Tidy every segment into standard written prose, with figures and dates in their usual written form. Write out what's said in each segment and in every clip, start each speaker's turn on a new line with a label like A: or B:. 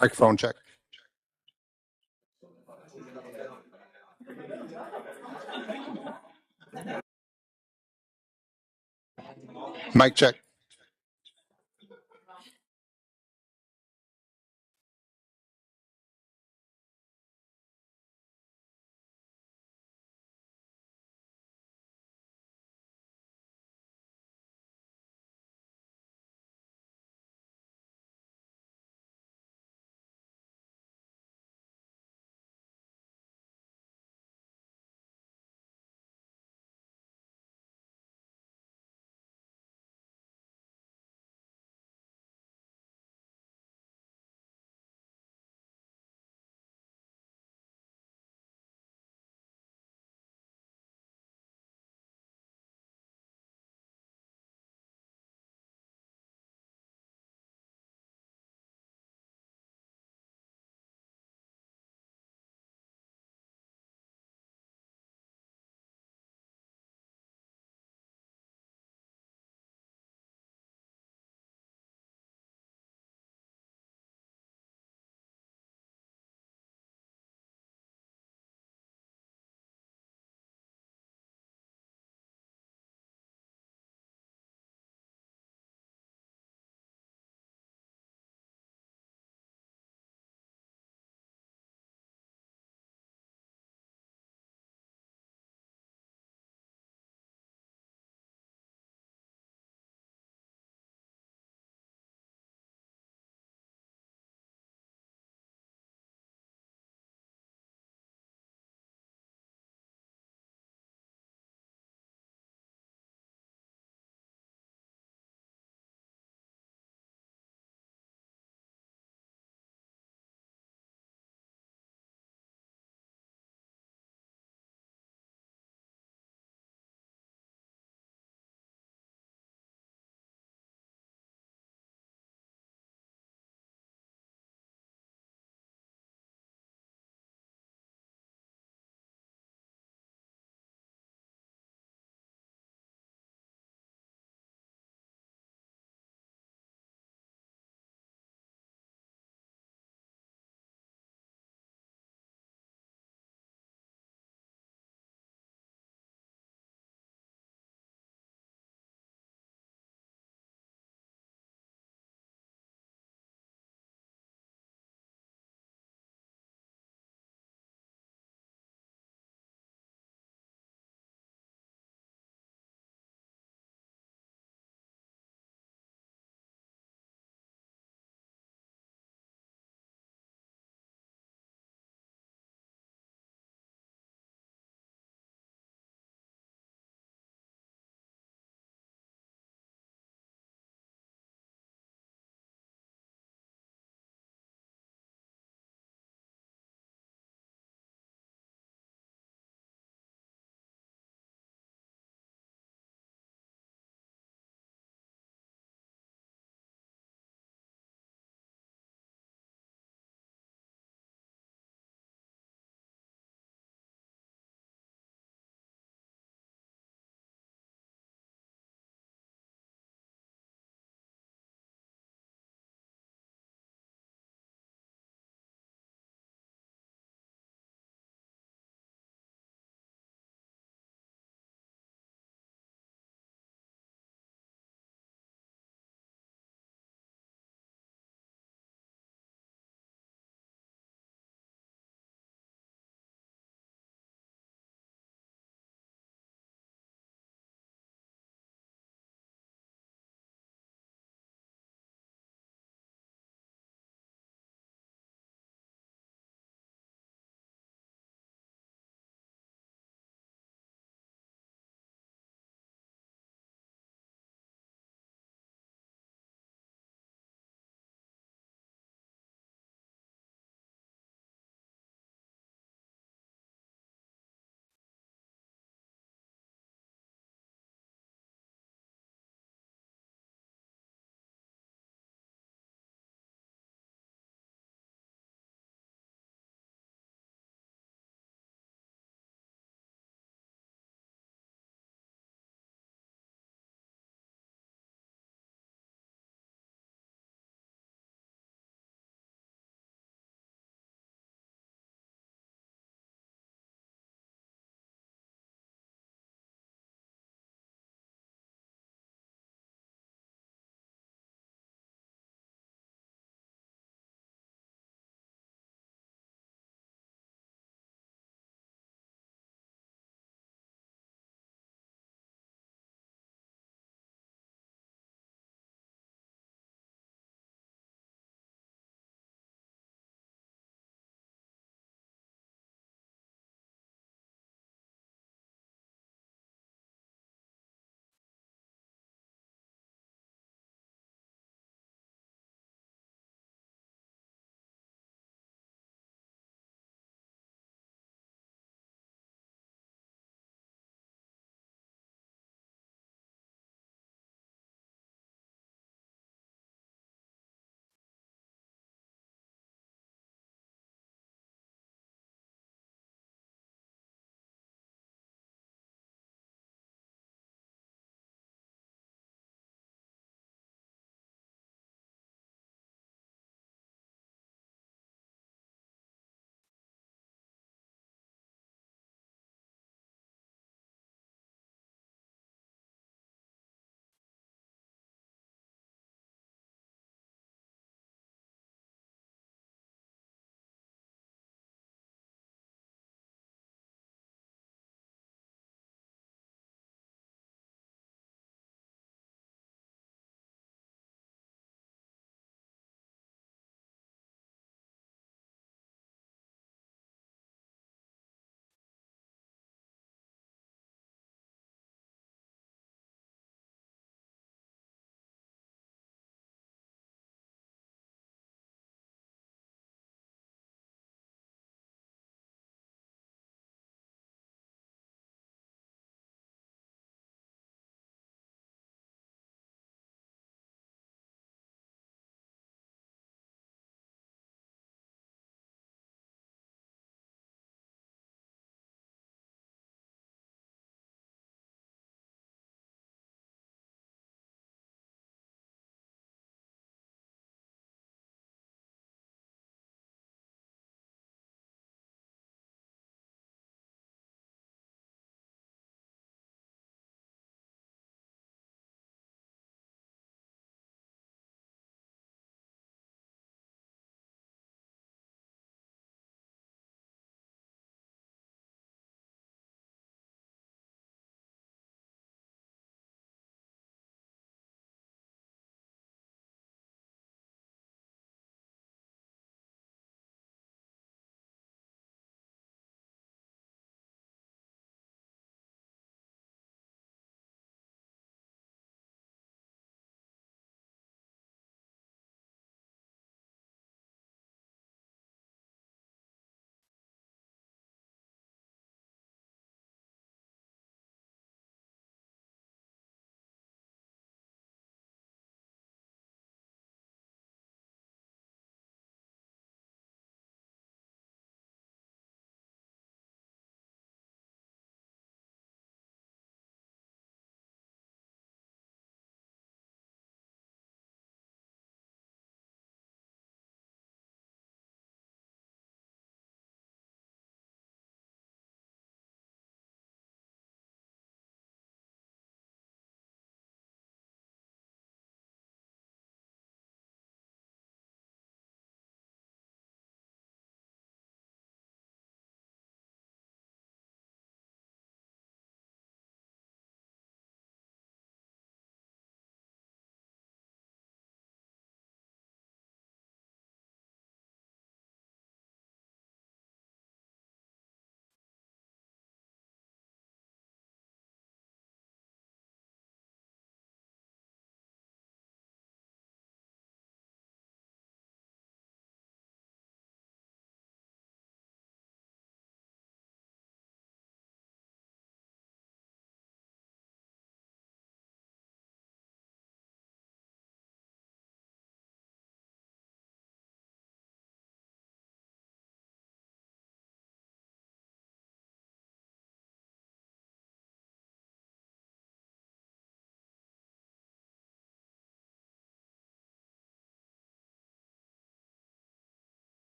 A: Microphone check. Mic check.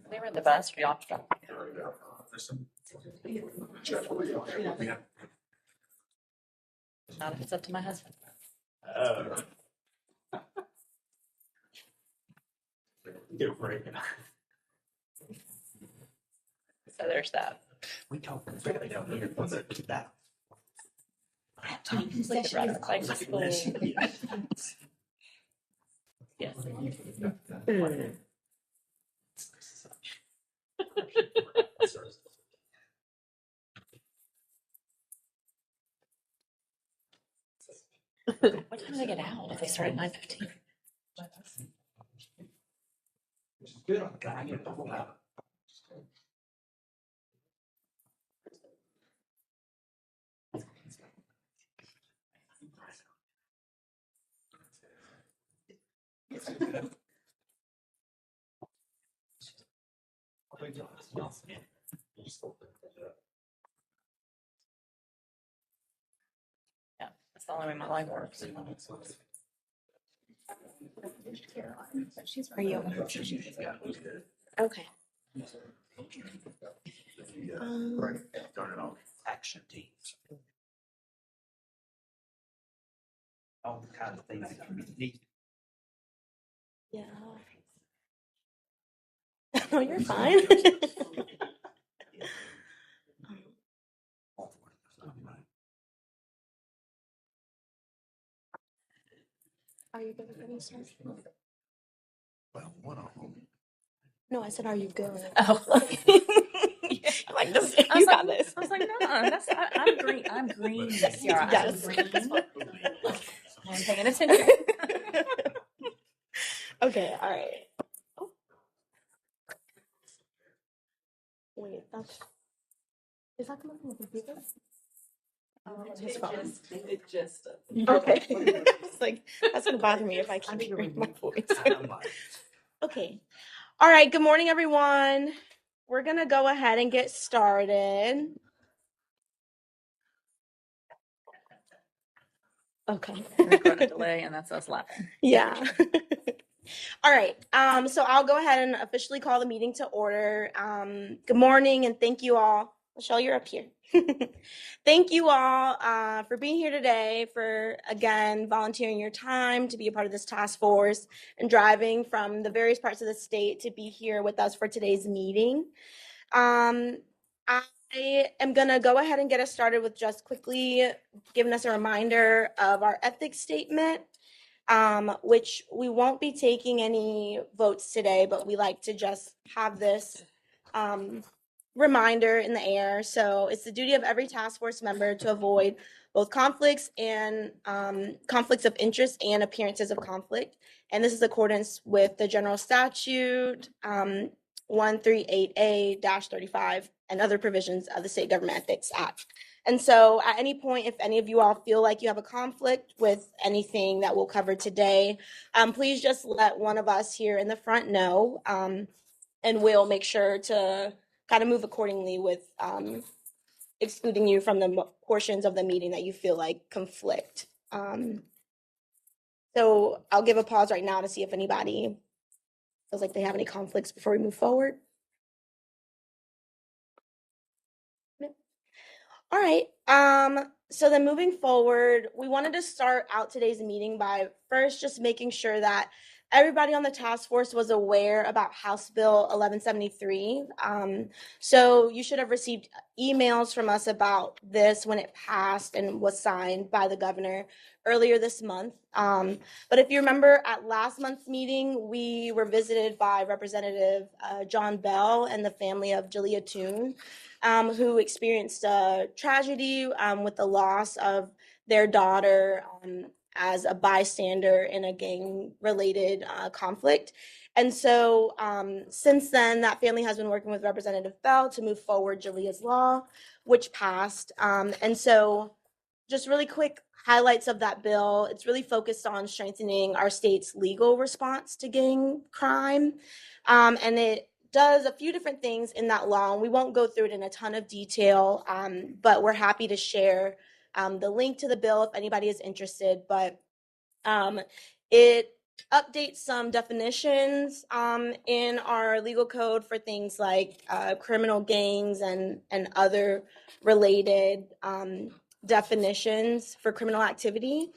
B: They were the best for y'all. Not if it's up to my husband. So there's that.
C: We don't really don't hear that.
B: Like the like school. Yes. What time do they get out if they start at 9:15? Yeah, that's the only way my life works.
D: Are you? Okay.
C: Action teams. All the kind of things that can be neat.
D: Yeah. Oh, you're fine. Are you good with any stuff?
C: Well, one of them.
D: No, I said, are you good?
B: Oh.
D: Like this,
B: I
D: you
B: was
D: got
B: like,
D: this.
B: I was like, no, I'm green. I'm green. Ciara.
D: Yes.
B: I'm green. I'm paying attention.
D: Okay, all right. Oh. Wait, is that coming from the computer? His phone.
B: It just.
D: Okay. It's like, that's gonna bother me if I keep hearing my voice. Okay. All right, good morning, everyone. We're gonna go ahead and get started. Okay.
B: Recording a delay, and that's us laughing.
D: Yeah. All right. So I'll go ahead and officially call the meeting to order. Good morning, and thank you all. Michelle, you're up here. Thank you all for being here today, for, again, volunteering your time to be a part of this task force and driving from the various parts of the state to be here with us for today's meeting. I am going to go ahead and get us started with just quickly giving us a reminder of our ethics statement, which we won't be taking any votes today, but we like to just have this reminder in the air. So it's the duty of every task force member to avoid both conflicts and conflicts of interest and appearances of conflict. And this is accordance with the general statute 138A-35 and other provisions of the State Government Ethics Act. And so at any point, if any of you all feel like you have a conflict with anything that we'll cover today, please just let one of us here in the front know, and we'll make sure to kind of move accordingly with excluding you from the portions of the meeting that you feel like conflict. So I'll give a pause right now to see if anybody feels like they have any conflicts before we move forward. All right. So then moving forward, we wanted to start out today's meeting by first just making sure that everybody on the task force was aware about House Bill 1173. So you should have received emails from us about this when it passed and was signed by the governor earlier this month. But if you remember at last month's meeting, we were visited by Representative John Bell and the family of Jalea Toon, who experienced a tragedy with the loss of their daughter as a bystander in a gang-related conflict. And so since then, that family has been working with Representative Bell to move forward Jalea's law, which passed. And so just really quick highlights of that bill. It's really focused on strengthening our state's legal response to gang crime. And does a few different things in that law. And we won't go through it in a ton of detail, but we're happy to share the link to the bill if anybody is interested. But it updates some definitions in our legal code for things like criminal gangs and other related definitions for criminal activity.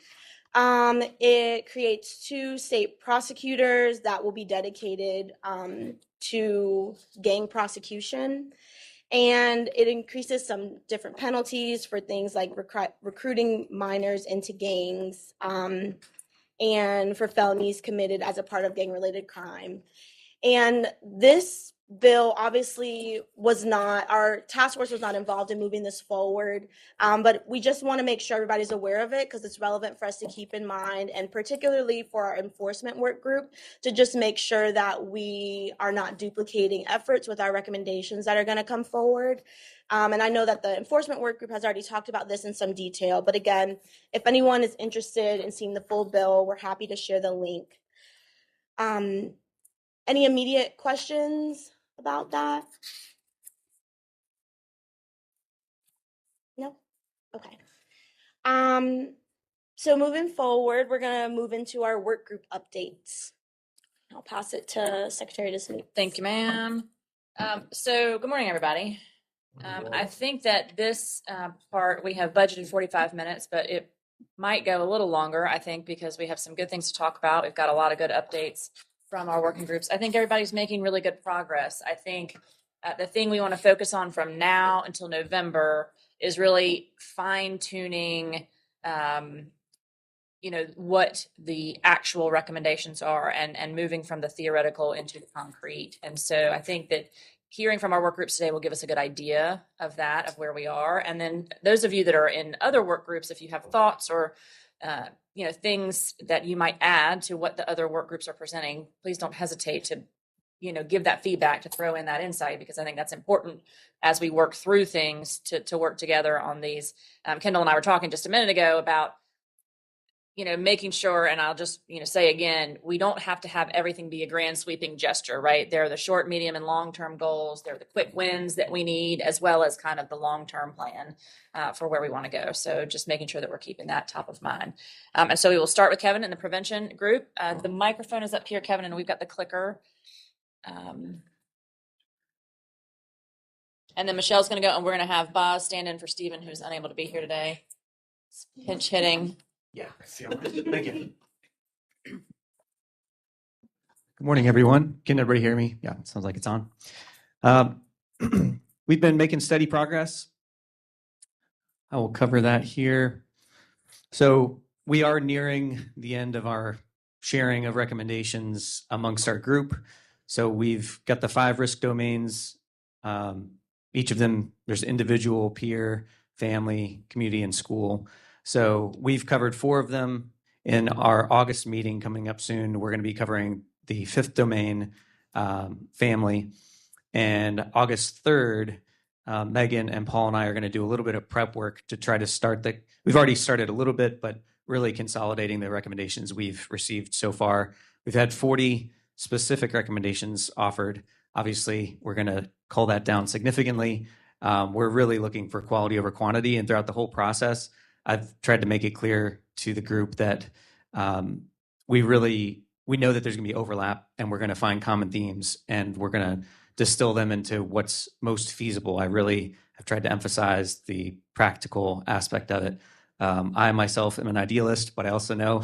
D: It creates 2 state prosecutors that will be dedicated to gang prosecution. And it increases some different penalties for things like recruiting minors into gangs and for felonies committed as a part of gang-related crime. And this bill obviously was not, our task force was not involved in moving this forward, but we just want to make sure everybody's aware of it because it's relevant for us to keep in mind, and particularly for our enforcement work group to just make sure that we are not duplicating efforts with our recommendations that are going to come forward. And I know that the enforcement work group has already talked about this in some detail, but again, if anyone is interested in seeing the full bill, we're happy to share the link. Any immediate questions about that? No? Okay. So moving forward, we're going to move into our work group updates. I'll pass it to Secretary DeSmeet.
B: Thank you, ma'am. So good morning, everybody. I think that this part, we have budgeted 45 minutes, but it might go a little longer, I think, because we have some good things to talk about. We've got a lot of good updates from our working groups. I think everybody's making really good progress. I think the thing we want to focus on from now until November is really fine tuning, what the actual recommendations are and moving from the theoretical into the concrete. And so I think that hearing from our work groups today will give us a good idea of that, of where we are. And then those of you that are in other work groups, if you have thoughts or things that you might add to what the other work groups are presenting, please don't hesitate to, give that feedback, to throw in that insight, because I think that's important as we work through things to work together on these. Kendall and I were talking just a minute ago about, making sure, and I'll just, say again, we don't have to have everything be a grand sweeping gesture, right? There are the short, medium, and long-term goals. There are the quick wins that we need, as well as kind of the long-term plan for where we want to go. So just making sure that we're keeping that top of mind. And so we will start with Kevin in the prevention group. The microphone is up here, Kevin, and we've got the clicker. And then Michelle's going to go, and we're going to have Boz stand in for Stephen, who's unable to be here today. Pinch hitting.
C: Yeah. Thank you.
E: Good morning, everyone. Can everybody hear me? Yeah, it sounds like it's on. We've been making steady progress. I will cover that here. So we are nearing the end of our sharing of recommendations amongst our group. So we've got the 5 risk domains. Each of them, there's individual, peer, family, community, and school. So we've covered 4 of them. In our August meeting coming up soon, we're going to be covering the 5th domain, family. And August 3rd, Megan and Paul and I are going to do a little bit of prep work to try to start we've already started a little bit, but really consolidating the recommendations we've received so far. We've had 40 specific recommendations offered. Obviously, we're going to cull that down significantly. We're really looking for quality over quantity, and throughout the whole process, I've tried to make it clear to the group that we know that there's going to be overlap, and we're going to find common themes, and we're going to distill them into what's most feasible. I really have tried to emphasize the practical aspect of it. I myself am an idealist, but I also know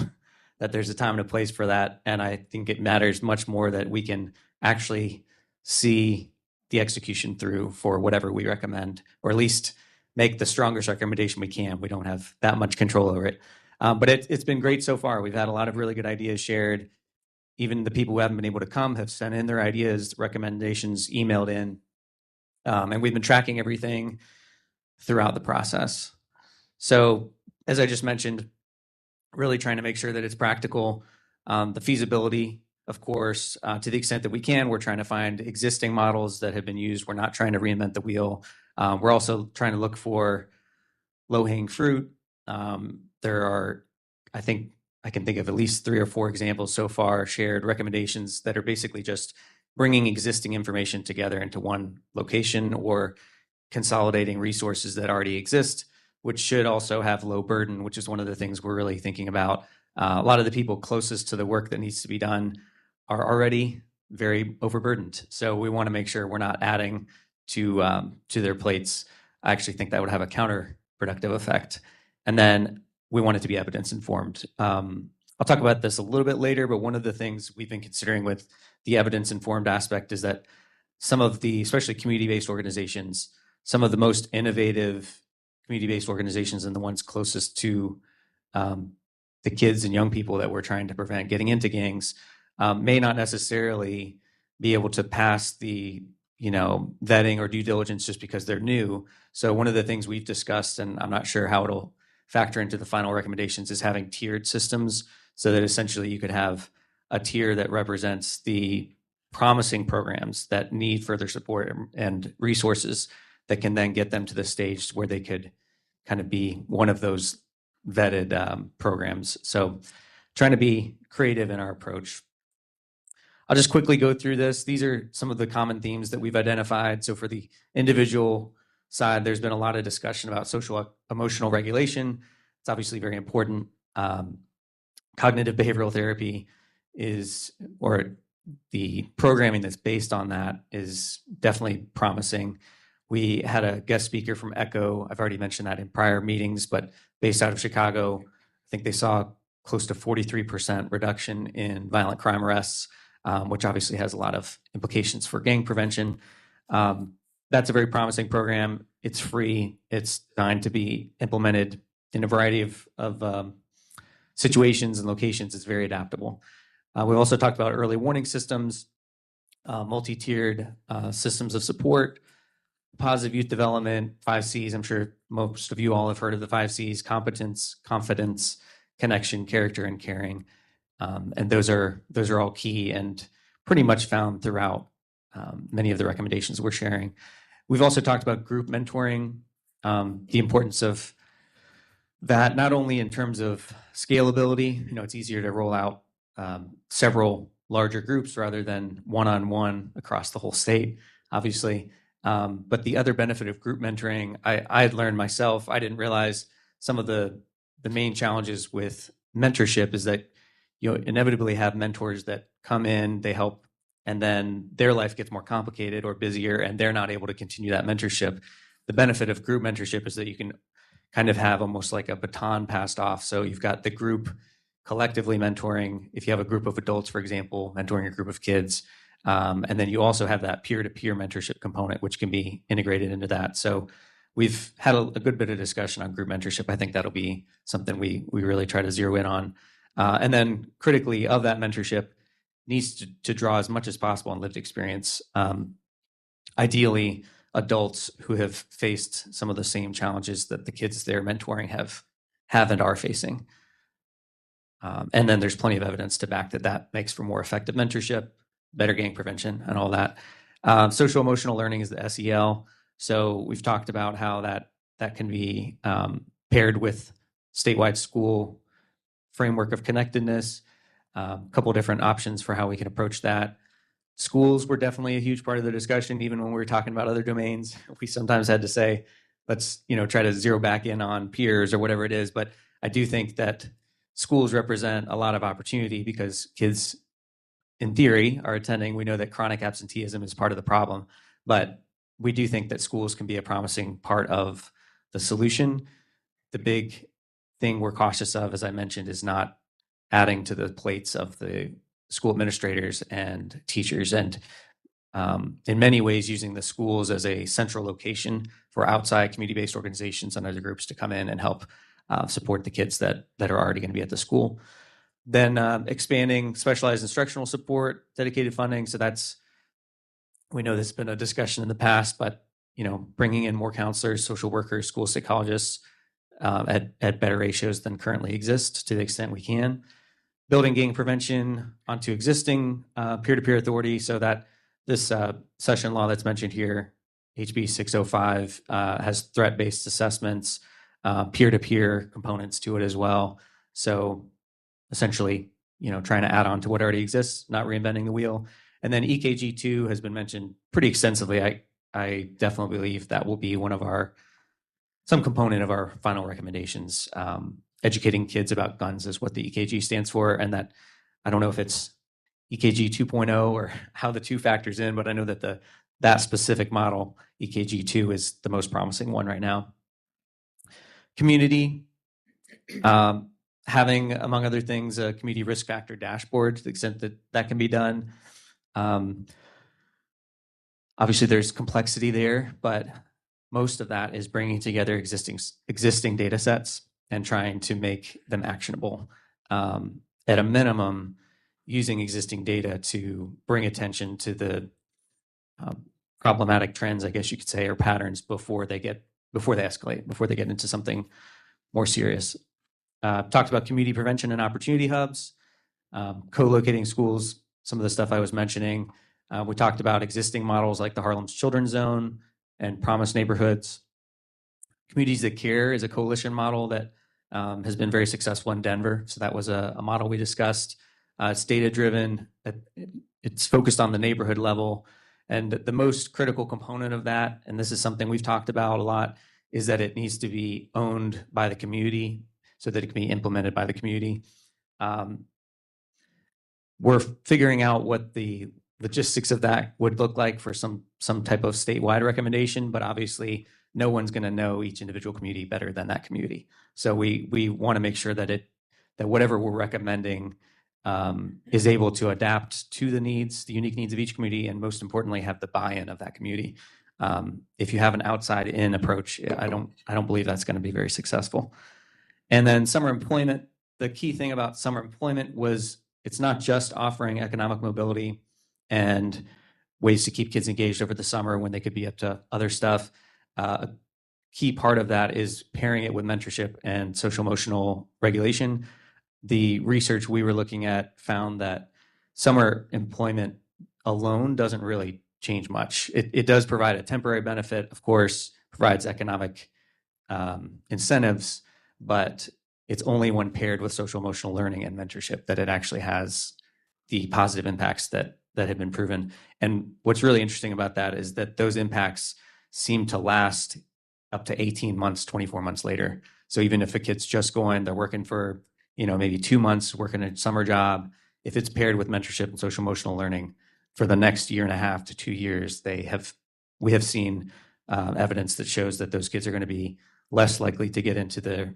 E: that there's a time and a place for that, and I think it matters much more that we can actually see the execution through for whatever we recommend, or at least make the strongest recommendation we can. We don't have that much control over it. But it's been great so far. We've had a lot of really good ideas shared. Even the people who haven't been able to come have sent in their ideas, recommendations, emailed in. And we've been tracking everything throughout the process. So as I just mentioned, really trying to make sure that it's practical. The feasibility, of course, to the extent that we can, we're trying to find existing models that have been used. We're not trying to reinvent the wheel. We're also trying to look for low-hanging fruit. There are, I think I can think of at least 3 or 4 examples so far, shared recommendations that are basically just bringing existing information together into one location or consolidating resources that already exist, which should also have low burden, which is one of the things we're really thinking about. A lot of the people closest to the work that needs to be done are already very overburdened. So we want to make sure we're not adding to their plates. I actually think that would have a counterproductive effect. And then we want it to be evidence informed. I'll talk about this a little bit later, but one of the things we've been considering with the evidence informed aspect is that some of the, especially community-based organizations, some of the most innovative community-based organizations and the ones closest to the kids and young people that we're trying to prevent getting into gangs may not necessarily be able to pass the vetting or due diligence just because they're new. So one of the things we've discussed, and I'm not sure how it'll factor into the final recommendations, is having tiered systems so that essentially you could have a tier that represents the promising programs that need further support and resources that can then get them to the stage where they could kind of be one of those vetted programs. So trying to be creative in our approach. I'll just quickly go through this. These are some of the common themes that we've identified. So for the individual side, there's been a lot of discussion about social emotional regulation. It's obviously very important. Cognitive behavioral therapy is, or the programming that's based on that, is definitely promising. We had a guest speaker from ECHO. I've already mentioned that in prior meetings, but based out of Chicago, I think they saw close to 43% reduction in violent crime arrests, which obviously has a lot of implications for gang prevention. That's a very promising program. It's free. It's designed to be implemented in a variety of situations and locations. It's very adaptable. We've also talked about early warning systems, multi-tiered systems of support, positive youth development, 5 C's. I'm sure most of you all have heard of the 5 C's: competence, confidence, connection, character, and caring. And those are all key and pretty much found throughout many of the recommendations we're sharing. We've also talked about group mentoring, the importance of that, not only in terms of scalability. It's easier to roll out several larger groups rather than one-on-one across the whole state, obviously. But the other benefit of group mentoring, I had learned myself. I didn't realize some of the main challenges with mentorship is that you inevitably have mentors that come in, they help, and then their life gets more complicated or busier, and they're not able to continue that mentorship. The benefit of group mentorship is that you can kind of have almost like a baton passed off. So you've got the group collectively mentoring. If you have a group of adults, for example, mentoring a group of kids, and then you also have that peer-to-peer mentorship component, which can be integrated into that. So we've had a good bit of discussion on group mentorship. I think that'll be something we really try to zero in on. And then critically, of that mentorship needs to draw as much as possible on lived experience. Ideally, adults who have faced some of the same challenges that the kids they're mentoring have and are facing. And then there's plenty of evidence to back that makes for more effective mentorship, better gang prevention, and all that. Social emotional learning is the SEL. So we've talked about how that can be paired with statewide school framework of connectedness, a couple of different options for how we can approach that. Schools were definitely a huge part of the discussion. Even when we were talking about other domains, we sometimes had to say, let's try to zero back in on peers or whatever it is. But I do think that schools represent a lot of opportunity because kids, in theory, are attending. We know that chronic absenteeism is part of the problem, but we do think that schools can be a promising part of the solution. The big thing we're cautious of, as I mentioned, is not adding to the plates of the school administrators and teachers, and in many ways using the schools as a central location for outside community-based organizations and other groups to come in and help support the kids that are already going to be at the school. Then expanding specialized instructional support, dedicated funding. So we know there's been a discussion in the past, but bringing in more counselors, social workers, school psychologists at better ratios than currently exist to the extent we can. Building gang prevention onto existing peer-to-peer authority, so that this session law that's mentioned here, HB 605, has threat-based assessments, peer-to-peer components to it as well. So essentially, trying to add on to what already exists, not reinventing the wheel. And then EKG2 has been mentioned pretty extensively. I definitely believe that will be some component of our final recommendations. Educating kids about guns is what the EKG stands for, and that I don't know if it's EKG 2.0 or how the two factors in, but I know that that specific model, EKG2, is the most promising one right now. Community, having, among other things, a community risk factor dashboard to the extent that that can be done. Obviously, there's complexity there, but most of that is bringing together existing data sets and trying to make them actionable. At a minimum, using existing data to bring attention to the problematic trends, I guess you could say, or patterns before they escalate, before they get into something more serious. Talked about community prevention and opportunity hubs, co-locating schools, some of the stuff I was mentioning. We talked about existing models like the Harlem's Children's Zone and Promise Neighborhoods. Communities That Care is a coalition model that has been very successful in Denver. So that was a model we discussed. It's data-driven. It's focused on the neighborhood level. And the most critical component of that, and this is something we've talked about a lot, is that it needs to be owned by the community so that it can be implemented by the community. We're figuring out what the logistics of that would look like for some type of statewide recommendation, but obviously no one's going to know each individual community better than that community. So we want to make sure that whatever we're recommending is able to adapt to the unique needs of each community, and most importantly, have the buy-in of that community. If you have an outside-in approach, I don't believe that's going to be very successful. And then summer employment. The key thing about summer employment was it's not just offering economic mobility and ways to keep kids engaged over the summer when they could be up to other stuff. A key part of that is pairing it with mentorship and social emotional regulation. The research we were looking at found that summer employment alone doesn't really change much. It does provide a temporary benefit, of course, provides economic incentives, but it's only when paired with social emotional learning and mentorship that it actually has the positive impacts that have been proven. And what's really interesting about that is that those impacts seem to last up to 18 months, 24 months later. So even if a kid's just they're working for, maybe 2 months, working a summer job, if it's paired with mentorship and social emotional learning for the next 1.5 to 2 years, we have seen evidence that shows that those kids are going to be less likely to get into the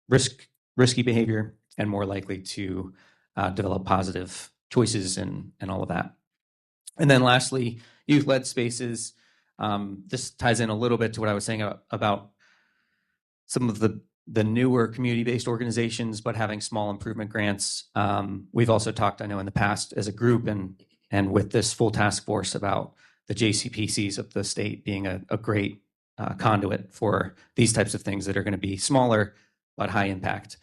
E: risky behavior and more likely to develop positive choices and all of that. And then lastly, youth-led spaces. This ties in a little bit to what I was saying about some of the newer community-based organizations, but having small improvement grants. We've also talked, I know in the past as a group and with this full task force about the JCPCs of the state being a great conduit for these types of things that are going to be smaller but high impact.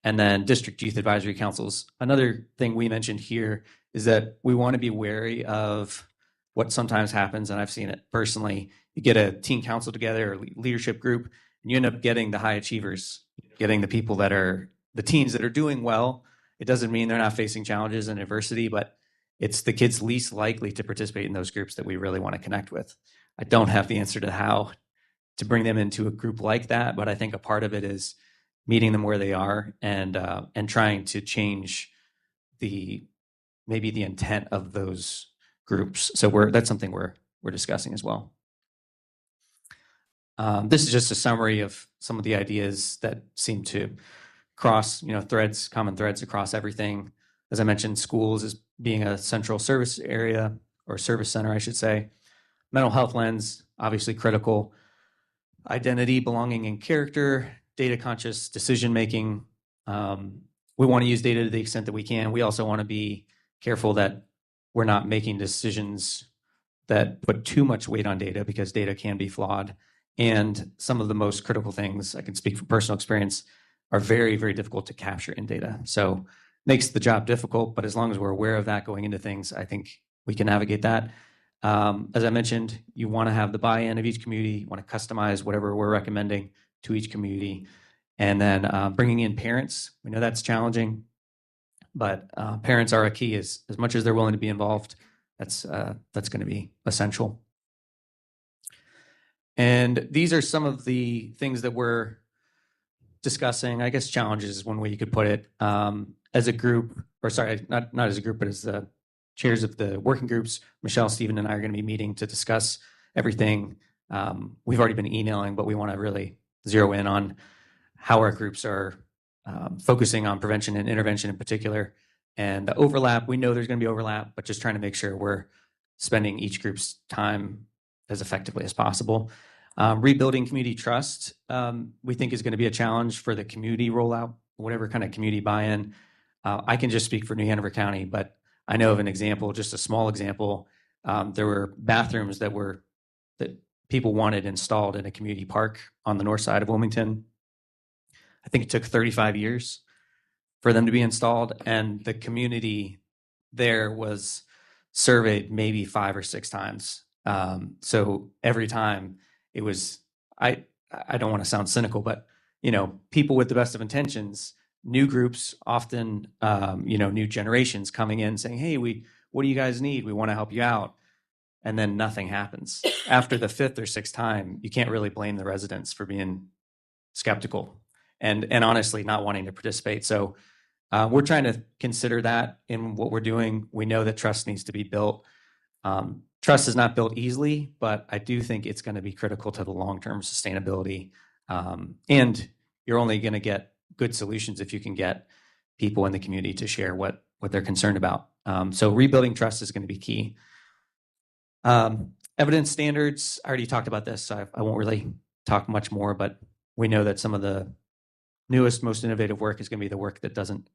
E: And then district youth advisory councils. Another thing we mentioned here is that we want to be wary of what sometimes happens, and I've seen it personally. You get a teen council together or leadership group, and you end up getting the high achievers, getting the people that are the teens that are doing well. It doesn't mean they're not facing challenges and adversity, but it's the kids least likely to participate in those groups that we really want to connect with. I don't have the answer to how to bring them into a group like that, but I think a part of it is meeting them where they are and trying to change maybe the intent of those groups. So that's something we're discussing as well. This is just a summary of some of the ideas that seem to cross, common threads across everything. As I mentioned, schools as being a central service area or service center, I should say. Mental health lens, obviously critical. Identity, belonging, and character. Data conscious decision making. We want to use data to the extent that we can. We also want to be careful that we're not making decisions that put too much weight on data because data can be flawed. And some of the most critical things, I can speak from personal experience, are very, very difficult to capture in data. So makes the job difficult, but as long as we're aware of that going into things, I think we can navigate that. As I mentioned, you want to have the buy-in of each community. You want to customize whatever we're recommending to each community. And then bringing in parents. We know that's challenging, but parents are a key. As much as they're willing to be involved, That's going to be essential. And these are some of the things that we're discussing, I guess challenges is one way you could put it, as a group, or sorry, not as a group, but as the chairs of the working groups. Michelle, Stephen, and I are going to be meeting to discuss everything. We've already been emailing, but we want to really zero in on how our groups are focusing on prevention and intervention in particular. And the overlap, we know there's going to be overlap, but just trying to make sure we're spending each group's time as effectively as possible. Rebuilding community trust, we think is going to be a challenge for the community rollout, whatever kind of community buy-in. I can just speak for New Hanover County, but I know of an example, just a small example. There were bathrooms that people wanted installed in a community park on the north side of Wilmington. I think it took 35 years for them to be installed, and the community there was surveyed maybe 5 or 6 times. So every time it was, I don't want to sound cynical, but people with the best of intentions, new groups, often new generations coming in saying, hey, what do you guys need? We want to help you out. And then nothing happens. After the 5th or 6th time, you can't really blame the residents for being skeptical and honestly not wanting to participate. So we're trying to consider that in what we're doing. We know that trust needs to be built. Trust is not built easily, but I do think it's going to be critical to the long-term sustainability. And you're only going to get good solutions if you can get people in the community to share what they're concerned about. So rebuilding trust is going to be key. Evidence standards, I already talked about this, so I won't really talk much more, but we know that some of the newest, most innovative work is going to be the work that doesn't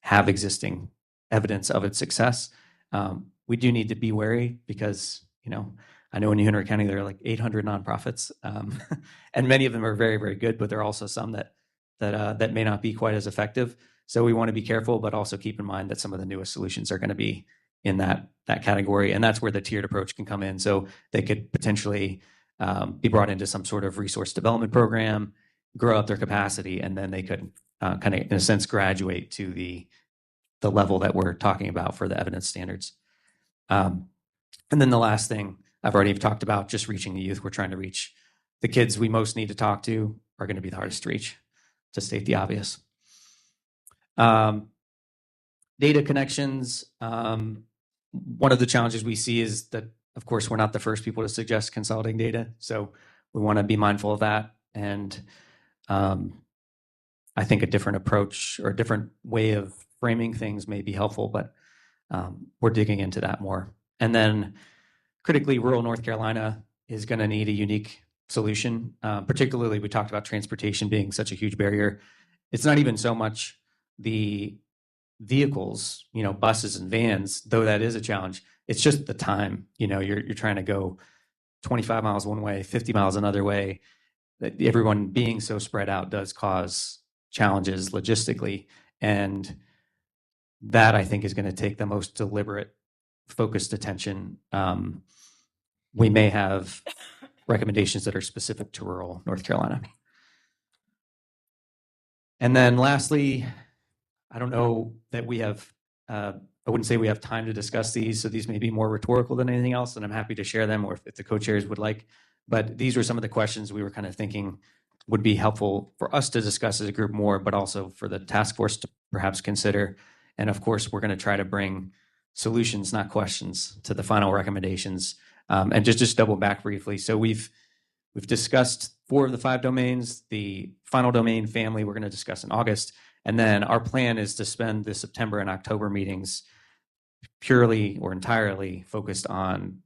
E: have existing evidence of its success. We do need to be wary because, I know in New Hanover County there are like 800 nonprofits, and many of them are very, very good, but there are also some that may not be quite as effective. So we want to be careful, but also keep in mind that some of the newest solutions are going to be in that category, and that's where the tiered approach can come in. So they could potentially be brought into some sort of resource development program, grow up their capacity, and then they could kind of, in a sense, graduate to the level that we're talking about for the evidence standards. And then the last thing I've already talked about, just reaching the youth. We're trying to reach the kids we most need to talk to are going to be the hardest to reach, to state the obvious. Data connections. One of the challenges we see is that, of course, we're not the first people to suggest consolidating data. So we want to be mindful of that. And I think a different approach or a different way of framing things may be helpful, but we're digging into that more. And then critically, rural North Carolina is going to need a unique solution. Particularly, we talked about transportation being such a huge barrier. It's not even so much the vehicles, buses and vans, though that is a challenge. It's just the time. You're trying to go 25 miles one way, 50 miles another way. That everyone being so spread out does cause challenges logistically, and that I think is going to take the most deliberate, focused attention. We may have recommendations that are specific to rural North Carolina. And then lastly, I don't know that we have, I wouldn't say we have time to discuss these, so these may be more rhetorical than anything else, and I'm happy to share them, or if the co-chairs would like. But these were some of the questions we were kind of thinking would be helpful for us to discuss as a group more, but also for the task force to perhaps consider. And of course, we're going to try to bring solutions, not questions, to the final recommendations. And just double back briefly. So we've discussed 4 of the 5 domains. The final domain, family, we're going to discuss in August. And then our plan is to spend the September and October meetings purely or entirely focused on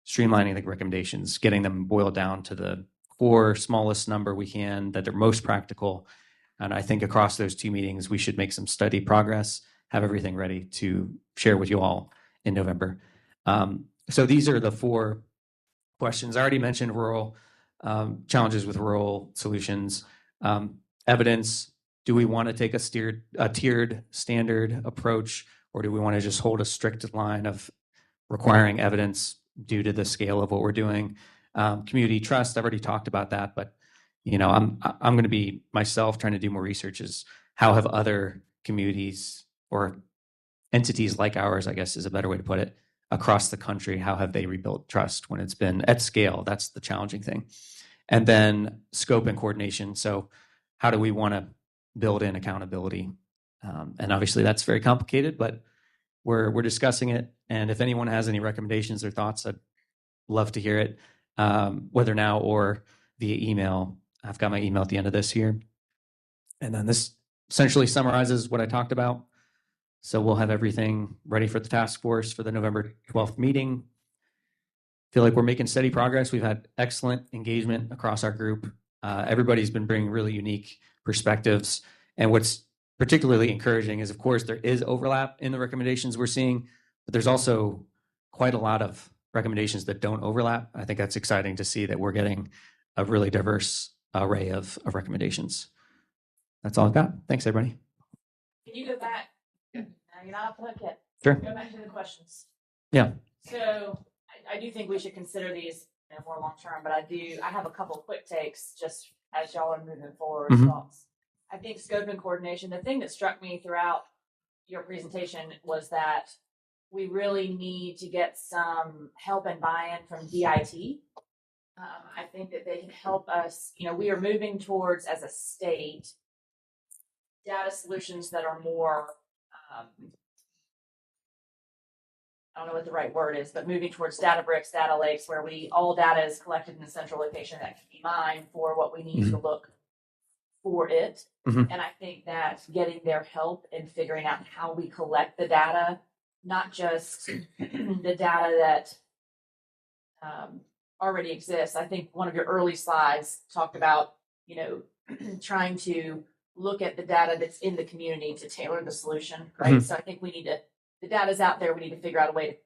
E: streamlining the recommendations, getting them boiled down to the core smallest number we can, that they're most practical. And I think across those 2 meetings, we should make some steady progress, have everything ready to share with you all in November. So these are the 4 questions. I already mentioned rural, challenges with rural solutions. Evidence, do we want to take a tiered standard approach, or do we want to just hold a strict line of requiring evidence due to the scale of what we're doing? Community trust, I've already talked about that, but I'm going to be myself trying to do more research. Is how have other communities or entities like ours, I guess is a better way to put it, across the country, how have they rebuilt trust when it's been at scale? That's the challenging thing. And then scope and coordination. So how do we want to build in accountability? And obviously that's very complicated, but we're discussing it. And if anyone has any recommendations or thoughts, I'd love to hear it, whether now or via email. I've got my email at the end of this here. And then this essentially summarizes what I talked about. So we'll have everything ready for the task force for the November 12th meeting. Feel like we're making steady progress. We've had excellent engagement across our group. Everybody's been bringing really unique perspectives. And what's particularly encouraging is, of course, there is overlap in the recommendations we're seeing, but there's also quite a lot of recommendations that don't overlap. I think that's exciting to see that we're getting a really diverse array of recommendations. That's all I've got. Thanks, everybody.
B: Can you go back? No, you're not up to hook yet.
E: Sure.
B: Go back to the questions.
E: Yeah.
B: So I do think we should consider these more long term, but I have a couple of quick takes just as y'all are moving forward.
E: Mhm.
B: Thoughts. I think scope and coordination, the thing that struck me throughout your presentation was that we really need to get some help and buy-in from DIT. I think that they can help us. We are moving towards, as a state, data solutions that are more, I don't know what the right word is, but moving towards data bricks, data lakes, where all data is collected in a central location that can be mined for what we need to look for it.
E: Mhm.
B: And I think that getting their help in figuring out how we collect the data, not just the data that already exists. I think one of your early slides talked about, trying to look at the data that's in the community to tailor the solution, right?
E: Mhm.
B: So I think the data's out there, we need to figure out a way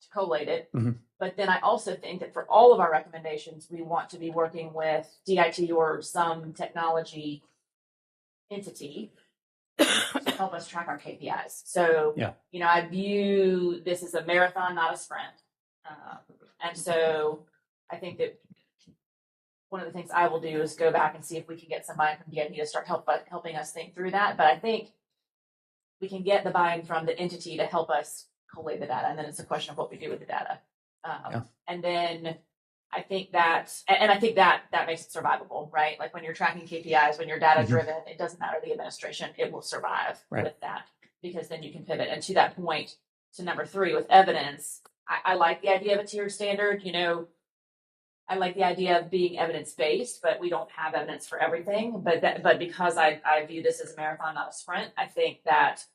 B: to collate it.
E: Mhm.
B: But then I also think that for all of our recommendations, we want to be working with DIT or some technology entity to help us track our KPIs. So,
E: Yeah.
B: I view this as a marathon, not a sprint. And so I think that one of the things I will do is go back and see if we can get some buy-in from DIT to start helping us think through that. But I think we can get the buy-in from the entity to help us collate the data. And then it's a question of what we do with the data. And then I think that makes it survivable, right? Like when you're tracking KPIs, when you're data driven, it doesn't matter the administration, it will survive with that, because then you can pivot. And to that point, to number 3 with evidence, I like the idea of a tiered standard. I like the idea of being evidence-based, but we don't have evidence for everything. But because I view this as a marathon, not a sprint, I think that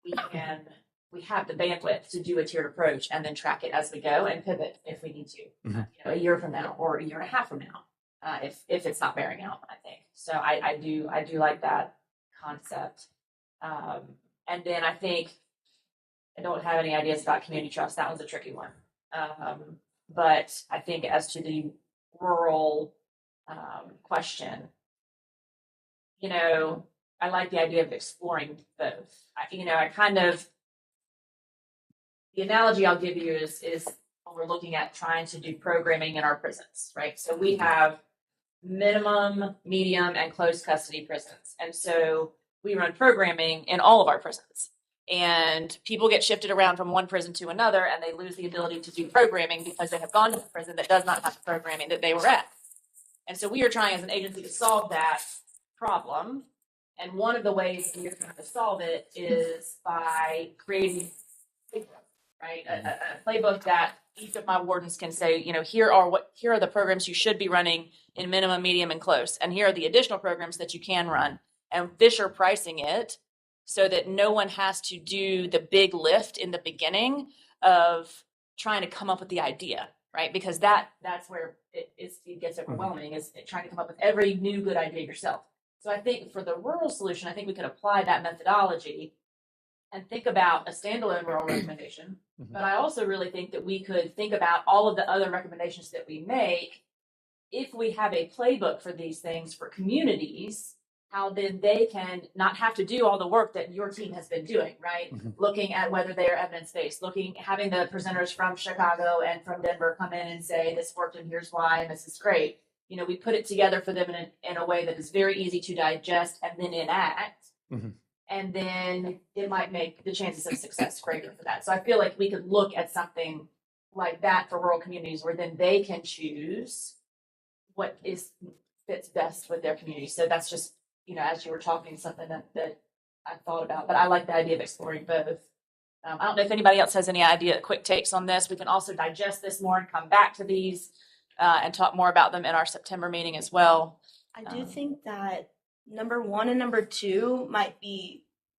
B: we have the bandwidth to do a tiered approach and then track it as we go and pivot if we need to, a year from now or a year and a half from now, if it's not bearing out, I think. So I do like that concept. And then I think I don't have any ideas about community trust. That one's a tricky one. But I think as to the rural question, I like the idea of exploring both. The analogy I'll give you is when we're looking at trying to do programming in our prisons, right? So we have minimum, medium, and closed custody prisons. And so we run programming in all of our prisons. And people get shifted around from one prison to another, and they lose the ability to do programming because they have gone to a prison that does not have the programming that they were at. And so we are trying as an agency to solve that problem. And one of the ways we are trying to solve it is by creating a playbook, right? A playbook that each of my wardens can say, here are the programs you should be running in minimum, medium, and close. And here are the additional programs that you can run. And Fisher pricing it so that no one has to do the big lift in the beginning of trying to come up with the idea, right? Because that's where it gets overwhelming, is trying to come up with every new good idea yourself. So I think for the rural solution, I think we could apply that methodology and think about a standalone rural recommendation. But I also really think that we could think about all of the other recommendations that we make. If we have a playbook for these things for communities, how then they can not have to do all the work that your team has been doing, right? Looking at whether they are evidence-based, having the presenters from Chicago and from Denver come in and say, this worked and here's why, and this is great. We put it together for them in a way that is very easy to digest and then enact. And then it might make the chances of success greater for that. So I feel like we could look at something like that for rural communities where then they can choose what fits best with their community. So that's just, as you were talking, something that I thought about, but I like the idea of exploring both. I don't know if anybody else has any quick takes on this. We can also digest this more and come back to these and talk more about them in our September meeting as well.
D: I do think that number 1 and number 2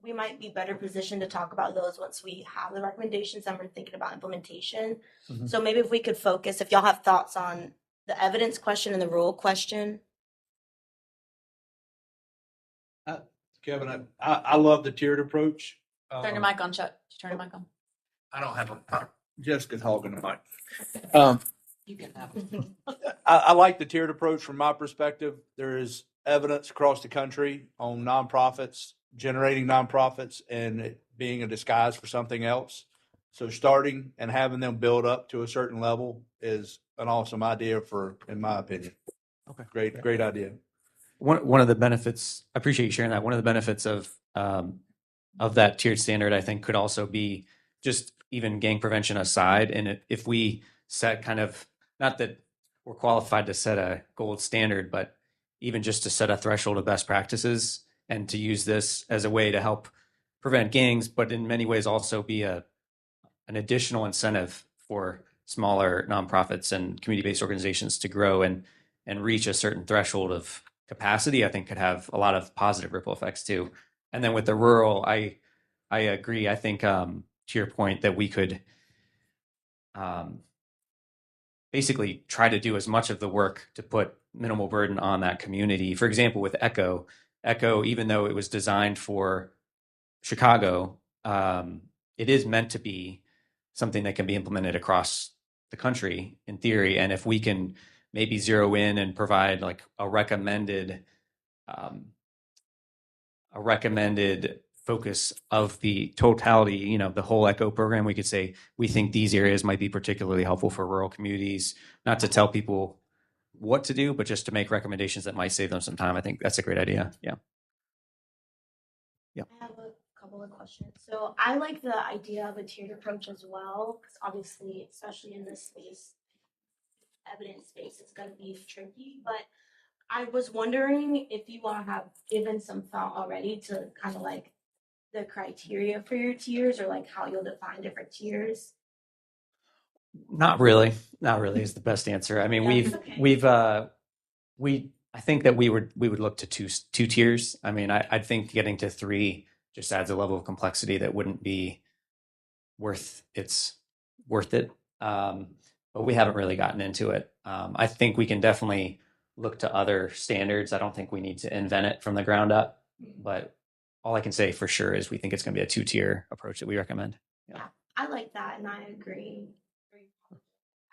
D: we might be better positioned to talk about those once we have the recommendations and we're thinking about implementation.
E: Mhm.
D: So maybe if we could focus, if y'all have thoughts on the evidence question and the rule question.
C: Kevin, I love the tiered approach.
B: Turn your mic on, Chuck. Turn your mic on.
C: I don't have a, Jessica's hogging the mic.
B: You can have
C: I like the tiered approach from my perspective. There is evidence across the country on nonprofits, generating nonprofits and it being a disguise for something else. So starting and having them build up to a certain level is an awesome idea in my opinion.
E: Okay.
C: Great idea.
E: One of the benefits, I appreciate you sharing that. One of the benefits of that tiered standard, I think, could also be just even gang prevention aside. And if we set kind of, not that we're qualified to set a gold standard, but even just to set a threshold of best practices and to use this as a way to help prevent gangs, but in many ways also be an additional incentive for smaller nonprofits and community-based organizations to grow and reach a certain threshold of capacity, I think could have a lot of positive ripple effects too. And then with the rural, I agree. I think to your point that we could basically try to do as much of the work to put minimal burden on that community. For example, with Echo, even though it was designed for Chicago, it is meant to be something that can be implemented across the country in theory. And if we can maybe zero in and provide like a recommended focus of the totality, the whole ECHO program, we could say, we think these areas might be particularly helpful for rural communities, not to tell people what to do, but just to make recommendations that might save them some time. I think that's a great idea. Yeah.
D: I have a couple of questions. So I like the idea of a tiered approach as well, because obviously, especially in this space, evidence space, it's going to be tricky. But I was wondering if you all have given some thought already to kind of like the criteria for your tiers or like how you'll define different tiers.
E: Not really is the best answer. I mean,
D: Yeah,
E: I think that we would look to two tiers. I mean, I think getting to 3 just adds a level of complexity that wouldn't be worth it. But we haven't really gotten into it. I think we can definitely look to other standards. I don't think we need to invent it from the ground up, but all I can say for sure is we think it's going to be a 2-tier approach that we recommend.
D: Yeah, I like that, and I agree.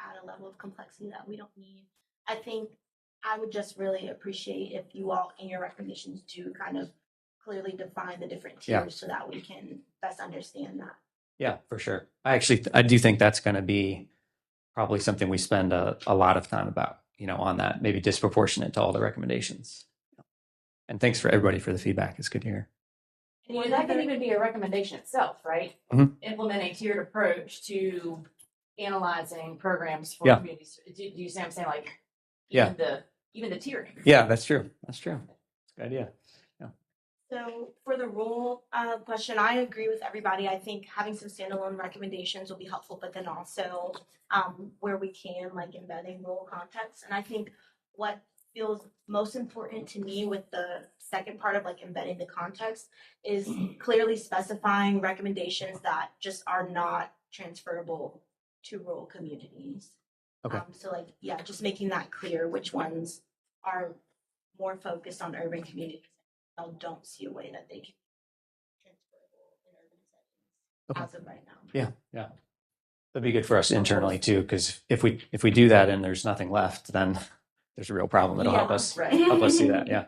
D: Add a level of complexity that we don't need. I think I would just really appreciate if you all in your recommendations do kind of clearly define the different tiers so that we can best understand that.
E: Yeah, for sure. I do think that's going to be probably something we spend a lot of time about, on that, maybe disproportionate to all the recommendations. And thanks for everybody for the feedback. It's good to hear.
B: And that can even be a recommendation itself, right?
E: Mhm.
B: Implement a tiered approach to analyzing programs for
E: Yeah.
B: communities. Do you see what I'm saying? Like,
E: Yeah.
B: even the tiering.
E: Yeah, that's true. It's a good idea.
D: So for the rule question, I agree with everybody. I think having some standalone recommendations will be helpful, but then also where we can, like embedding rule context. And I think what feels most important to me with the second part of like embedding the context is clearly specifying recommendations that just are not transferable to rural communities.
E: Okay.
D: So like, yeah, just making that clear which ones are more focused on urban communities. I don't see a way that they can be transferable in urban settings as of right now.
E: Yeah. That'd be good for us internally too, because if we do that and there's nothing left, then there's a real problem. It'll help us see that. Yeah.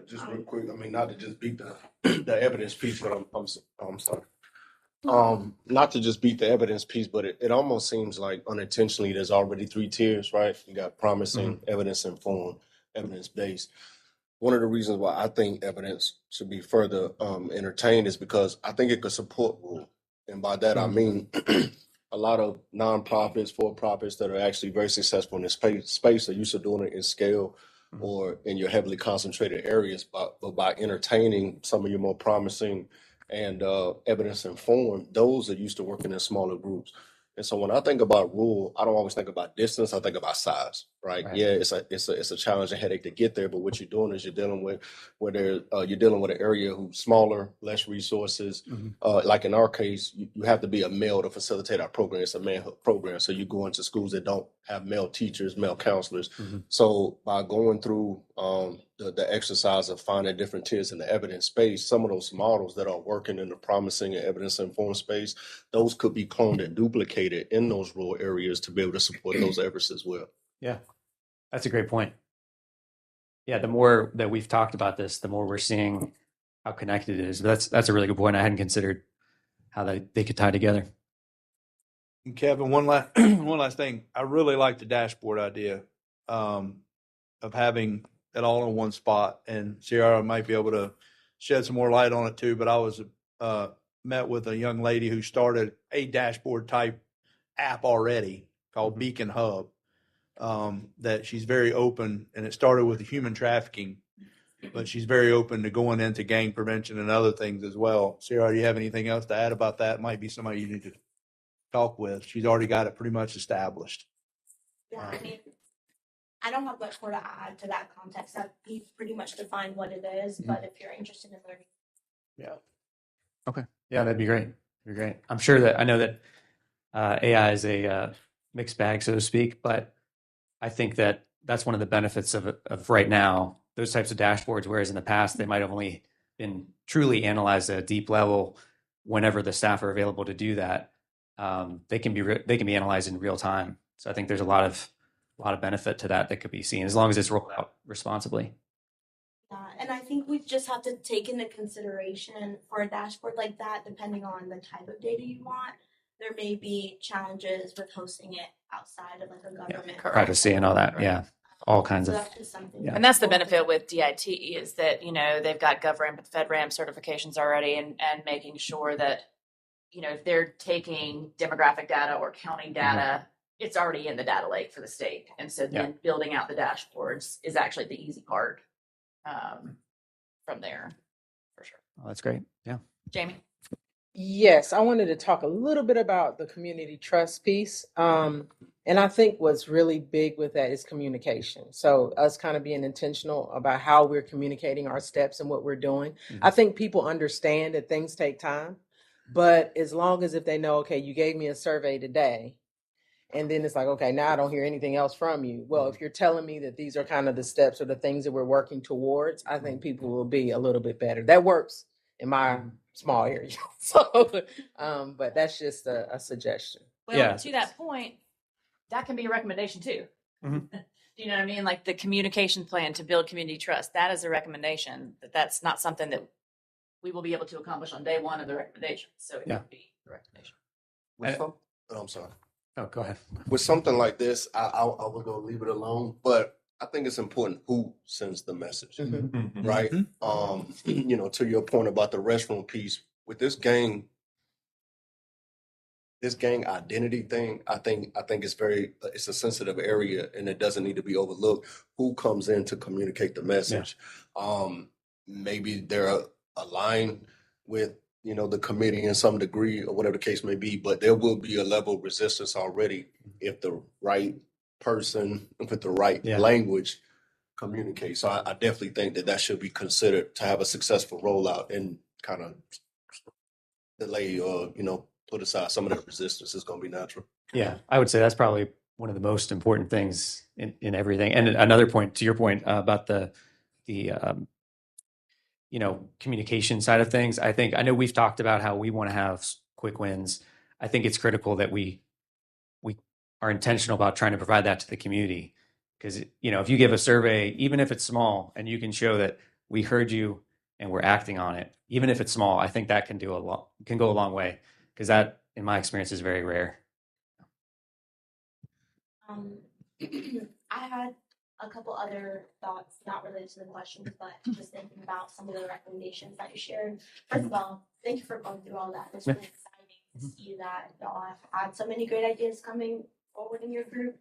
A: Just real quick, I mean, not to just beat the evidence piece, but I'm sorry. Not to just beat the evidence piece, but it almost seems like unintentionally there's already 3 tiers, right? You got promising, evidence informed, evidence based. one of the reasons why I think evidence should be further entertained is because I think it could support rule. And by that, I mean a lot of nonprofits, for-profits that are actually very successful in this space are used to doing it in scale or in your heavily concentrated areas. But by entertaining some of your more promising and evidence-informed, those are used to working in smaller groups. And so when I think about rule, I don't always think about distance. I think about size, right?
E: Right.
A: Yeah, it's a challenge and headache to get there. But what you're doing is you're dealing with an area who's smaller, less resources. Like in our case, you have to be a male to facilitate our program. It's a manhood program, so you go into schools that don't have male teachers, male counselors. So by going through the exercise of finding different tiers in the evidence space, some of those models that are working in the promising and evidence-informed space, those could be cloned and duplicated in those rural areas to be able to support those efforts as well.
E: Yeah, that's a great point. Yeah, the more that we've talked about this, the more we're seeing how connected it is. But that's a really good point. I hadn't considered how they could tie together.
C: And Kevin, one last thing. I really like the dashboard idea of having it all in one spot. And Sierra might be able to shed some more light on it too. But I was met with a young lady who started a dashboard type app already called Beacon Hub. That she's very open, and it started with human trafficking, but she's very open to going into gang prevention and other things as well. Sarah, do you have anything else to add about that? Might be somebody you need to talk with. She's already got it pretty much established.
D: Yeah, I mean, I don't have much more to add to that context. That we've pretty much defined what it is, but if you're interested in learning.
E: Yeah, that'd be great. I'm sure that I know that AI is a mixed bag, so to speak, but I think that that's one of the benefits of right now, those types of dashboards, whereas in the past, they might have only been truly analyzed at a deep level whenever the staff are available to do that. They can be analyzed in real time. So I think there's a lot of benefit to that could be seen as long as it's rolled out responsibly.
D: And I think we just have to take into consideration for a dashboard like that, depending on the type of data you want, there may be challenges with hosting it outside of like a government.
E: Privacy and all that. Yeah. All kinds
D: So
E: of.
D: that's just something.
E: Yeah.
B: And that's the benefit with DIT is that, they've got GovRAMP and FedRAMP certifications already and making sure that, if they're taking demographic data or county data, it's already in the data lake for the state. And so then building out the dashboards is actually the easy part from there, for sure.
E: Oh, that's great. Yeah.
B: Jamie?
F: Yes, I wanted to talk a little bit about the community trust piece. And I think what's really big with that is communication. So us kind of being intentional about how we're communicating our steps and what we're doing. I think people understand that things take time, but as long as if they know, okay, you gave me a survey today, and then it's like, okay, now I don't hear anything else from you. Well, if you're telling me that these are kind of the steps or the things that we're working towards, I think people will be a little bit better. That works in my small area. So, but that's just a suggestion.
B: Well, to that point, that can be a recommendation too.
E: Mhm.
B: Do you know what I mean? Like the communication plan to build community trust, that is a recommendation. That's not something that we will be able to accomplish on day one of the recommendation. So it could be a recommendation.
A: I'm sorry.
E: Oh, go ahead.
A: With something like this, I would go leave it alone. But I think it's important who sends the message, right? To your point about the restroom piece with this gang identity thing, I think it's a sensitive area and it doesn't need to be overlooked. Who comes in to communicate the message? Maybe they're aligned with the committee in some degree or whatever the case may be, but there will be a level of resistance already if the right person with the right language communicates. So I definitely think that should be considered to have a successful rollout and kind of delay or put aside some of that resistance. Is going to be natural.
E: Yeah, I would say that's probably one of the most important things in everything. And another point to your point about the communication side of things. I know we've talked about how we want to have quick wins. I think it's critical that we are intentional about trying to provide that to the community. Because, if you give a survey, even if it's small, and you can show that we heard you and we're acting on it, even if it's small, I think that can go a long way. Because that, in my experience, is very rare.
D: I had a couple other thoughts, not related to the questions, but just thinking about some of the recommendations that you shared. First of all, thank you for going through all that. It's really exciting to see that y'all have had so many great ideas coming forward in your group.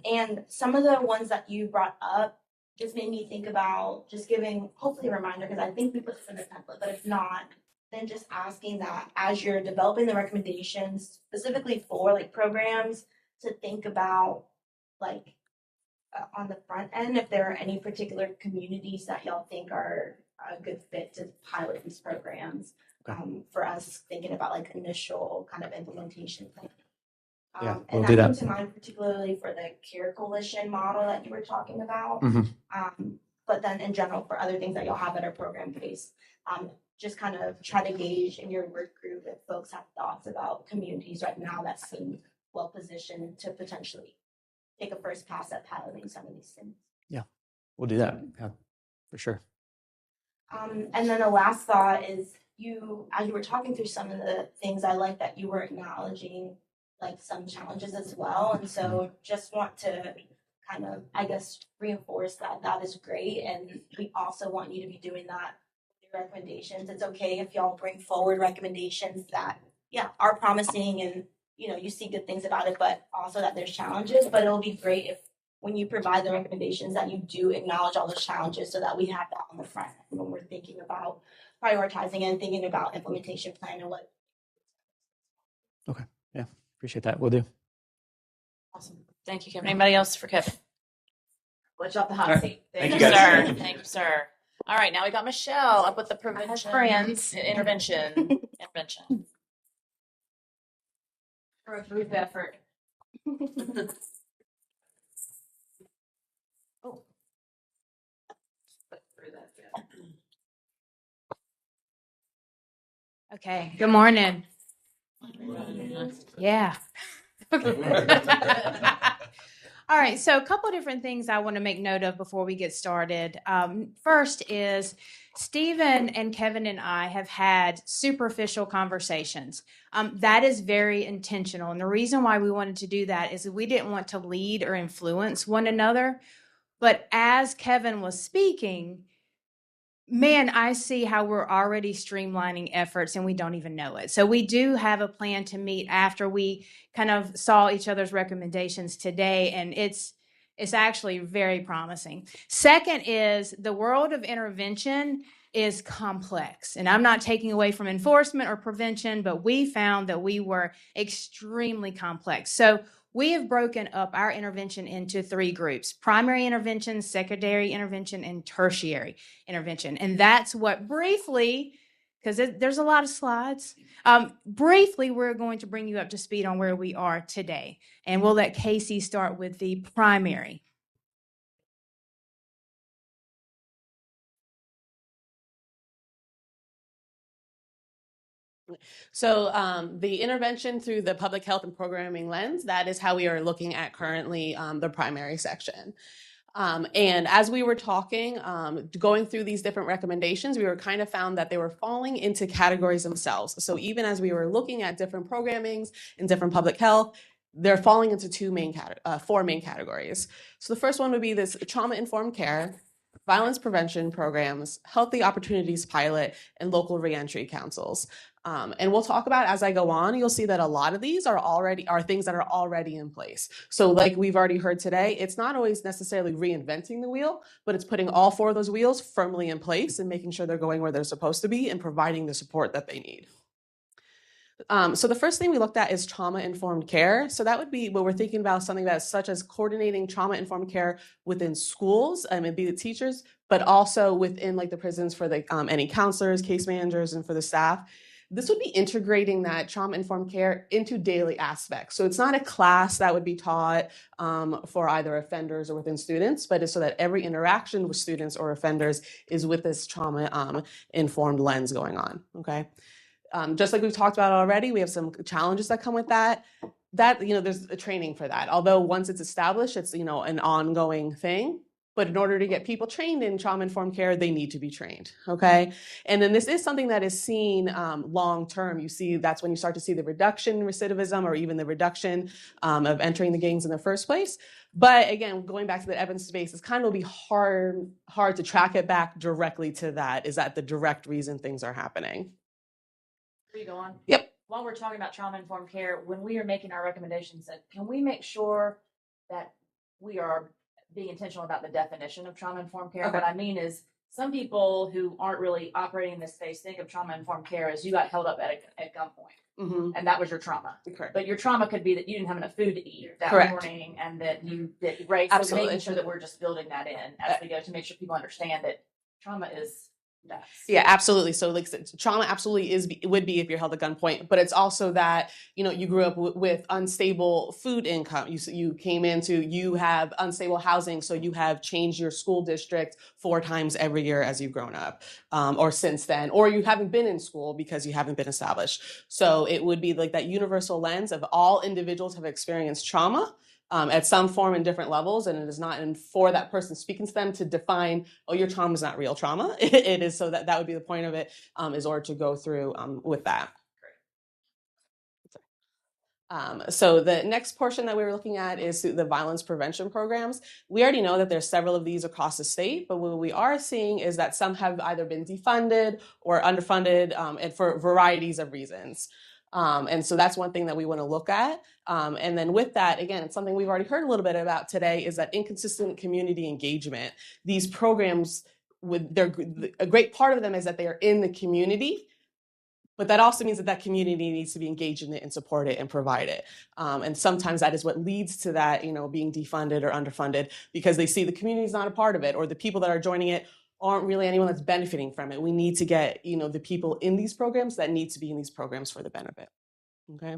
D: And some of the ones that you brought up just made me think about just giving, hopefully, a reminder, because I think we put this in the template, but if not, then just asking that as you're developing the recommendations, specifically for like programs, to think about like on the front end, if there are any particular communities that y'all think are a good fit to pilot these programs. For us thinking about like initial kind of implementation plan.
E: Yeah,
D: And
E: we'll
D: that
E: do
D: came
E: that.
D: to mind particularly for the Care Coalition model that you were talking about.
E: Mhm.
D: But then in general for other things that you'll have that are program based, just kind of try to gauge in your work group if folks have thoughts about communities right now that seem well positioned to potentially take a first pass at piloting some of these things.
E: We'll do that. Yeah, for sure.
D: And then the last thought is as you were talking through some of the things, I like that you were acknowledging like some challenges as well. And so just want to kind of, I guess, reinforce that is great. And we also want you to be doing that with your recommendations. It's okay if y'all bring forward recommendations that, are promising and, you see good things about it, but also that there's challenges. But it'll be great if when you provide the recommendations that you do acknowledge all those challenges so that we have that on the front end when we're thinking about prioritizing and thinking about implementation plan and what.
E: Appreciate that. We'll do.
B: Awesome. Thank you, Kevin. Anybody else for Kevin?
G: Watch out the hot
E: All right.
G: seat.
E: Thank
B: Thank
E: you,
B: you,
E: guys.
B: sir. Thank you, sir. All right, now we got Michelle up with the prevention.
G: friends.
B: Intervention.
G: For a group effort.
H: Okay, good morning. Yeah. All right, so a couple of different things I want to make note of before we get started. First is Stephen and Kevin and I have had superficial conversations. That is very intentional. And the reason why we wanted to do that is that we didn't want to lead or influence one another. But as Kevin was speaking, man, I see how we're already streamlining efforts and we don't even know it. So we do have a plan to meet after we kind of saw each other's recommendations today, and it's actually very promising. Second is the world of intervention is complex, and I'm not taking away from enforcement or prevention, but we found that we were extremely complex. So we have broken up our intervention into 3 groups: primary intervention, secondary intervention, and tertiary intervention. And that's what briefly, because there's a lot of slides, briefly we're going to bring you up to speed on where we are today. And we'll let Casey start with the primary.
I: So the intervention through the public health and programming lens, that is how we are looking at currently the primary section. And as we were talking, going through these different recommendations, we were kind of found that they were falling into categories themselves. So even as we were looking at different programmings in different public health, they're falling into 4 main categories. So the first one would be this trauma-informed care, violence prevention programs, healthy opportunities pilot, and local reentry councils. And we'll talk about as I go on, you'll see that a lot of these are things that are already in place. So like we've already heard today, it's not always necessarily reinventing the wheel, but it's putting all 4 of those wheels firmly in place and making sure they're going where they're supposed to be and providing the support that they need. So the first thing we looked at is trauma-informed care. So that would be what we're thinking about, something that's such as coordinating trauma-informed care within schools, it'd be the teachers, but also within like the prisons for the any counselors, case managers, and for the staff. This would be integrating that trauma-informed care into daily aspects. So it's not a class that would be taught for either offenders or within students, but it's so that every interaction with students or offenders is with this trauma-informed lens going on, okay? Just like we've talked about already, we have some challenges that come with that. There's a training for that. Although once it's established, it's, an ongoing thing. But in order to get people trained in trauma-informed care, they need to be trained, okay? And then this is something that is seen long-term. You see, that's when you start to see the reduction in recidivism or even the reduction of entering the gangs in the first place. But again, going back to the evidence base, it's kind of will be hard to track it back directly to that. Is that the direct reason things are happening?
B: Can we go on?
I: Yep.
B: While we're talking about trauma-informed care, when we are making our recommendations, can we make sure that we are being intentional about the definition of trauma-informed care?
I: Okay.
B: What I mean is, some people who aren't really operating in this space think of trauma-informed care as you got held up at gunpoint,
I: Mm-hmm.
B: and that was your trauma.
I: Correct.
B: But your trauma could be that you didn't have enough food to eat that
I: Correct.
B: morning, and that right. So
I: Absolutely.
B: making sure that we're just building that in as we go to make sure people understand that trauma is nuts.
I: Yeah, absolutely. So like trauma absolutely would be if you're held at gunpoint, but it's also that, you grew up with unstable food income. You have unstable housing. So you have changed your school district 4 times every year as you've grown up, or since then, or you haven't been in school because you haven't been established. So it would be like that universal lens of all individuals have experienced trauma at some form in different levels, and it is not for that person speaking to them to define, oh, your trauma is not real trauma. It is so that would be the point of it, is order to go through with that. So the next portion that we were looking at is the violence prevention programs. We already know that there's several of these across the state, but what we are seeing is that some have either been defunded or underfunded, and for varieties of reasons. And so that's one thing that we want to look at. And then with that, again, it's something we've already heard a little bit about today, is that inconsistent community engagement. These programs, a great part of them is that they are in the community, but that also means that community needs to be engaged in it and support it and provide it. And sometimes that is what leads to that, being defunded or underfunded, because they see the community is not a part of it, or the people that are joining it aren't really anyone that's benefiting from it. We need to get, the people in these programs that need to be in these programs for the benefit, okay?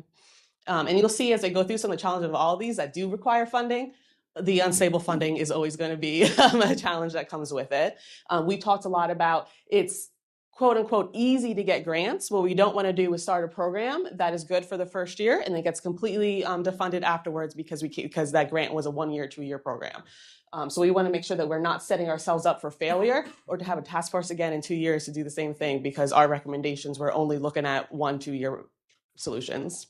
I: And you'll see as I go through some of the challenges of all of these that do require funding, the unstable funding is always going to be a challenge that comes with it. We talked a lot about it's quote unquote easy to get grants. What we don't want to do is start a program that is good for the first year and then gets completely defunded afterwards because that grant was a 1-year, 2-year program. So we want to make sure that we're not setting ourselves up for failure or to have a task force again in 2 years to do the same thing, because our recommendations were only looking at 1-2-year solutions.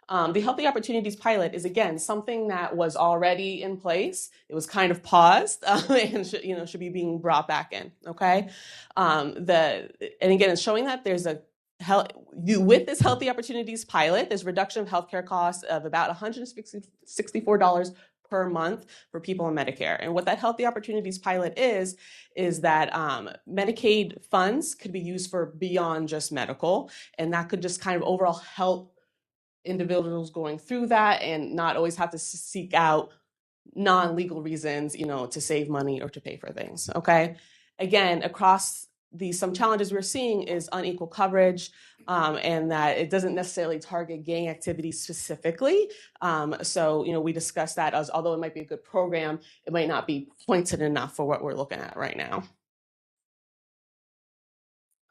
I: The Healthy Opportunities Pilot is, again, something that was already in place. It was kind of paused and should be being brought back in, okay? And again, it's showing that there's with this Healthy Opportunities Pilot, there's reduction of healthcare costs of about $164 per month for people in Medicare. And what that Healthy Opportunities Pilot is that Medicaid funds could be used for beyond just medical, and that could just kind of overall help individuals going through that and not always have to seek out non-legal reasons, to save money or to pay for things, okay? Again, across some challenges we're seeing is unequal coverage, and that it doesn't necessarily target gang activity specifically. So, we discussed that as, although it might be a good program, it might not be pointed enough for what we're looking at right now.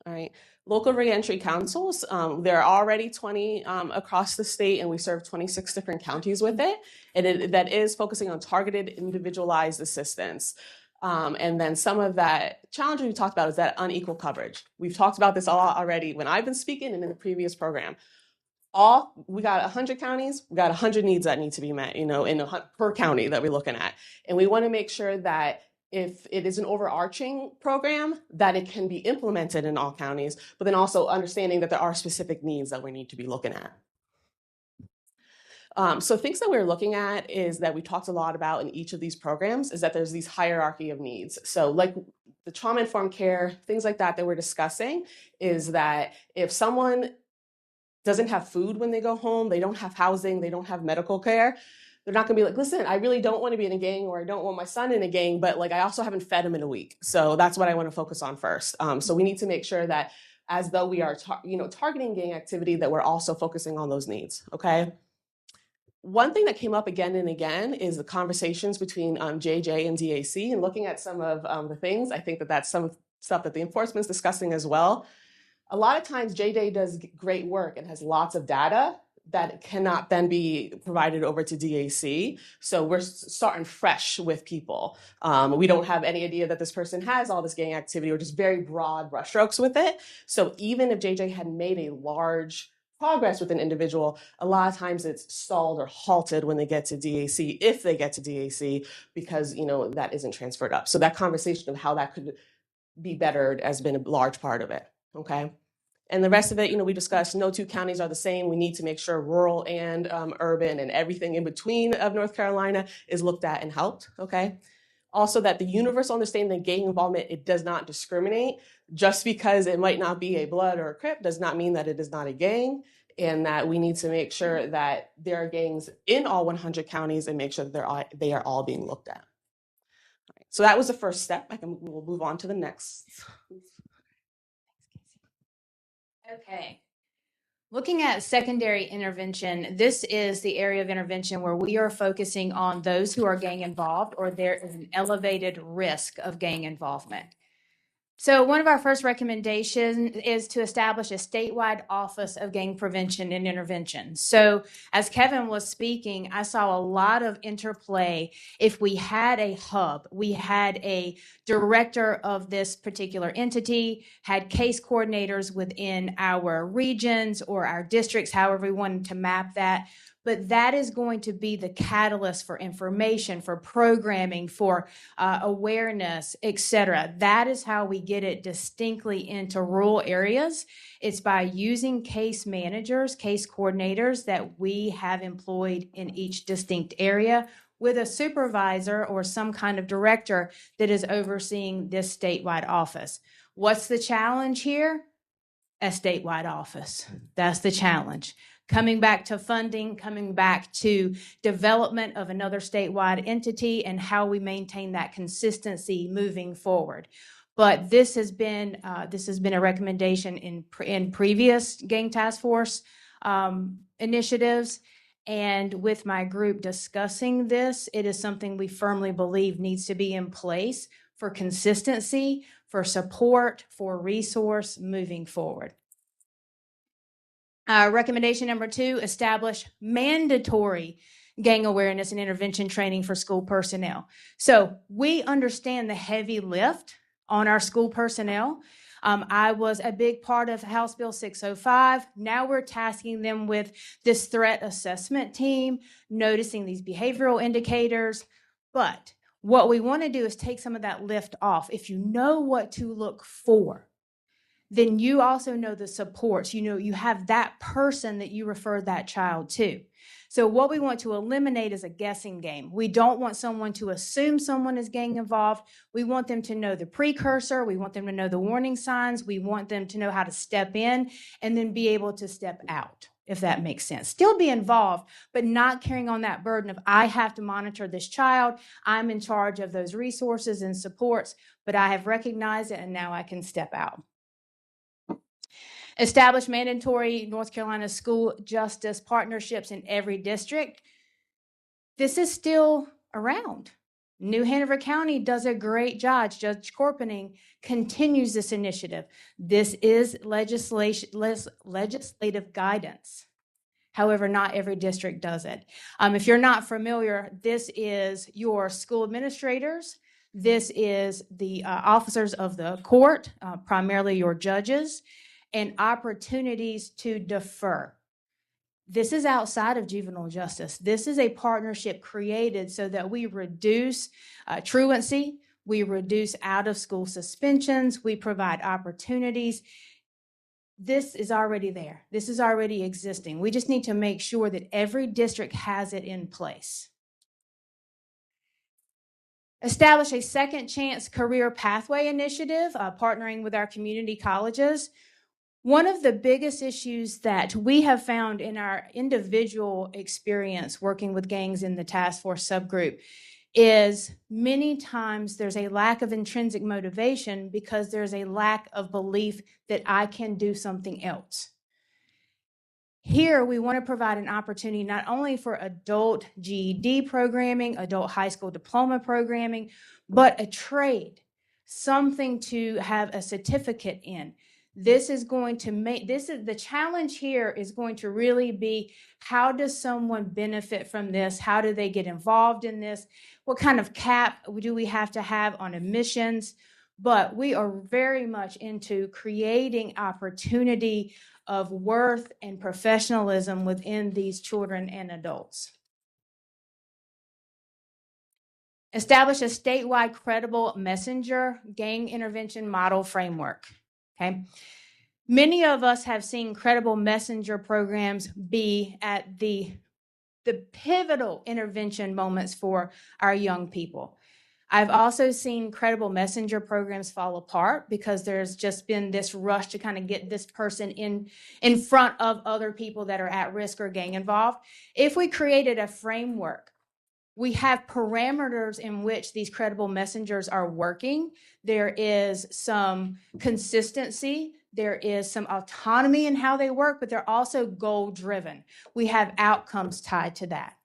I: All right. Local reentry councils, there are already 20 across the state, and we serve 26 different counties with it. And that is focusing on targeted, individualized assistance. And then some of that challenge we talked about is that unequal coverage. We've talked about this a lot already when I've been speaking and in the previous program. We got 100 counties, we got 100 needs that need to be met, per county that we're looking at. And we want to make sure that if it is an overarching program, that it can be implemented in all counties, but then also understanding that there are specific needs that we need to be looking at. So things that we're looking at is that we talked a lot about in each of these programs is that there's these hierarchy of needs. So like the trauma-informed care, things like that we're discussing, is that if someone doesn't have food when they go home, they don't have housing, they don't have medical care, they're not going to be like, listen, I really don't want to be in a gang, or I don't want my son in a gang, but I also haven't fed him in a week. So that's what I want to focus on first. So we need to make sure that as though we are targeting gang activity, that we're also focusing on those needs, okay? One thing that came up again and again is the conversations between JJ and DAC, and looking at some of the things. I think that that's some stuff that the enforcement's discussing as well. A lot of times JJ does great work and has lots of data. that cannot then be provided over to DAC. So we're starting fresh with people. We don't have any idea that this person has all this gang activity or just very broad brushstrokes with it. So even if JJ had made a large progress with an individual, a lot of times it's stalled or halted when they get to DAC, if they get to DAC, because that isn't transferred up. So that conversation of how that could be bettered has been a large part of it. Okay. And the rest of it, we discussed no two counties are the same. We need to make sure rural and urban and everything in between of North Carolina is looked at and helped, okay? Also that the universal understanding that gang involvement, it does not discriminate. Just because it might not be a blood or a Crip does not mean that it is not a gang, and that we need to make sure that there are gangs in all 100 counties and make sure that they are all being looked at. All right, so that was the first step. We'll move on to the next.
H: Okay. Looking at secondary intervention, this is the area of intervention where we are focusing on those who are gang involved or there is an elevated risk of gang involvement. So one of our first recommendations is to establish a statewide office of gang prevention and intervention. So as Kevin was speaking, I saw a lot of interplay. If we had a hub, we had a director of this particular entity, had case coordinators within our regions or our districts, however we wanted to map that. But that is going to be the catalyst for information, for programming, for awareness, et cetera. That is how we get it distinctly into rural areas. It's by using case managers, case coordinators that we have employed in each distinct area with a supervisor or some kind of director that is overseeing this statewide office. What's the challenge here? A statewide office. That's the challenge. Coming back to funding, coming back to development of another statewide entity and how we maintain that consistency moving forward. But this has been a recommendation in previous gang task force initiatives. And with my group discussing this, it is something we firmly believe needs to be in place for consistency, for support, for resource moving forward. Recommendation number 2, establish mandatory gang awareness and intervention training for school personnel. So we understand the heavy lift on our school personnel. I was a big part of House Bill 605. Now we're tasking them with this threat assessment team, noticing these behavioral indicators. But what we want to do is take some of that lift off. If you know what to look for, then you also know the supports. You have that person that you refer that child to. So what we want to eliminate is a guessing game. We don't want someone to assume someone is gang involved. We want them to know the precursor. We want them to know the warning signs. We want them to know how to step in and then be able to step out, if that makes sense. Still be involved, but not carrying on that burden of, I have to monitor this child. I'm in charge of those resources and supports, but I have recognized it and now I can step out. Establish mandatory North Carolina school justice partnerships in every district. This is still around. New Hanover County does a great job. Judge Corpening continues this initiative. This is legislative guidance. However, not every district does it. If you're not familiar, this is your school administrators. This is the officers of the court, primarily your judges, and opportunities to defer. This is outside of juvenile justice. This is a partnership created so that we reduce truancy, we reduce out-of-school suspensions, we provide opportunities. This is already there. This is already existing. We just need to make sure that every district has it in place. Establish a second chance career pathway initiative, partnering with our community colleges. One of the biggest issues that we have found in our individual experience working with gangs in the task force subgroup is many times there's a lack of intrinsic motivation because there's a lack of belief that I can do something else. Here, we want to provide an opportunity not only for adult GED programming, adult high school diploma programming, but a trade, something to have a certificate in. This is going to make, this is the challenge here is going to really be, how does someone benefit from this? How do they get involved in this? What kind of cap do we have to have on emissions? But we are very much into creating opportunity of worth and professionalism within these children and adults. Establish a statewide credible messenger gang intervention model framework. Okay. Many of us have seen credible messenger programs be at the pivotal intervention moments for our young people. I've also seen credible messenger programs fall apart because there's just been this rush to kind of get this person in front of other people that are at risk or gang involved. If we created a framework, we have parameters in which these credible messengers are working. There is some consistency. There is some autonomy in how they work, but they're also goal-driven. We have outcomes tied to that.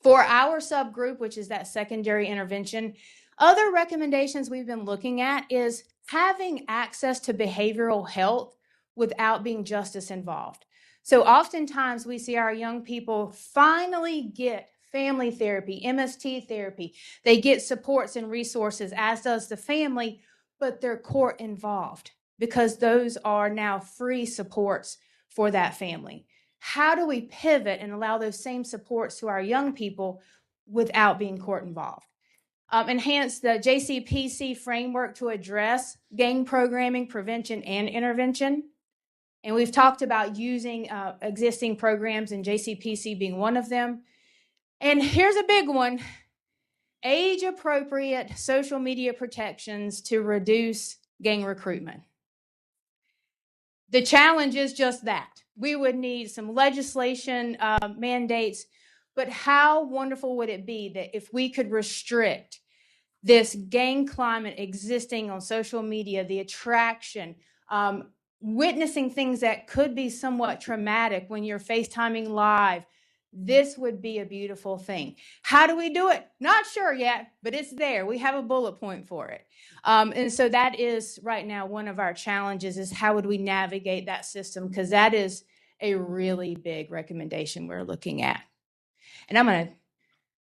H: For our subgroup, which is that secondary intervention, other recommendations we've been looking at is having access to behavioral health without being justice involved. So oftentimes we see our young people finally get family therapy, MST therapy. They get supports and resources, as does the family, but they're court involved because those are now free supports for that family. How do we pivot and allow those same supports to our young people without being court involved? Enhance the JCPC framework to address gang programming, prevention, and intervention. And we've talked about using existing programs, and JCPC being one of them. And here's a big one: age-appropriate social media protections to reduce gang recruitment. The challenge is just that. We would need some legislation mandates, but how wonderful would it be that if we could restrict this gang climate existing on social media, the attraction, witnessing things that could be somewhat traumatic when you're FaceTiming live. This would be a beautiful thing. How do we do it? Not sure yet, but it's there. We have a bullet point for it. And so that is right now one of our challenges, is how would we navigate that system? Because that is a really big recommendation we're looking at. And I'm going to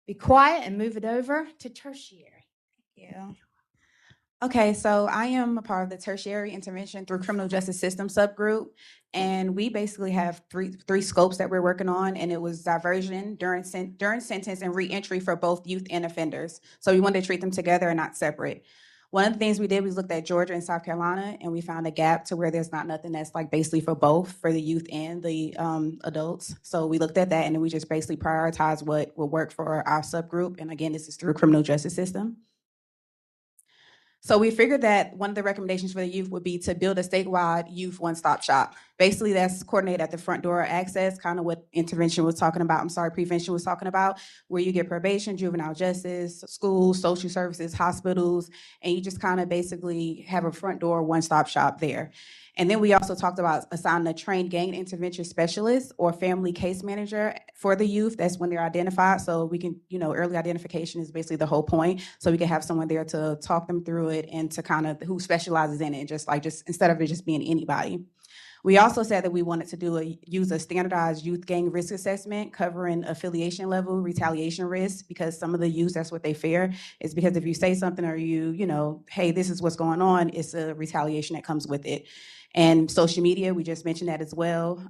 H: be quiet and move it over to tertiary.
J: Thank you. Okay, so I am a part of the tertiary intervention through criminal justice system subgroup, and we basically have three scopes that we're working on, and it was diversion during sentence and reentry for both youth and offenders. So we wanted to treat them together and not separate. One of the things we did was looked at Georgia and South Carolina, and we found a gap to where there's not nothing that's like basically for both, for the youth and the adults. So we looked at that, and then we just basically prioritized what will work for our subgroup. And again, this is through criminal justice system. So we figured that one of the recommendations for the youth would be to build a statewide youth one-stop shop. Basically, that's coordinated at the front door access, kind of what prevention was talking about, where you get probation, juvenile justice, schools, social services, hospitals, and you just kind of basically have a front door one-stop shop there. And then we also talked about assigning a trained gang intervention specialist or family case manager for the youth. That's when they're identified. So we can, early identification is basically the whole point. So we can have someone there to talk them through it and to kind of who specializes in it, just instead of it just being anybody. We also said that we wanted to use a standardized youth gang risk assessment covering affiliation level, retaliation risk, because some of the youth, that's what they fear, is because if you say something or hey, this is what's going on, it's a retaliation that comes with it. And social media, we just mentioned that as well.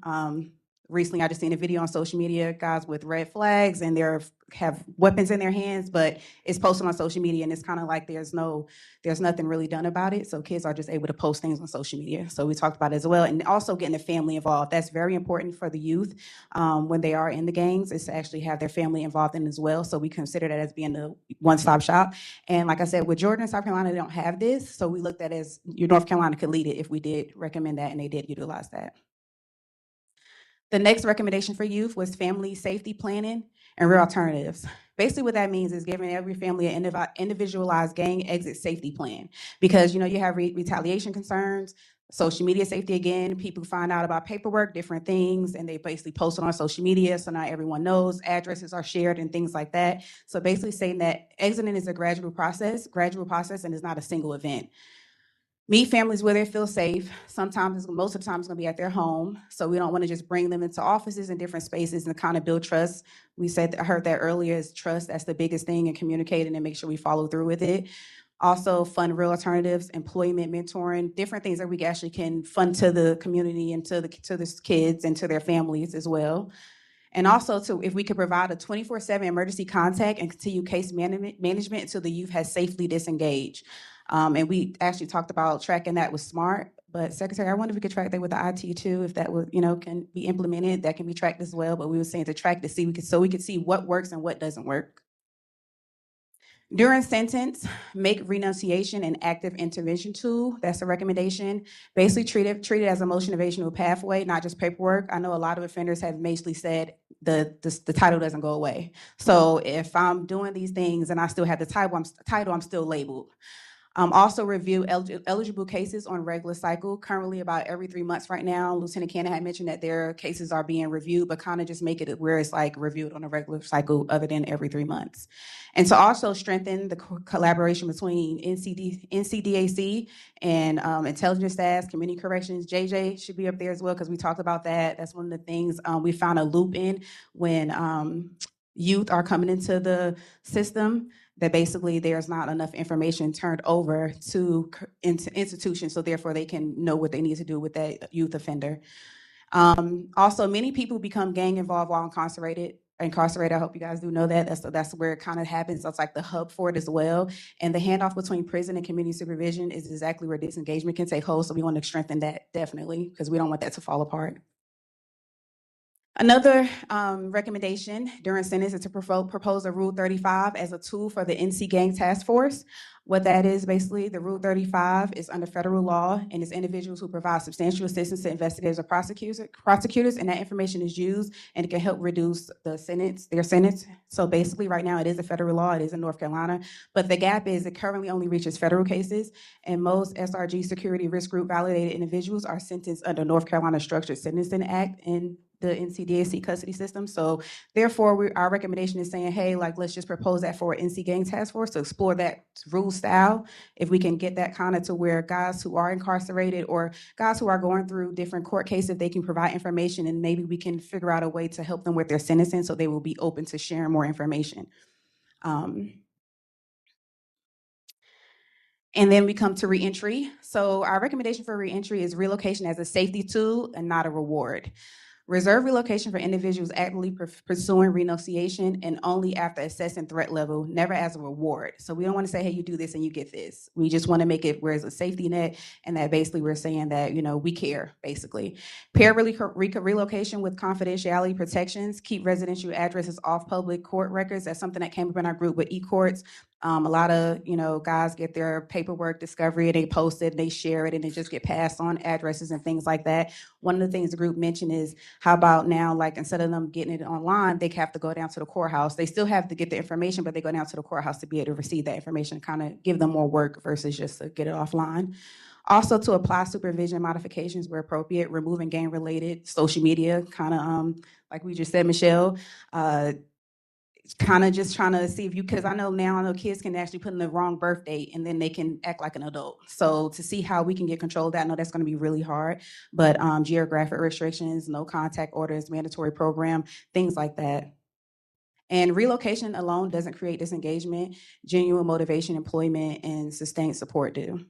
J: Recently, I just seen a video on social media, guys with red flags, and they have weapons in their hands, but it's posted on social media, and it's kind of like there's nothing really done about it. So kids are just able to post things on social media. So we talked about it as well, and also getting the family involved. That's very important for the youth when they are in the gangs, is to actually have their family involved in as well. So we consider that as being the one-stop shop. And like I said, with Georgia and South Carolina, they don't have this, so we looked at it as North Carolina could lead it if we did recommend that, and they did utilize that. The next recommendation for youth was family safety planning and real alternatives. Basically what that means is giving every family an individualized gang exit safety plan, because you have retaliation concerns, social media safety again, people find out about paperwork, different things, and they basically post it on social media, so not everyone knows, addresses are shared and things like that. So basically saying that exiting is a gradual process and is not a single event. Meet families where they feel safe. Sometimes, most of the time, it's going to be at their home. So we don't want to just bring them into offices and different spaces and kind of build trust. We said, I heard that earlier, is trust. That's the biggest thing in communicating and make sure we follow through with it. Also, fund real alternatives, employment, mentoring, different things that we actually can fund to the community and to the kids and to their families as well. And also, if we could provide a 24/7 emergency contact and continue case management until the youth has safely disengaged. And we actually talked about tracking that with SMART. But Secretary, I wonder if we could track that with the IT too, if that would, can be implemented, that can be tracked as well. But we were saying to track to see, so we could see what works and what doesn't work. During sentence, make renunciation an active intervention tool. That's a recommendation. Basically treat it as a motivational pathway, not just paperwork. I know a lot of offenders have basically said the title doesn't go away. So if I'm doing these things and I still have the title, I'm still labeled. Also review eligible cases on regular cycle, currently about every 3 months right now. Lieutenant Cannon had mentioned that their cases are being reviewed, but kind of just make it where it's like reviewed on a regular cycle other than every 3 months. And to also strengthen the collaboration between NCDAC and intelligence staff, community corrections. JJ should be up there as well because we talked about that. That's one of the things we found a loop in when youth are coming into the system, that basically there's not enough information turned over to institutions, so therefore they can know what they need to do with that youth offender. Also, many people become gang involved while incarcerated. I hope you guys do know that. That's where it kind of happens. That's like the hub for it as well. And the handoff between prison and community supervision is exactly where disengagement can take hold. So we want to strengthen that definitely because we don't want that to fall apart. Another recommendation during sentence is to propose a Rule 35 as a tool for the NC Gang Task Force. What that is, basically, the Rule 35 is under federal law, and it's individuals who provide substantial assistance to investigators or prosecutors, and that information is used, and it can help reduce their sentence. So basically, right now, it is a federal law. It is in North Carolina, but the gap is it currently only reaches federal cases, and most SRG security risk group validated individuals are sentenced under North Carolina Structured Sentencing Act in the NCDAC custody system. So therefore, our recommendation is saying, hey, let's just propose that for an NC Gang Task Force to explore that rule style. If we can get that kind of to where guys who are incarcerated or guys who are going through different court cases, they can provide information, and maybe we can figure out a way to help them with their sentencing so they will be open to sharing more information. And then we come to reentry. So our recommendation for reentry is relocation as a safety tool and not a reward. Reserve relocation for individuals actively pursuing renunciation and only after assessing threat level, never as a reward. So we don't want to say, hey, you do this and you get this. We just want to make it where it's a safety net, and that basically we're saying that, we care, basically. Pair relocation with confidentiality protections, keep residential addresses off public court records. That's something that came up in our group with eCourts. A lot of, guys get their paperwork discovery and they post it, they share it, and it just get passed on addresses and things like that. One of the things the group mentioned is, how about now, instead of them getting it online, they have to go down to the courthouse. They still have to get the information, but they go down to the courthouse to be able to receive that information, kind of give them more work versus just to get it offline. Also, to apply supervision modifications where appropriate, removing gang-related social media, kind of like we just said, Michelle, kind of just trying to see if because I know kids can actually put in the wrong birth date and then they can act like an adult. So to see how we can get control of that, I know that's going to be really hard, but geographic restrictions, no contact orders, mandatory program, things like that. And relocation alone doesn't create disengagement. Genuine motivation, employment, and sustained support do.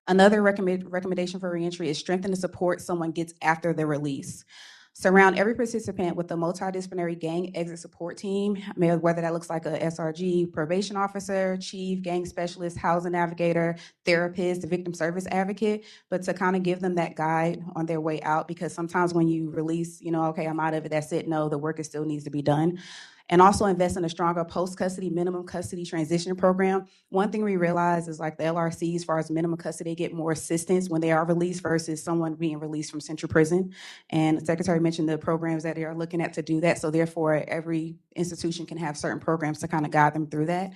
J: Another recommendation for reentry is strengthen the support someone gets after their release. Surround every participant with a multidisciplinary gang exit support team, whether that looks like a SRG probation officer, chief, gang specialist, housing navigator, therapist, victim service advocate, but to kind of give them that guide on their way out, because sometimes when you release, okay, I'm out of it, that's it. No, the work still needs to be done. And also invest in a stronger post-custody, minimum custody transition program. One thing we realize is the LRC, as far as minimum custody, they get more assistance when they are released versus someone being released from central prison. And the Secretary mentioned the programs that they are looking at to do that. So therefore, every institution can have certain programs to kind of guide them through that.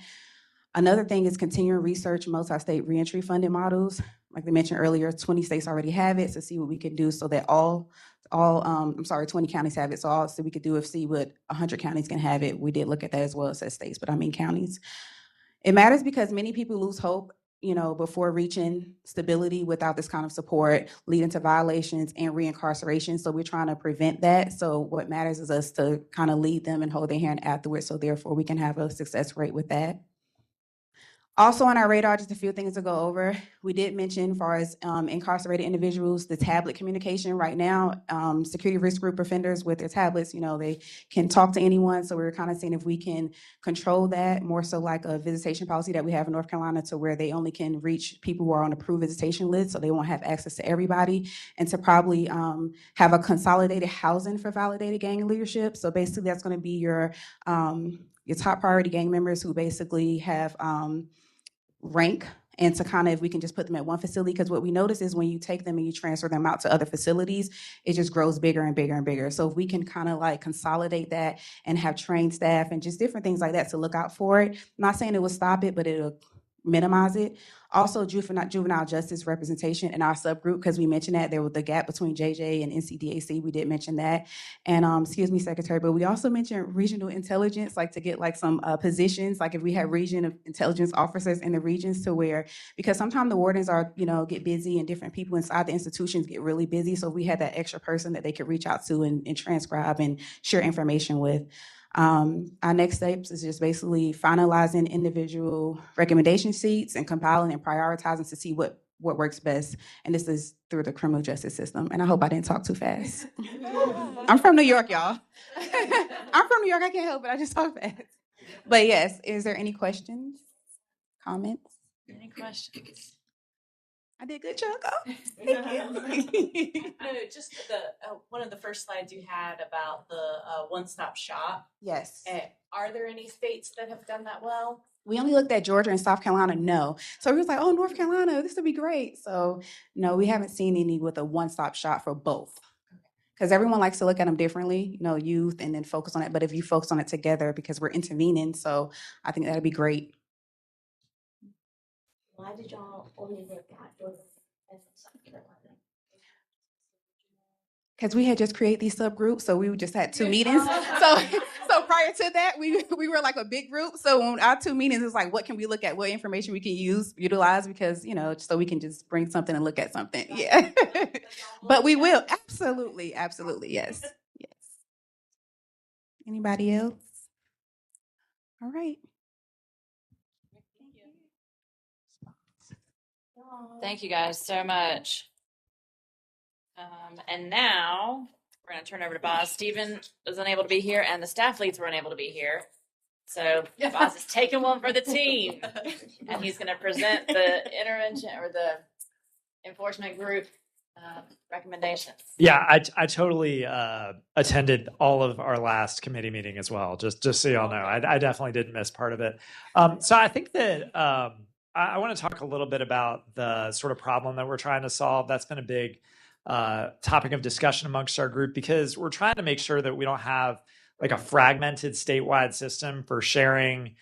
J: Another thing is continuing research multi-state reentry funding models. Like they mentioned earlier, 20 states already have it, so see what we can do so that 20 counties have it, so we could do see what 100 counties can have it. We did look at that as well as states, but I mean counties. It matters because many people lose hope, before reaching stability without this kind of support, leading to violations and reincarceration. So we're trying to prevent that. So what matters is us to kind of lead them and hold their hand afterwards. So therefore we can have a success rate with that. Also on our radar, just a few things to go over. We did mention, as far as incarcerated individuals, the tablet communication right now, security risk group offenders with their tablets, they can talk to anyone. So we're kind of seeing if we can control that more so like a visitation policy that we have in North Carolina, to where they only can reach people who are on approved visitation lists, so they won't have access to everybody, and to probably have a consolidated housing for validated gang leadership. So basically that's going to be your top priority gang members who basically have rank, and to kind of, if we can just put them at one facility, because what we notice is when you take them and you transfer them out to other facilities, it just grows bigger and bigger and bigger. So if we can kind of like consolidate that and have trained staff and just different things like that to look out for it. I'm not saying it will stop it, but it'll minimize it. Also, juvenile justice representation in our subgroup, because we mentioned that there was the gap between JJ and NCDAC. We did mention that. And excuse me, Secretary, but we also mentioned regional intelligence, like to get like some positions, like if we have region of intelligence officers in the regions, to where, because sometimes the wardens are, get busy, and different people inside the institutions get really busy. So we had that extra person that they could reach out to and transcribe and share information with. Our next steps is just basically finalizing individual recommendation sheets and compiling and prioritizing to see what works best. And this is through the criminal justice system. And I hope I didn't talk too fast. I'm from New York, y'all. I'm from New York. I can't help it. I just talk fast. But yes, is there any questions, comments?
B: Any questions?
J: I did good, Chuck. Oh, thank you.
G: No, just the one of the first slides you had about the one-stop shop.
J: Yes.
G: Are there any states that have done that well?
J: We only looked at Georgia and South Carolina, no. So we was like, oh, North Carolina, this would be great. So no, we haven't seen any with a one-stop shop for both. Because everyone likes to look at them differently, youth, and then focus on it. But if you focus on it together, because we're intervening, so I think that'd be great.
G: Why did y'all only look at Georgia and South Carolina?
J: Because we had just created these subgroups, so we just had 2 meetings. So prior to that, we were like a big group. So when our 2 meetings, it was like, what can we look at? What information we can utilize? Because, so we can just bring something and look at something. Yeah. But we will. Absolutely. Yes. Anybody else? All right.
B: Thank you guys so much. And now we're going to turn over to Boz. Stephen was unable to be here, and the staff leads were unable to be here. So Boz is taking one for the team, and he's going to present the intervention or the enforcement group recommendations.
K: Yeah, I totally attended all of our last committee meeting as well. Just so y'all know, I definitely didn't miss part of it. So I think that I want to talk a little bit about the sort of problem that we're trying to solve. That's been a big topic of discussion amongst our group, because we're trying to make sure that we don't have like a fragmented statewide system for sharing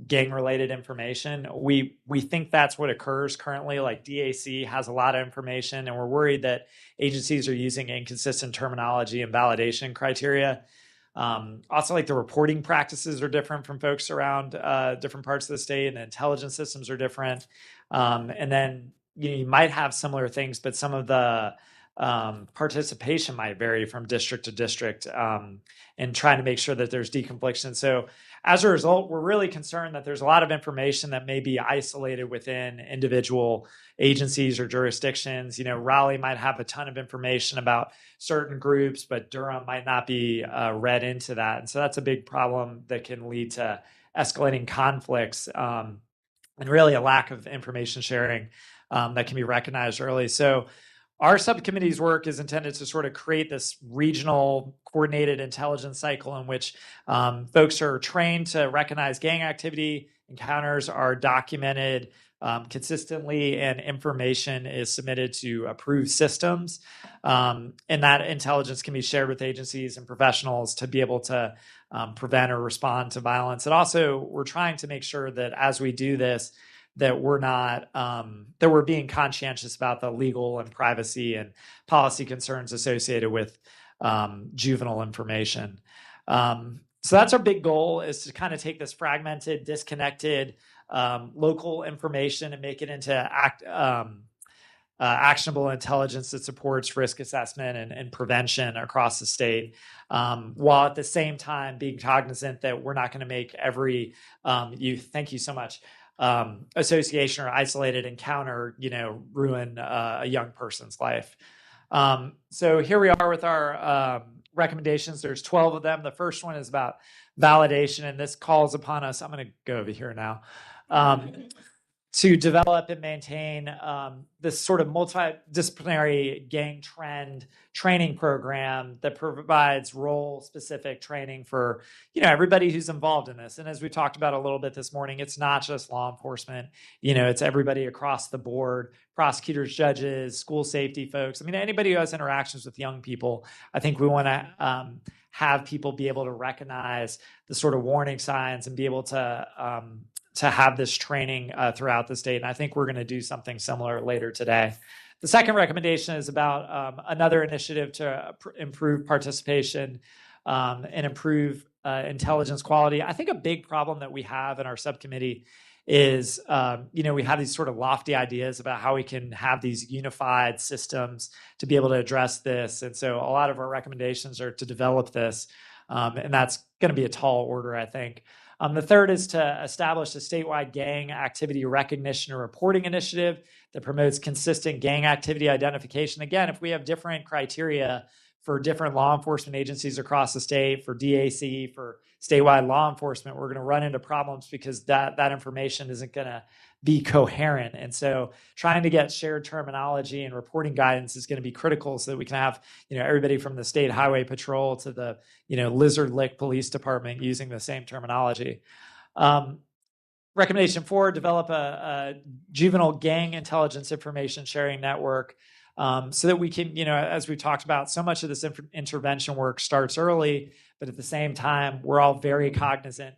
K: gang-related information. We think that's what occurs currently. Like DAC has a lot of information, and we're worried that agencies are using inconsistent terminology and validation criteria. Also, like the reporting practices are different from folks around different parts of the state, and the intelligence systems are different. And then you might have similar things, but some of the participation might vary from district to district, and trying to make sure that there's deconfliction. So as a result, we're really concerned that there's a lot of information that may be isolated within individual agencies or jurisdictions. Raleigh might have a ton of information about certain groups, but Durham might not be read into that. And so that's a big problem that can lead to escalating conflicts, and really a lack of information sharing that can be recognized early. So our subcommittee's work is intended to sort of create this regional coordinated intelligence cycle in which folks are trained to recognize gang activity, encounters are documented consistently, and information is submitted to approved systems. And that intelligence can be shared with agencies and professionals to be able to prevent or respond to violence. And also, we're trying to make sure that as we do this, that we're not, that we're being conscientious about the legal and privacy and policy concerns associated with juvenile information. So that's our big goal, is to kind of take this fragmented, disconnected local information and make it into actionable intelligence that supports risk assessment and prevention across the state, while at the same time being cognizant that we're not going to make every youth, thank you so much, association or isolated encounter, ruin a young person's life. So here we are with our recommendations. There's 12 of them. The first one is about validation, and this calls upon us. I'm going to go over here now. To develop and maintain this sort of multidisciplinary gang trend training program that provides role-specific training for everybody who's involved in this. And as we talked about a little bit this morning, it's not just law enforcement. It's everybody across the board: prosecutors, judges, school safety folks. I mean, anybody who has interactions with young people. I think we want to have people be able to recognize the sort of warning signs and be able to have this training throughout the state. And I think we're going to do something similar later today. The second recommendation is about another initiative to improve participation and improve intelligence quality. I think a big problem that we have in our subcommittee is, we have these sort of lofty ideas about how we can have these unified systems to be able to address this. And so a lot of our recommendations are to develop this. And that's going to be a tall order, I think. The third is to establish a statewide gang activity recognition and reporting initiative that promotes consistent gang activity identification. Again, if we have different criteria for different law enforcement agencies across the state, for DAC, for statewide law enforcement, we're going to run into problems because that information isn't going to be coherent. And so trying to get shared terminology and reporting guidance is going to be critical so that we can have, everybody from the state highway patrol to the, Lizard Lick Police Department using the same terminology. Recommendation 4, develop a juvenile gang intelligence information sharing network so that we can, as we talked about, so much of this intervention work starts early, but at the same time, we're all very cognizant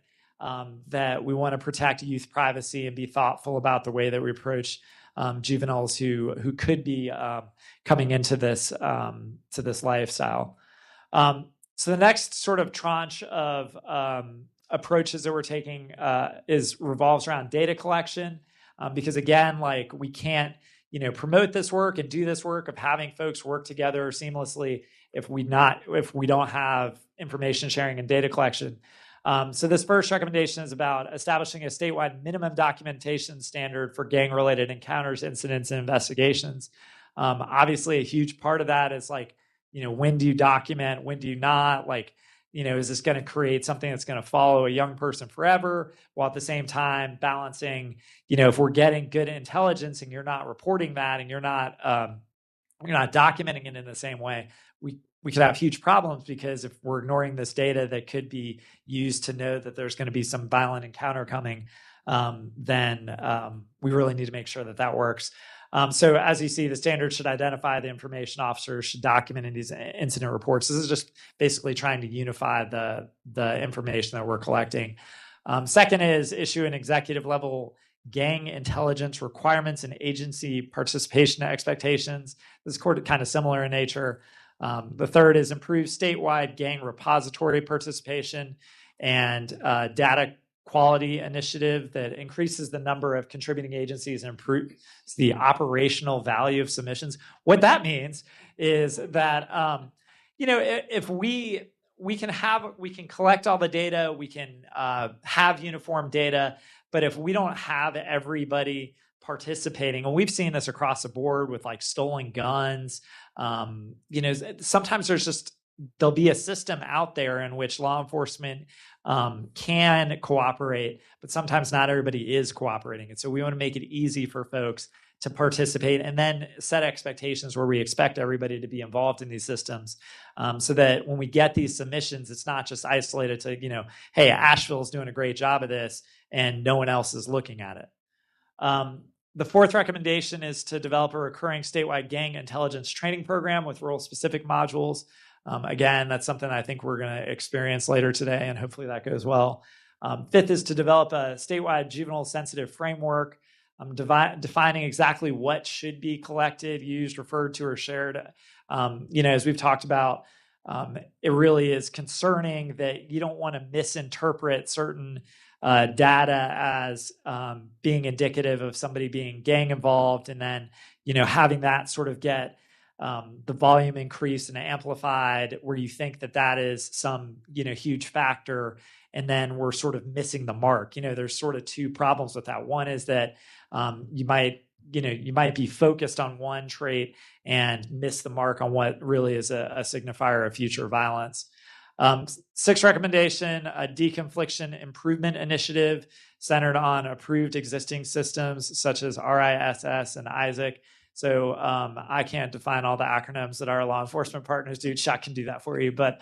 K: that we want to protect youth privacy and be thoughtful about the way that we approach juveniles who could be coming into this to this lifestyle. So the next sort of tranche of approaches that we're taking revolves around data collection, because again, we can't promote this work and do this work of having folks work together seamlessly if we don't have information sharing and data collection. So this first recommendation is about establishing a statewide minimum documentation standard for gang-related encounters, incidents, and investigations. Obviously, a huge part of that is when do you document, when do you not? Is this going to create something that's going to follow a young person forever, while at the same time balancing, if we're getting good intelligence and you're not reporting that and you're not documenting it in the same way, we could have huge problems, because if we're ignoring this data that could be used to know that there's going to be some violent encounter coming, then we really need to make sure that works. So as you see, the standard should identify the information officers should document in these incident reports. This is just basically trying to unify the information that we're collecting. Second is issue an executive level gang intelligence requirements and agency participation expectations. This is kind of similar in nature. The third is improve statewide gang repository participation and data quality initiative that increases the number of contributing agencies and improves the operational value of submissions. What that means is that, if we can collect all the data, we can have uniform data, but if we don't have everybody participating, and we've seen this across the board with stolen guns, sometimes there'll be a system out there in which law enforcement can cooperate, but sometimes not everybody is cooperating. And so we want to make it easy for folks to participate and then set expectations where we expect everybody to be involved in these systems, so that when we get these submissions, it's not just isolated to, hey, Asheville's doing a great job of this and no one else is looking at it. The fourth recommendation is to develop a recurring statewide gang intelligence training program with role-specific modules. Again, that's something I think we're going to experience later today, and hopefully that goes well. Fifth is to develop a statewide juvenile sensitive framework, defining exactly what should be collected, used, referred to, or shared. As we've talked about, it really is concerning that you don't want to misinterpret certain data as being indicative of somebody being gang involved, and then having that sort of get the volume increased and amplified, where you think that that is some huge factor, and then we're sort of missing the mark. There's sort of two problems with that. One is that you might be focused on one trait and miss the mark on what really is a signifier of future violence. Sixth recommendation, a deconfliction improvement initiative centered on approved existing systems such as RISS and ISAC. So I can't define all the acronyms that our law enforcement partners do. Chuck can do that for you. But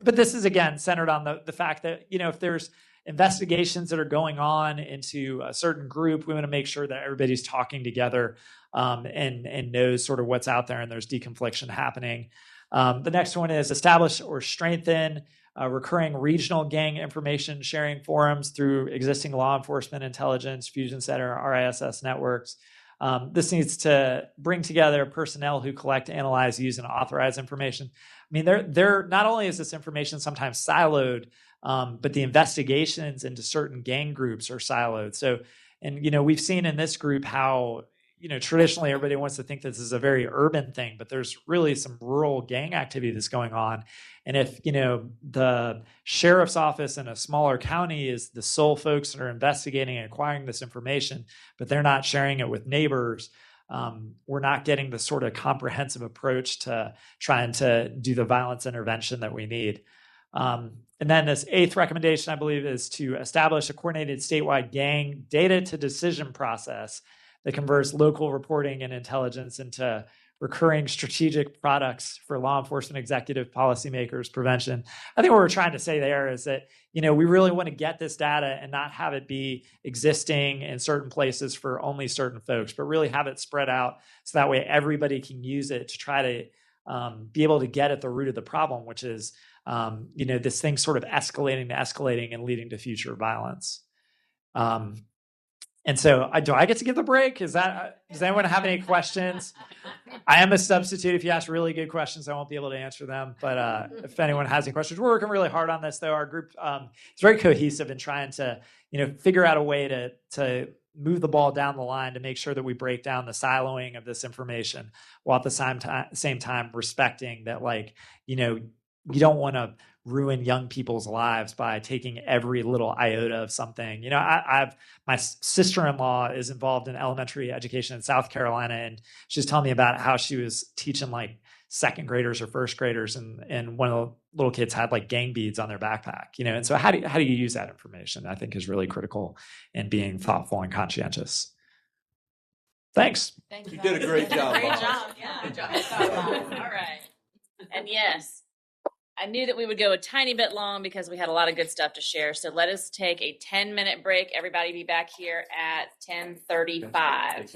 K: this is, again, centered on the fact that, if there's investigations that are going on into a certain group, we want to make sure that everybody's talking together and knows sort of what's out there and there's deconfliction happening. The next one is establish or strengthen recurring regional gang information sharing forums through existing law enforcement intelligence, Fusion Center, RISS networks. This needs to bring together personnel who collect, analyze, use, and authorize information. I mean, they're not only is this information sometimes siloed, but the investigations into certain gang groups are siloed. So, and we've seen in this group how traditionally everybody wants to think this is a very urban thing, but there's really some rural gang activity that's going on. And if, the sheriff's office in a smaller county is the sole folks that are investigating and acquiring this information, but they're not sharing it with neighbors, we're not getting the sort of comprehensive approach to trying to do the violence intervention that we need. And then this eighth recommendation, I believe, is to establish a coordinated statewide gang data to decision process that converts local reporting and intelligence into recurring strategic products for law enforcement, executive, policymakers, prevention. I think what we're trying to say there is that, we really want to get this data and not have it be existing in certain places for only certain folks, but really have it spread out so that way everybody can use it to try to be able to get at the root of the problem, which is, this thing sort of escalating and leading to future violence. And so do I get to give the break? Does anyone have any questions? I am a substitute. If you ask really good questions, I won't be able to answer them. But if anyone has any questions, we're working really hard on this, though. Our group is very cohesive in trying to, figure out a way to move the ball down the line to make sure that we break down the siloing of this information, while at the same time respecting that, you don't want to ruin young people's lives by taking every little iota of something. My sister-in-law is involved in elementary education in South Carolina, and she's telling me about how she was teaching second graders or first graders, and one of the little kids had gang beads on their backpack. And so how do you use that information? I think is really critical in being thoughtful and conscientious. Thanks.
B: Thank
C: You did a great job.
G: Great
C: Bob.
G: job. Yeah.
B: Good job. All right. And yes, I knew that we would go a tiny bit long because we had a lot of good stuff to share. So let us take a 10-minute break. Everybody be back here at 10:35.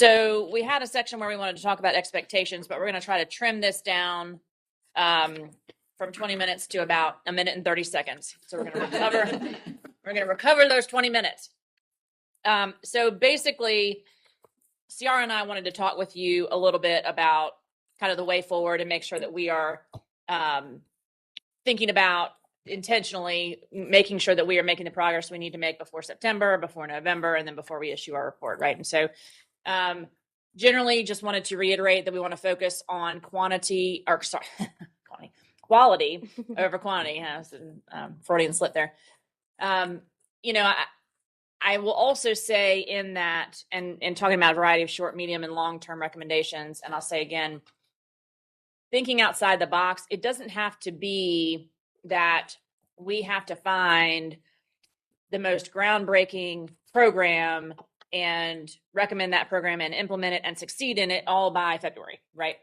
B: So we had a section where we wanted to talk about expectations, but we're going to try to trim this down from 20 minutes to about a minute and 30 seconds. So we're going to recover those 20 minutes. So basically, Ciara and I wanted to talk with you a little bit about kind of the way forward and make sure that we are thinking about intentionally making sure that we are making the progress we need to make before September, before November, and then before we issue our report, right? And so generally just wanted to reiterate that we want to focus on quality over quantity. Freudian slip there. You know, I will also say in that, and talking about a variety of short, medium, and long-term recommendations, and I'll say again, thinking outside the box, it doesn't have to be that we have to find the most groundbreaking program and recommend that program and implement it and succeed in it all by February, right?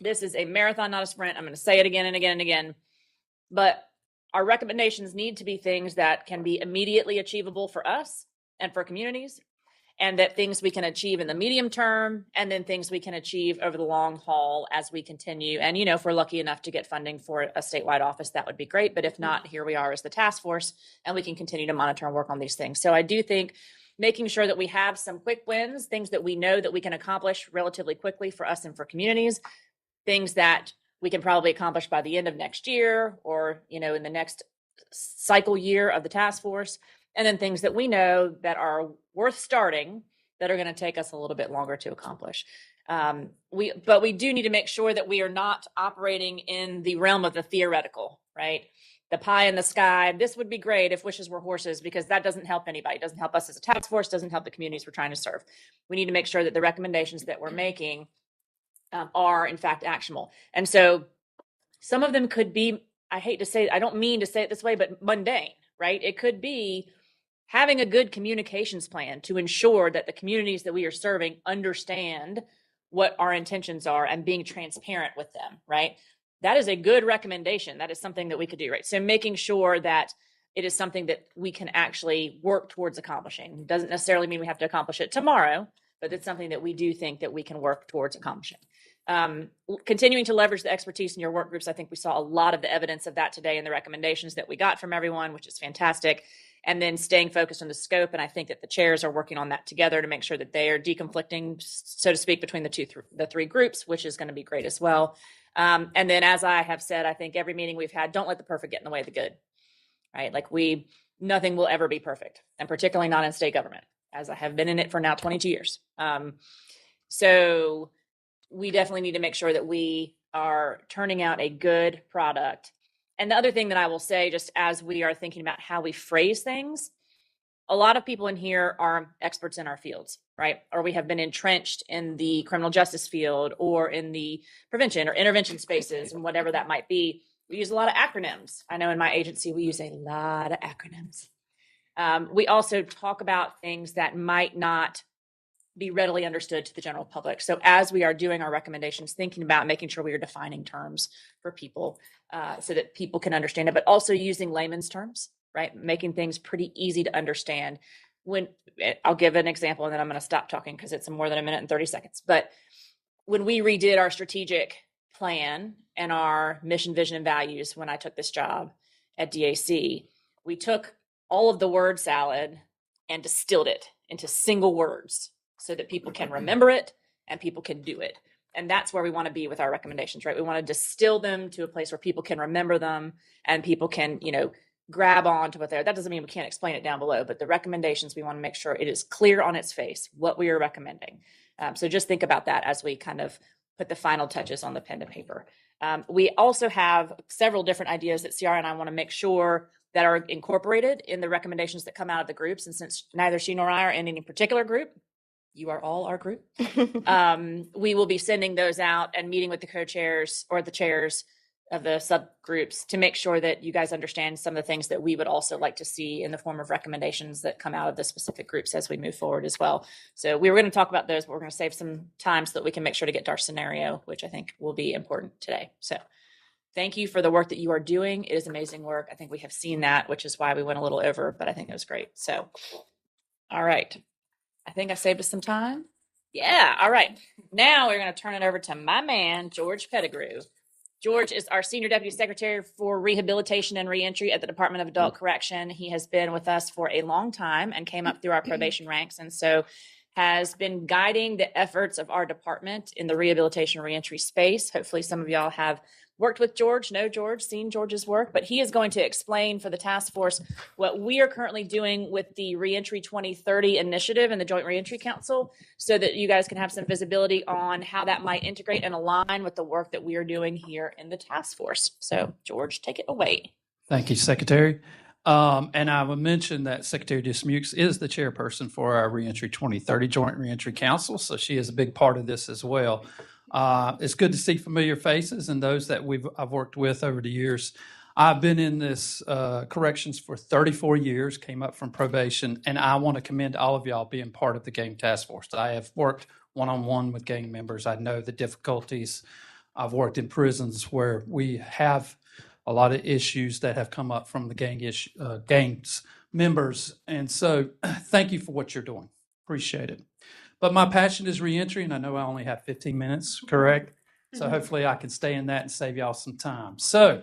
B: This is a marathon, not a sprint. I'm going to say it again and again and again, but our recommendations need to be things that can be immediately achievable for us and for communities, and that things we can achieve in the medium term, and then things we can achieve over the long haul as we continue. And, you know, if we're lucky enough to get funding for a statewide office, that would be great. But if not, here we are as the task force, and we can continue to monitor and work on these things. So I do think making sure that we have some quick wins, things that we know that we can accomplish relatively quickly for us and for communities, things that we can probably accomplish by the end of next year or, you know, in the next cycle year of the task force. And then things that we know that are worth starting that are going to take us a little bit longer to accomplish. But we do need to make sure that we are not operating in the realm of the theoretical, right? The pie in the sky. This would be great if wishes were horses, because that doesn't help anybody. It doesn't help us as a task force, doesn't help the communities we're trying to serve. We need to make sure that the recommendations that we're making are in fact actionable. And so some of them could be, I hate to say it, I don't mean to say it this way, but mundane, right? It could be having a good communications plan to ensure that the communities that we are serving understand what our intentions are and being transparent with them, right? That is a good recommendation. That is something that we could do, right? So making sure that it is something that we can actually work towards accomplishing. It doesn't necessarily mean we have to accomplish it tomorrow, but it's something that we do think that we can work towards accomplishing. Continuing to leverage the expertise in your work groups. I think we saw a lot of the evidence of that today in the recommendations that we got from everyone, which is fantastic. And then staying focused on the scope. And I think that the chairs are working on that together to make sure that they are deconflicting, so to speak, between the three groups, which is going to be great as well. And then, as I have said, I think every meeting we've had, don't let the perfect get in the way of the good, right? Like nothing will ever be perfect, and particularly not in state government, as I have been in it for now 22 years. So we definitely need to make sure that we are turning out a good product. And the other thing that I will say, just as we are thinking about how we phrase things, a lot of people in here are experts in our fields, right? Or we have been entrenched in the criminal justice field or in the prevention or intervention spaces and whatever that might be. We use a lot of acronyms. I know in my agency, we use a lot of acronyms. We also talk about things that might not be readily understood to the general public. So as we are doing our recommendations, thinking about making sure we are defining terms for people so that people can understand it, but also using layman's terms, right? Making things pretty easy to understand. I'll give an example and then I'm going to stop talking because it's more than a minute and 30 seconds. But when we redid our strategic plan and our mission, vision, and values, when I took this job at DAC, we took all of the word salad and distilled it into single words so that people can remember it and people can do it. And that's where we want to be with our recommendations, right? We want to distill them to a place where people can remember them and people can, grab on to what they're. That doesn't mean we can't explain it down below, but the recommendations, we want to make sure it is clear on its face what we are recommending. So just think about that as we kind of put the final touches on the pen to paper. We also have several different ideas that Ciara and I want to make sure that are incorporated in the recommendations that come out of the groups. And since neither she nor I are in any particular group, you are all our group. We will be sending those out and meeting with the co-chairs or the chairs of the subgroups to make sure that you guys understand some of the things that we would also like to see in the form of recommendations that come out of the specific groups as we move forward as well. So we were going to talk about those, but we're going to save some time so that we can make sure to get to our scenario, which I think will be important today. So thank you for the work that you are doing. It is amazing work. I think we have seen that, which is why we went a little over, but I think it was great. So, all right. I think I saved us some time. Yeah, all right. Now we're going to turn it over to my man, George Pettigrew. George is our Senior Deputy Secretary for Rehabilitation and Reentry at the Department of Adult Correction. He has been with us for a long time and came up through our probation ranks, and so has been guiding the efforts of our department in the rehabilitation and reentry space. Hopefully some of y'all have worked with George, know George, seen George's work, but he is going to explain for the task force what we are currently doing with the Reentry 2030 initiative and the Joint Reentry Council, so that you guys can have some visibility on how that might integrate and align with the work that we are doing here in the task force. So George, take it away.
L: Thank you, Secretary. And I would mention that Secretary Dismukes is the chairperson for our Reentry 2030 Joint Reentry Council, so she is a big part of this as well. It's good to see familiar faces and those that I've worked with over the years. I've been in this corrections for 34 years, came up from probation, and I want to commend all of y'all being part of the gang task force. I have worked one-on-one with gang members. I know the difficulties. I've worked in prisons where we have a lot of issues that have come up from the gangs members. And so thank you for what you're doing. Appreciate it. But my passion is reentry, and I know I only have 15 minutes, correct? So hopefully I can stay in that and save y'all some time. So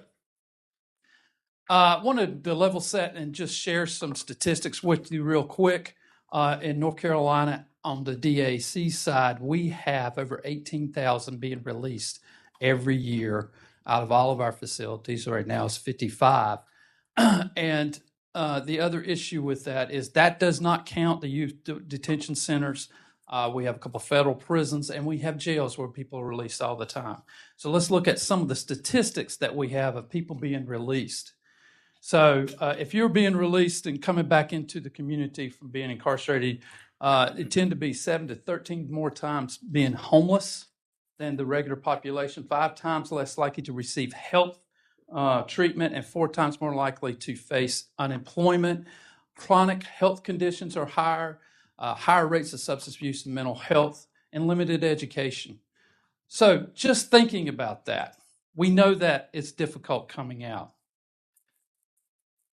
L: I wanted to level set and just share some statistics with you real quick. In North Carolina, on the DAC side, we have over 18,000 being released every year out of all of our facilities. Right now it's 55. And the other issue with that is that does not count the youth detention centers. We have a couple of federal prisons, and we have jails where people are released all the time. So let's look at some of the statistics that we have of people being released. So if you're being released and coming back into the community from being incarcerated, it tend to be 7 to 13 more times being homeless than the regular population, 5 times less likely to receive health treatment, and 4 times more likely to face unemployment. Chronic health conditions are higher, higher rates of substance abuse and mental health, and limited education. So just thinking about that, we know that it's difficult coming out.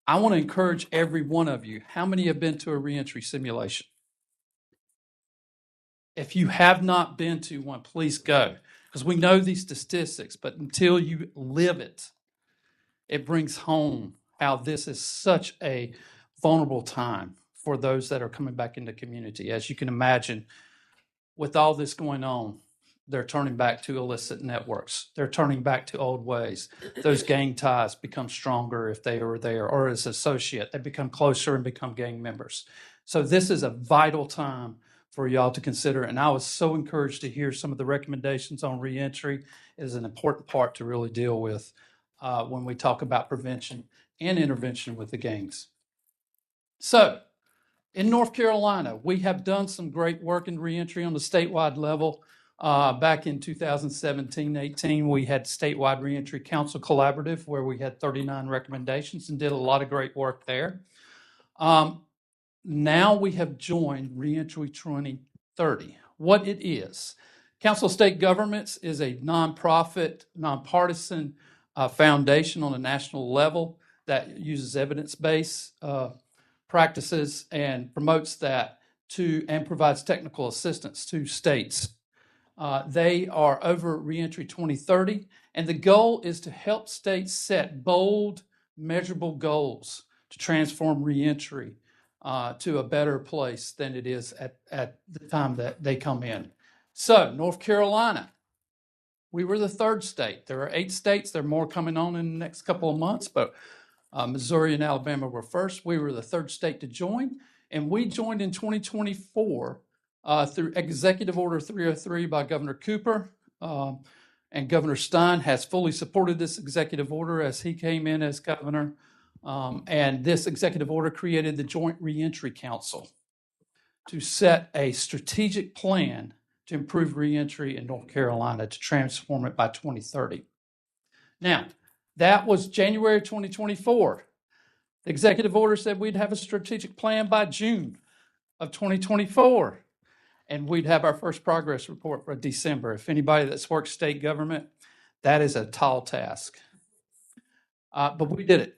L: I want to encourage every one of you, how many have been to a reentry simulation? If you have not been to one, please go, because we know these statistics, but until you live it, it brings home how this is such a vulnerable time for those that are coming back into community. As you can imagine, with all this going on, they're turning back to illicit networks. They're turning back to old ways. Those gang ties become stronger if they were there, or as associate, they become closer and become gang members. So this is a vital time for y'all to consider. And I was so encouraged to hear some of the recommendations on reentry. It is an important part to really deal with when we talk about prevention and intervention with the gangs. So in North Carolina, we have done some great work in reentry on the statewide level. Back in 2017-18, we had statewide reentry council collaborative where we had 39 recommendations and did a lot of great work there. Now we have joined Reentry 2030. What it is, Council of State Governments is a nonprofit, nonpartisan foundation on a national level that uses evidence-based practices and promotes that and provides technical assistance to states. They are over Reentry 2030, and the goal is to help states set bold, measurable goals to transform reentry to a better place than it is at the time that they come in. So, North Carolina, we were the 3rd state. There are 8 states. There are more coming on in the next couple of months, but Missouri and Alabama were first. We were the 3rd state to join, and we joined in 2024 through Executive Order 303 by Governor Cooper. And Governor Stein has fully supported this executive order as he came in as governor. And this executive order created the Joint Reentry Council to set a strategic plan to improve reentry in North Carolina to transform it by 2030. Now, that was January 2024. The executive order said we'd have a strategic plan by June of 2024. And we'd have our first progress report for December. If anybody that's worked state government, that is a tall task. But we did it.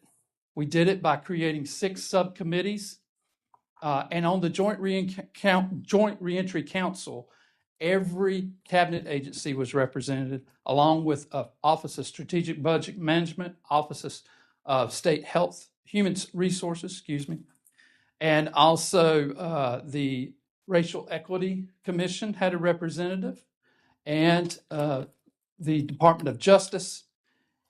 L: We did it by creating 6 subcommittees. And on the Joint Reentry Council, Every cabinet agency was represented, along with Office of Strategic Budget Management, Office of State Health, Human Resources, excuse me, and also the Racial Equity Commission had a representative, and the Department of Justice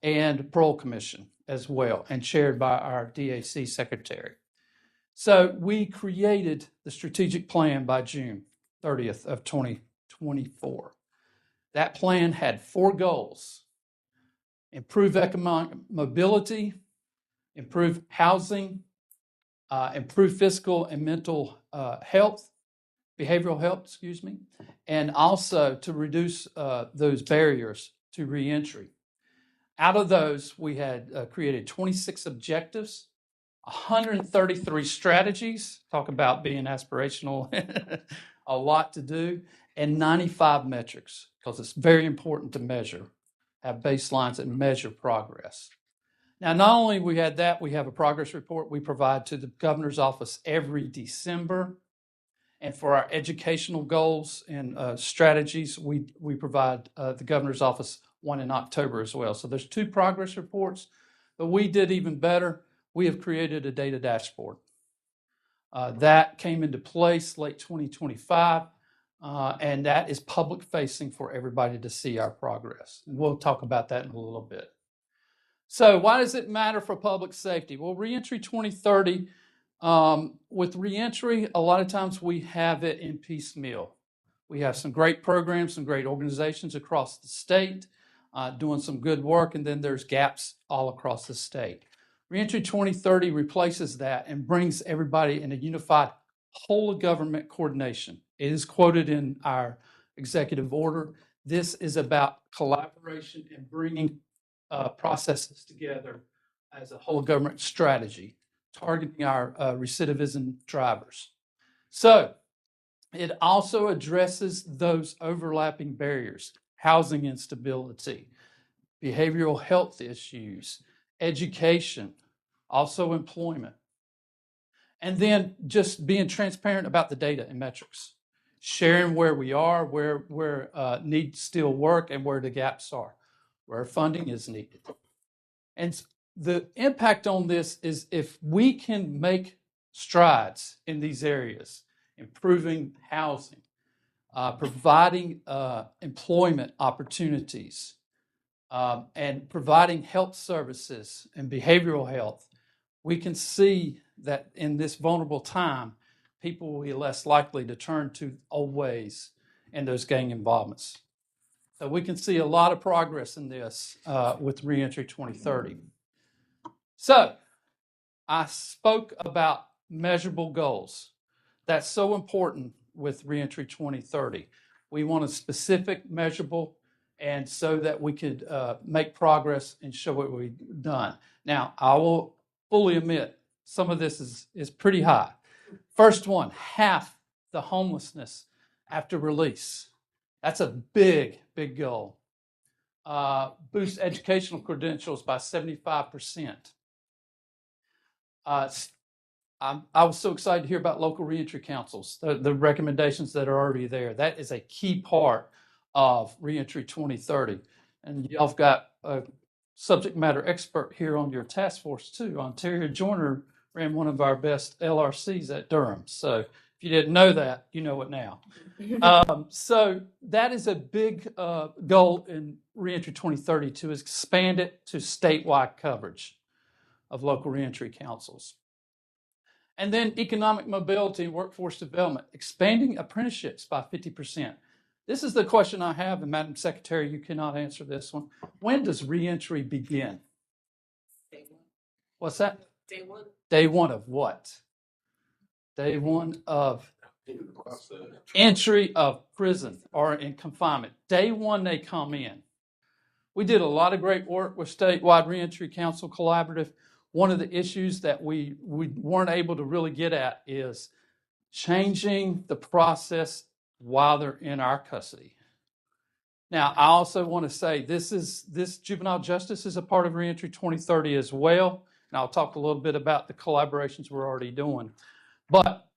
L: and Parole Commission as well, and chaired by our DAC secretary. So we created the strategic plan by June 30th of 2024. That plan had 4 goals: improve economic mobility, improve housing, improve physical and mental health, behavioral health, excuse me, and also to reduce those barriers to reentry. Out of those, we had created 26 objectives, 133 strategies, talk about being aspirational, a lot to do, and 95 metrics, because it's very important to measure, have baselines and measure progress. Now, not only we had that, we have a progress report we provide to the governor's office every December. And for our educational goals and strategies, we provide the governor's office one in October as well. So there's 2 progress reports, but we did even better. We have created a data dashboard. That came into place late 2025, and that is public facing for everybody to see our progress. And we'll talk about that in a little bit. So why does it matter for public safety? Well, Reentry 2030, with reentry, a lot of times we have it in piecemeal. We have some great programs, some great organizations across the state doing some good work, and then there's gaps all across the state. Reentry 2030 replaces that and brings everybody in a unified whole of government coordination. It is quoted in our executive order. This is about collaboration and bringing processes together as a whole of government strategy, targeting our recidivism drivers. So it also addresses those overlapping barriers: housing instability, behavioral health issues, education, also employment. And then just being transparent about the data and metrics, sharing where we are, where needs still work, and where the gaps are, where funding is needed. And the impact on this is if we can make strides in these areas, improving housing, providing employment opportunities, and providing health services and behavioral health, we can see that in this vulnerable time, people will be less likely to turn to old ways and those gang involvements. So we can see a lot of progress in this with Reentry 2030. So I spoke about measurable goals. That's so important with Reentry 2030. We want a specific, measurable, and so that we could make progress and show what we've done. Now, I will fully admit some of this is pretty high. First one, half the homelessness after release. That's a big, big goal. Boost educational credentials by 75%. I was so excited to hear about local reentry councils, the recommendations that are already there. That is a key part of Reentry 2030. And y'all have got a subject matter expert here on your task force too. Ontario Joyner ran one of our best LRCs at Durham. So if you didn't know that, you know it now. So that is a big goal in Reentry 2030 to expand it to statewide coverage of local reentry councils. And then economic mobility and workforce development, expanding apprenticeships by 50%. This is the question I have, and Madam Secretary, you cannot answer this one. When does reentry begin?
G: Day 1.
L: What's that?
G: Day 1.
L: Day 1 of what? Day 1 of entry of prison or in confinement. Day 1 they come in. We did a lot of great work with Statewide Reentry Council Collaborative. One of the issues that we weren't able to really get at is changing the process while they're in our custody. Now, I also want to say this juvenile justice is a part of Reentry 2030 as well. And I'll talk a little bit about the collaborations we're already doing. But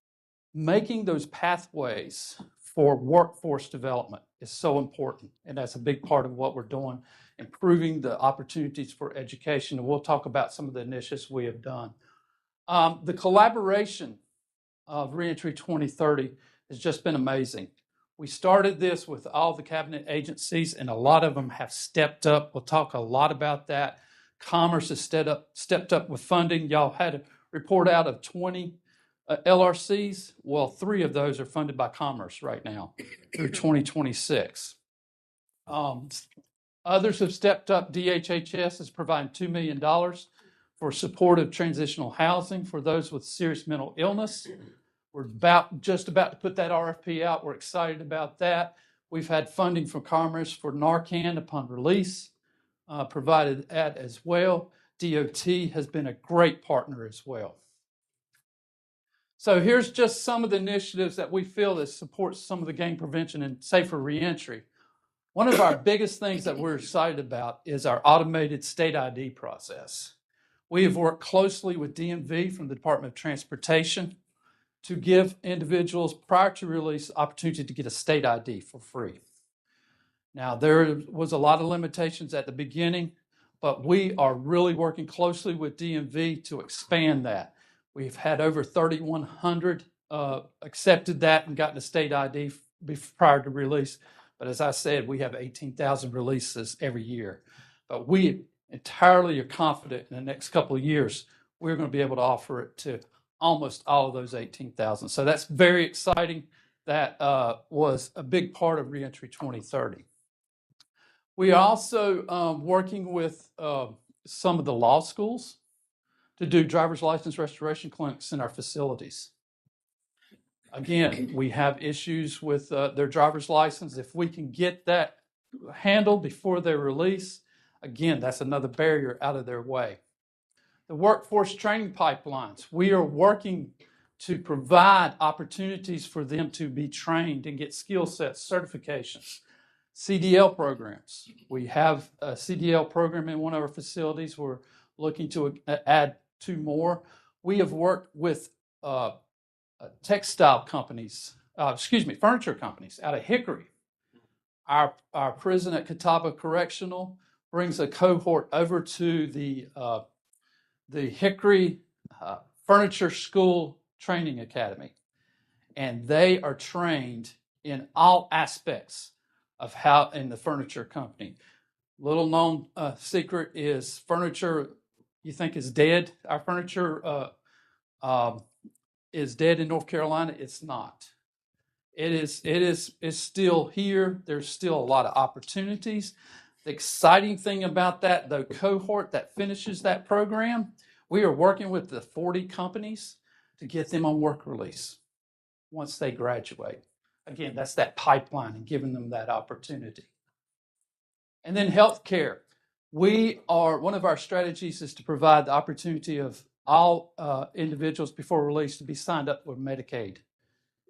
L: making those pathways for workforce development is so important. And that's a big part of what we're doing, improving the opportunities for education. And we'll talk about some of the initiatives we have done. The collaboration of Reentry 2030 has just been amazing. We started this with all the cabinet agencies, and a lot of them have stepped up. We'll talk a lot about that. Commerce has stepped up with funding. Y'all had a report out of 20 LRCs. Well, 3 of those are funded by Commerce right now through 2026. Others have stepped up. DHHS is providing $2 million for supportive transitional housing for those with serious mental illness. We're just about to put that RFP out. We're excited about that. We've had funding from Commerce for Narcan upon release, provided that as well. DOT has been a great partner as well. So here's just some of the initiatives that we feel that supports some of the gang prevention and safer reentry. One of our biggest things that we're excited about is our automated state ID process. We have worked closely with DMV from the Department of Transportation to give individuals prior to release opportunity to get a state ID for free. Now, there was a lot of limitations at the beginning, but we are really working closely with DMV to expand that. We've had over 3,100 accepted that and gotten a state ID prior to release. But as I said, we have 18,000 releases every year. But we entirely are confident in the next couple of years, we're going to be able to offer it to almost all of those 18,000. So that's very exciting. That was a big part of Reentry 2030. We are also working with some of the law schools to do driver's license restoration clinics in our facilities. Again, we have issues with their driver's license. If we can get that handled before they release, again, that's another barrier out of their way. The workforce training pipelines, we are working to provide opportunities for them to be trained and get skill sets, certifications. CDL programs. We have a CDL program in one of our facilities. We're looking to add 2 more. We have worked with textile companies, furniture companies out of Hickory. Our prison at Catawba Correctional brings a cohort over to the Hickory Furniture School Training Academy, and they are trained in all aspects of how in the furniture company. Little known secret is furniture you think is dead. Our furniture is dead in North Carolina. It's not. It's still here. There's still a lot of opportunities. The exciting thing about that, the cohort that finishes that program, we are working with the 40 companies to get them on work release once they graduate. Again, that's that pipeline and giving them that opportunity. And then healthcare. One of our strategies is to provide the opportunity of all individuals before release to be signed up with Medicaid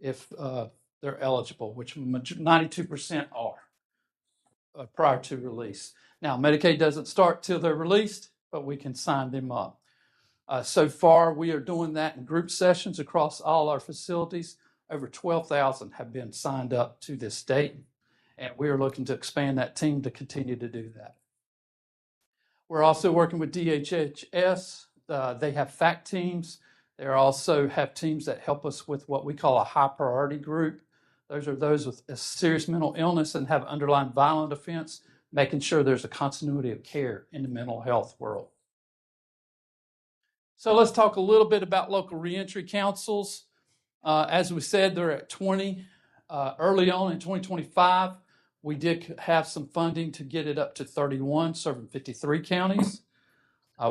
L: if they're eligible, which 92% are prior to release. Now, Medicaid doesn't start till they're released, but we can sign them up. So far, we are doing that in group sessions across all our facilities. Over 12,000 have been signed up to this date, and we are looking to expand that team to continue to do that. We're also working with DHHS. They have FACT teams. They also have teams that help us with what we call a high priority group. Those are those with a serious mental illness and have underlying violent offense, making sure there's a continuity of care in the mental health world. So let's talk a little bit about local reentry councils. As we said, they're at 20. Early on in 2025, we did have some funding to get it up to 31, serving 53 counties.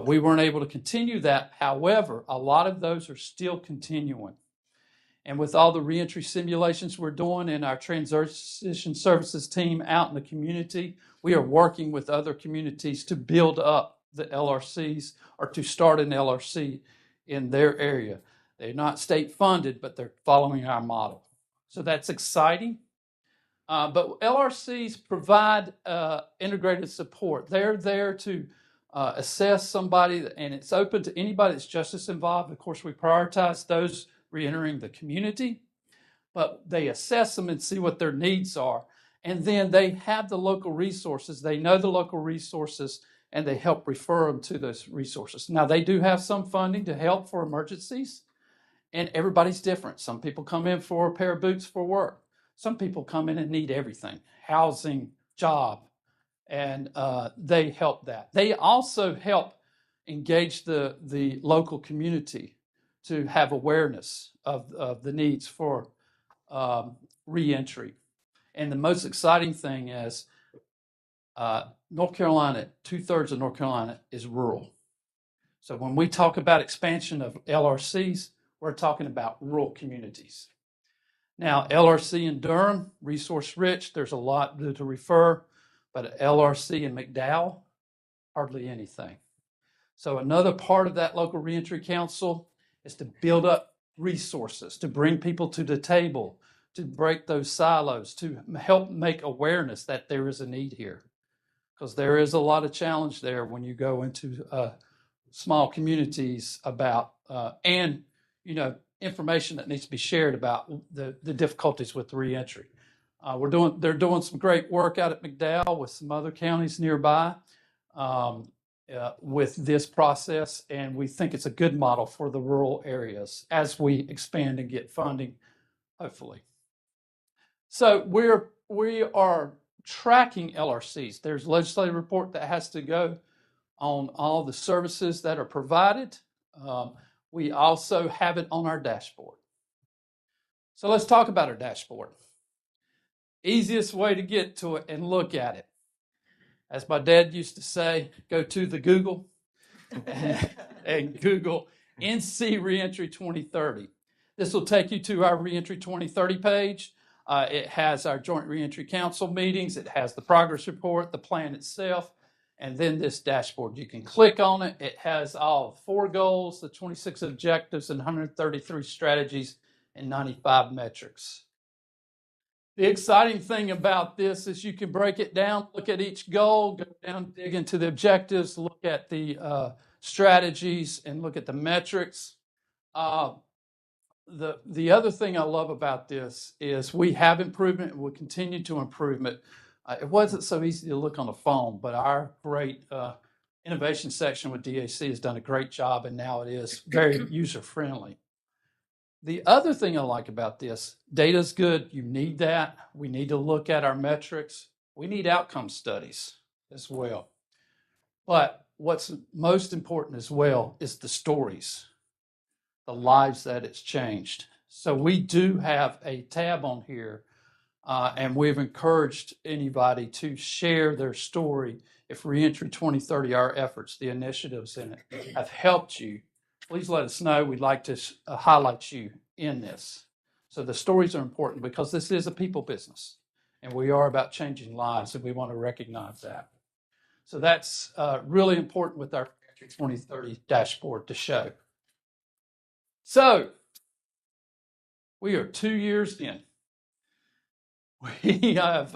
L: We weren't able to continue that. However, a lot of those are still continuing. And with all the reentry simulations we're doing in our transition services team out in the community, we are working with other communities to build up the LRCs or to start an LRC in their area. They're not state funded, but they're following our model. So that's exciting. But LRCs provide integrated support. They're there to assess somebody, and it's open to anybody that's justice involved. Of course, we prioritize those reentering the community, but they assess them and see what their needs are. And then they have the local resources. They know the local resources and they help refer them to those resources. Now, they do have some funding to help for emergencies, and everybody's different. Some people come in for a pair of boots for work. Some people come in and need everything, housing, job, and they help that. They also help engage the local community to have awareness of the needs for reentry. And the most exciting thing is North Carolina, 2/3 of North Carolina is rural. So when we talk about expansion of LRCs, we're talking about rural communities. Now, LRC in Durham, resource rich, there's a lot to refer, but LRC in McDowell, hardly anything. So another part of that local reentry council is to build up resources, to bring people to the table, to break those silos, to help make awareness that there is a need here. Because there is a lot of challenge there when you go into small communities about, and, you know, information that needs to be shared about the difficulties with reentry. They're doing some great work out at McDowell with some other counties nearby with this process, and we think it's a good model for the rural areas as we expand and get funding, hopefully. So we are tracking LRCs. There's a legislative report that has to go on all the services that are provided. We also have it on our dashboard. So let's talk about our dashboard. Easiest way to get to it and look at it. As my dad used to say, go to the Google and Google NC Reentry 2030. This will take you to our Reentry 2030 page. It has our Joint Reentry Council meetings. It has the progress report, the plan itself, and then this dashboard. You can click on it. It has all 4 goals, the 26 objectives, and 133 strategies and 95 metrics. The exciting thing about this is you can break it down, look at each goal, go down, dig into the objectives, look at the strategies, and look at the metrics. The other thing I love about this is we have improvement and we'll continue to improve it. It wasn't so easy to look on the phone, but our great innovation section with DAC has done a great job, and now it is very user-friendly. The other thing I like about this, data's good. You need that. We need to look at our metrics. We need outcome studies as well. But what's most important as well is the stories, the lives that it's changed. So we do have a tab on here, and we've encouraged anybody to share their story. If Reentry 2030, our efforts, the initiatives in it have helped you, please let us know. We'd like to highlight you in this. So the stories are important because this is a people business, and we are about changing lives, and we want to recognize that. So that's really important with our 2030 dashboard to show. So we are 2 years in. We have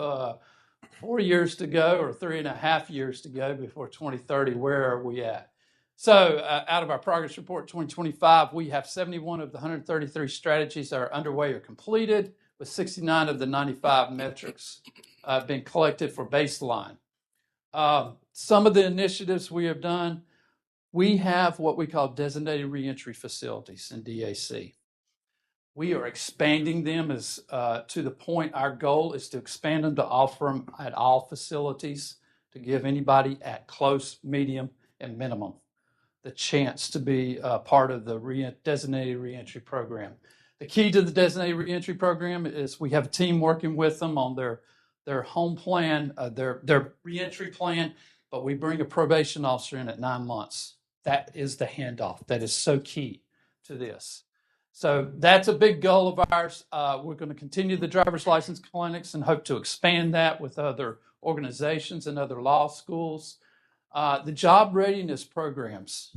L: 4 years to go, or 3.5 years to go before 2030. Where are we at? So out of our progress report 2025, we have 71 of the 133 strategies that are underway or completed, with 69 of the 95 metrics been collected for baseline. Some of the initiatives we have done, we have what we call designated reentry facilities in DAC. We are expanding them as to the point our goal is to expand them to offer them at all facilities, to give anybody at close, medium, and minimum the chance to be part of the designated reentry program. The key to the designated reentry program is we have a team working with them on their home plan, their reentry plan, but we bring a probation officer in at 9 months. That is the handoff. That is so key to this. So that's a big goal of ours. We're going to continue the driver's license clinics and hope to expand that with other organizations and other law schools. The job readiness programs,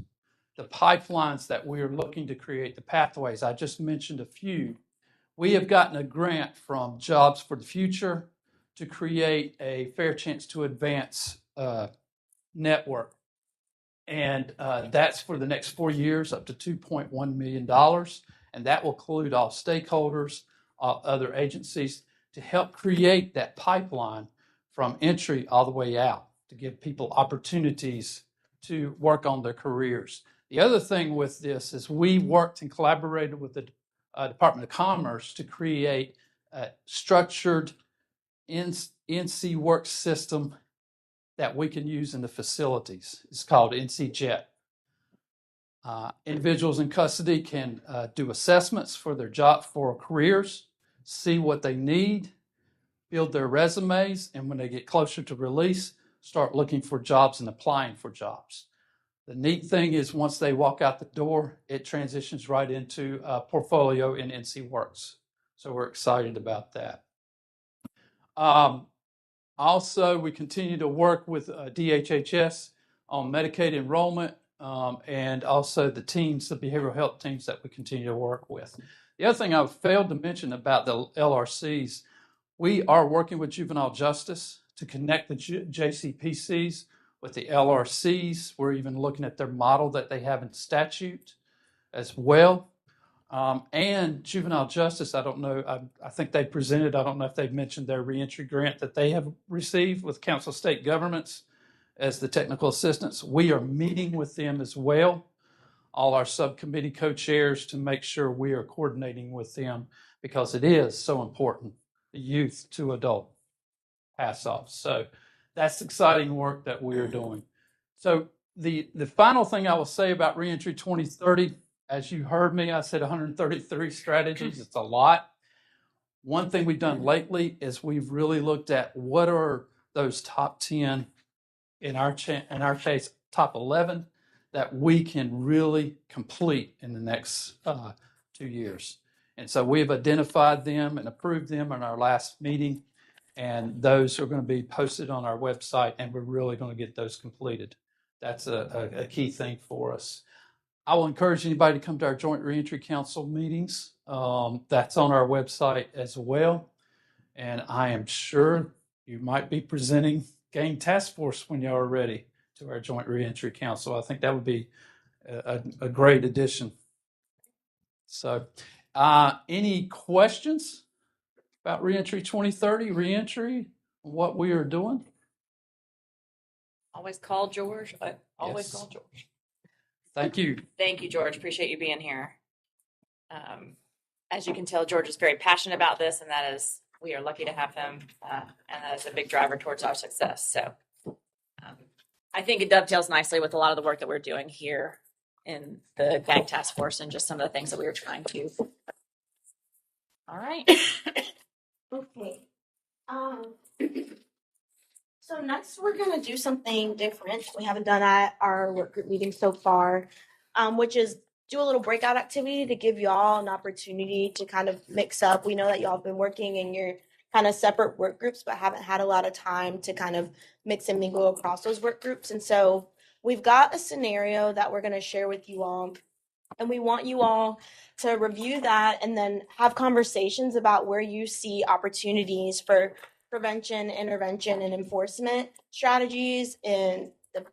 L: the pipelines that we are looking to create, the pathways, I just mentioned a few. We have gotten a grant from Jobs for the Future to create a Fair Chance to Advance network. And that's for the next 4 years, up to $2.1 million. And that will include all stakeholders, other agencies to help create that pipeline from entry all the way out to give people opportunities to work on their careers. The other thing with this is we worked and collaborated with the Department of Commerce to create a structured NC work system that we can use in the facilities. It's called NC Jet. Individuals in custody can do assessments for their job, for careers, see what they need, build their resumes, and when they get closer to release, start looking for jobs and applying for jobs. The neat thing is once they walk out the door, it transitions right into a portfolio in NC Works. So we're excited about that. Also, we continue to work with DHHS on Medicaid enrollment and also the teams, the behavioral health teams that we continue to work with. The other thing I failed to mention about the LRCs, we are working with juvenile justice to connect the JCPCs with the LRCs. We're even looking at their model that they have in statute as well. And juvenile justice, I don't know, I think they presented, I don't know if they've mentioned their reentry grant that they have received with Council of State Governments as the technical assistants. We are meeting with them as well, all our subcommittee co-chairs, to make sure we are coordinating with them because it is so important, the youth to adult pass off. So that's exciting work that we are doing. So the final thing I will say about Reentry 2030, as you heard me, I said 133 strategies. It's a lot. One thing we've done lately is we've really looked at what are those top 10, in our case, top 11, that we can really complete in the next 2 years. And so we've identified them and approved them in our last meeting. And those are going to be posted on our website, and we're really going to get those completed. That's a key thing for us. I will encourage anybody to come to our Joint Reentry Council meetings. That's on our website as well. And I am sure you might be presenting Gang Task Force when y'all are ready to our Joint Reentry Council. I think that would be a great addition. So any questions about Reentry 2030, reentry, what we are doing?
B: Always call George. Always
L: Yes.
B: call George.
L: Thank you.
B: Thank you, George. Appreciate you being here. As you can tell, George is very passionate about this, and that is, we are lucky to have him, and that is a big driver towards our success. So I think it dovetails nicely with a lot of the work that we're doing here in the Gang Task Force and just some of the things that we were trying to. All right.
D: Okay. So next we're gonna do something different. We haven't done at our work group meeting so far, which is do a little breakout activity to give y'all an opportunity to kind of mix up. We know that y'all have been working in your kind of separate work groups, but haven't had a lot of time to kind of mix and mingle across those work groups. And so we've got a scenario that we're gonna share with you all. And we want you all to review that and then have conversations about where you see opportunities for prevention, intervention, and enforcement strategies in the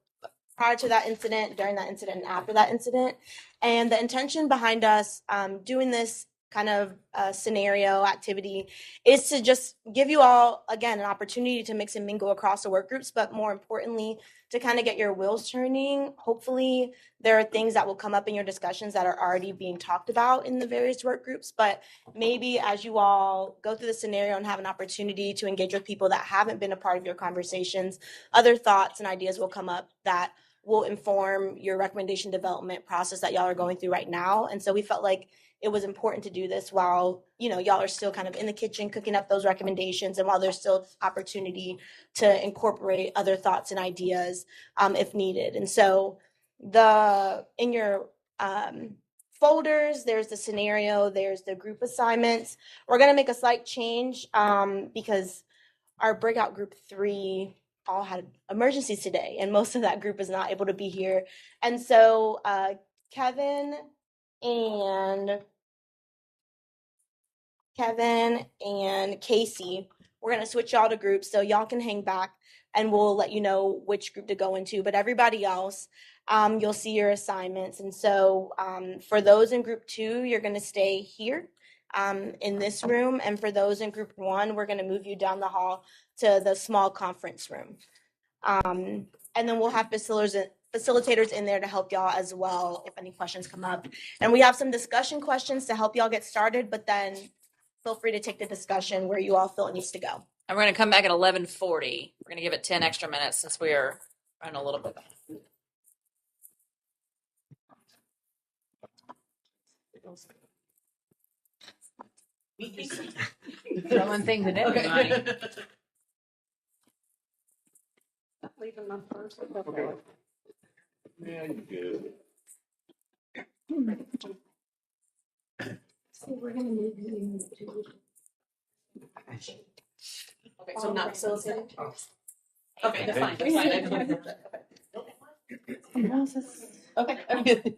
D: prior to that incident, during that incident, and after that incident. And the intention behind us doing this kind of scenario activity is to just give you all, again, an opportunity to mix and mingle across the work groups, but more importantly, to kind of get your wheels turning. Hopefully, there are things that will come up in your discussions that are already being talked about in the various work groups, but maybe as you all go through the scenario and have an opportunity to engage with people that haven't been a part of your conversations, other thoughts and ideas will come up that will inform your recommendation development process that y'all are going through right now. And so we felt like it was important to do this while, y'all are still kind of in the kitchen cooking up those recommendations, and while there's still opportunity to incorporate other thoughts and ideas if needed. And so in your folders, there's the scenario, there's the group assignments. We're going to make a slight change because our breakout group 3 all had emergencies today, and most of that group is not able to be here. And so Kevin and Casey, we're going to switch y'all to groups so y'all can hang back and we'll let you know which group to go into. But everybody else, you'll see your assignments. And so for those in group 2, you're going to stay here. in this room. And for those in group 1, we're going to move you down the hall to the small conference room. And then we'll have facilitators in there to help y'all as well if any questions come up. And we have some discussion questions to help y'all get started, but then feel free to take the discussion where you all feel it needs to go.
B: And we're going to come back at 11:40. We're going to give it 10 extra minutes since we are running a little bit behind.
H: Throwing things at everybody.
A: Yeah, you good.
I: Okay, so not facilitating? Okay, that's fine, that's fine. Okay, I'm good.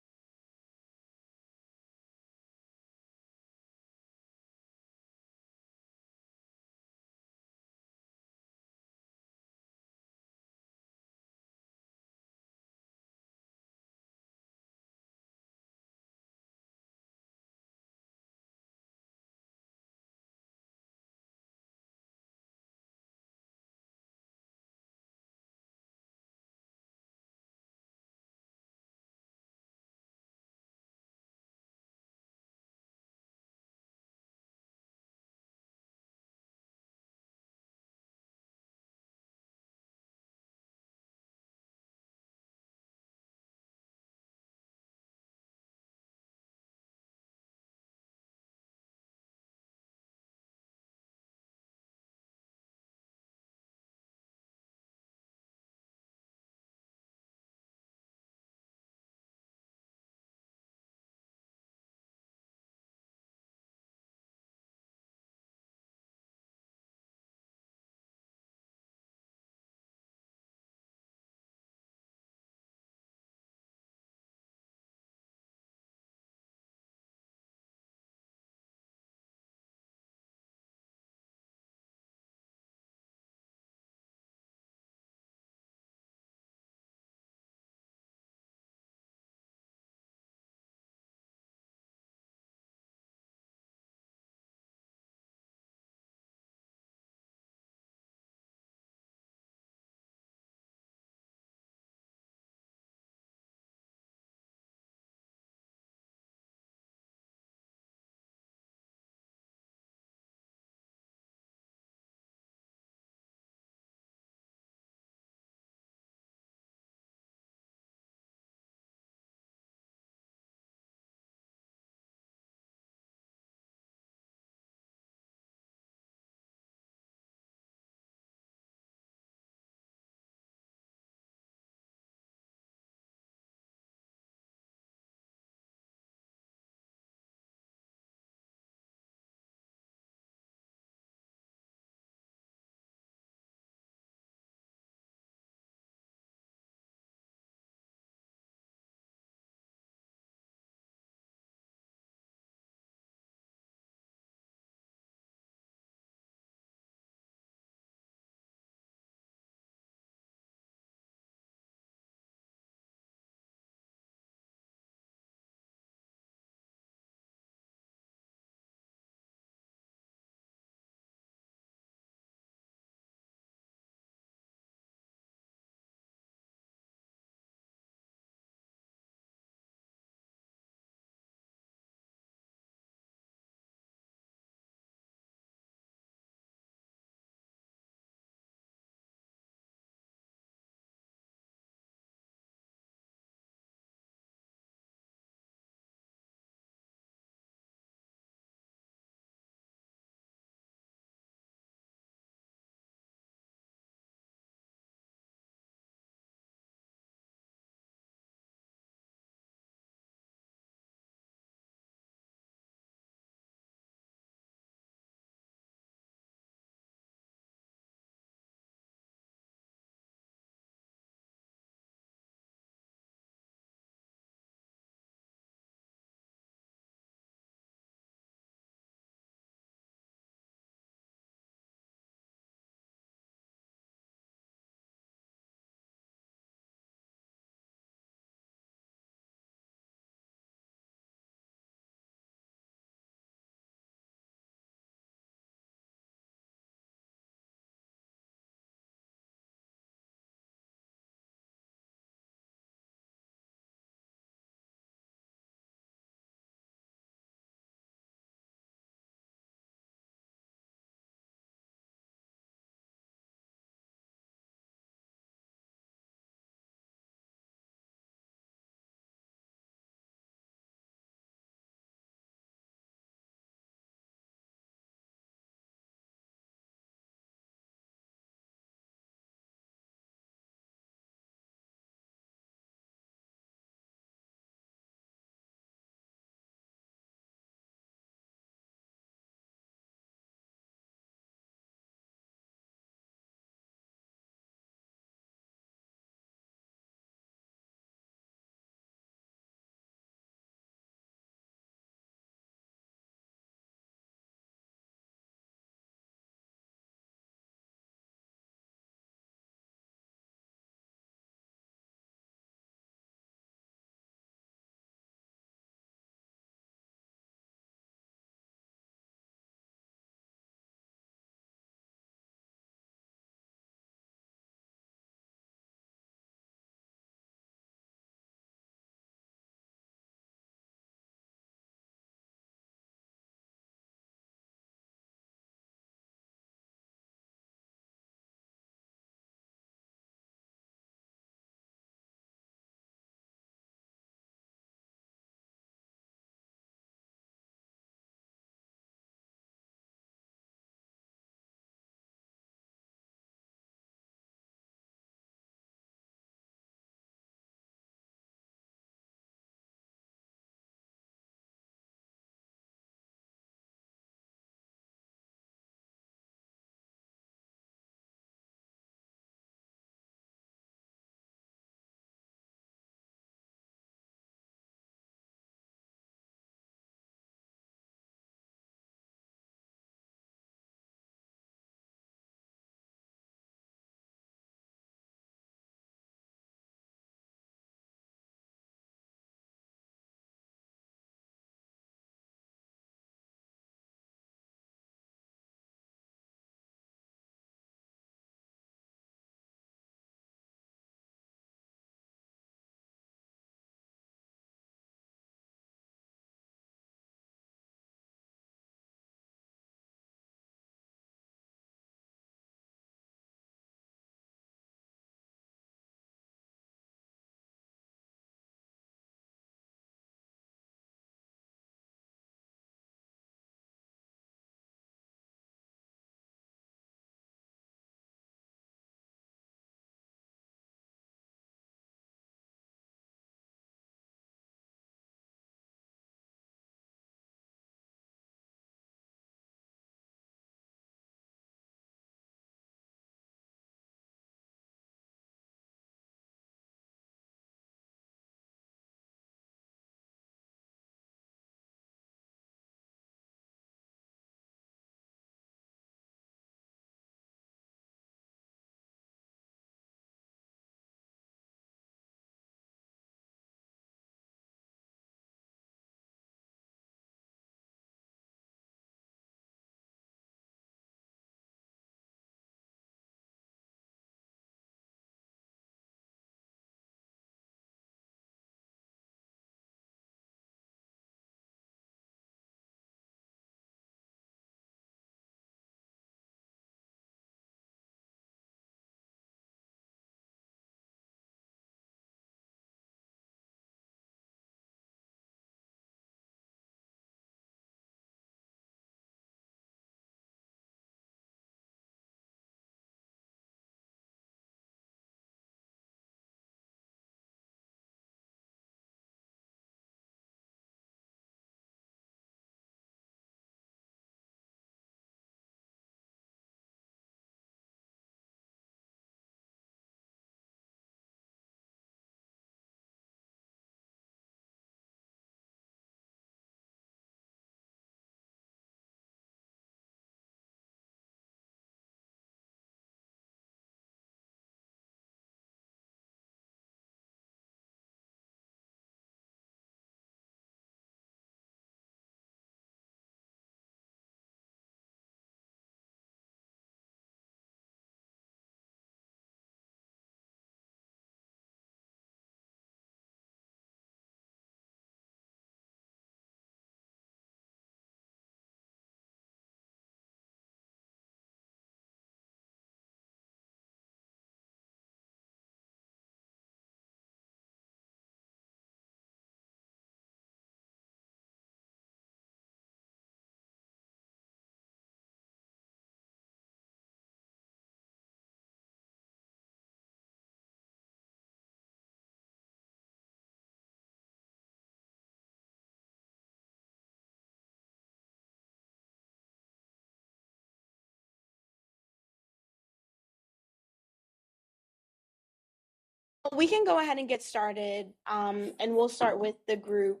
D: We can go ahead and get started, and we'll start with the group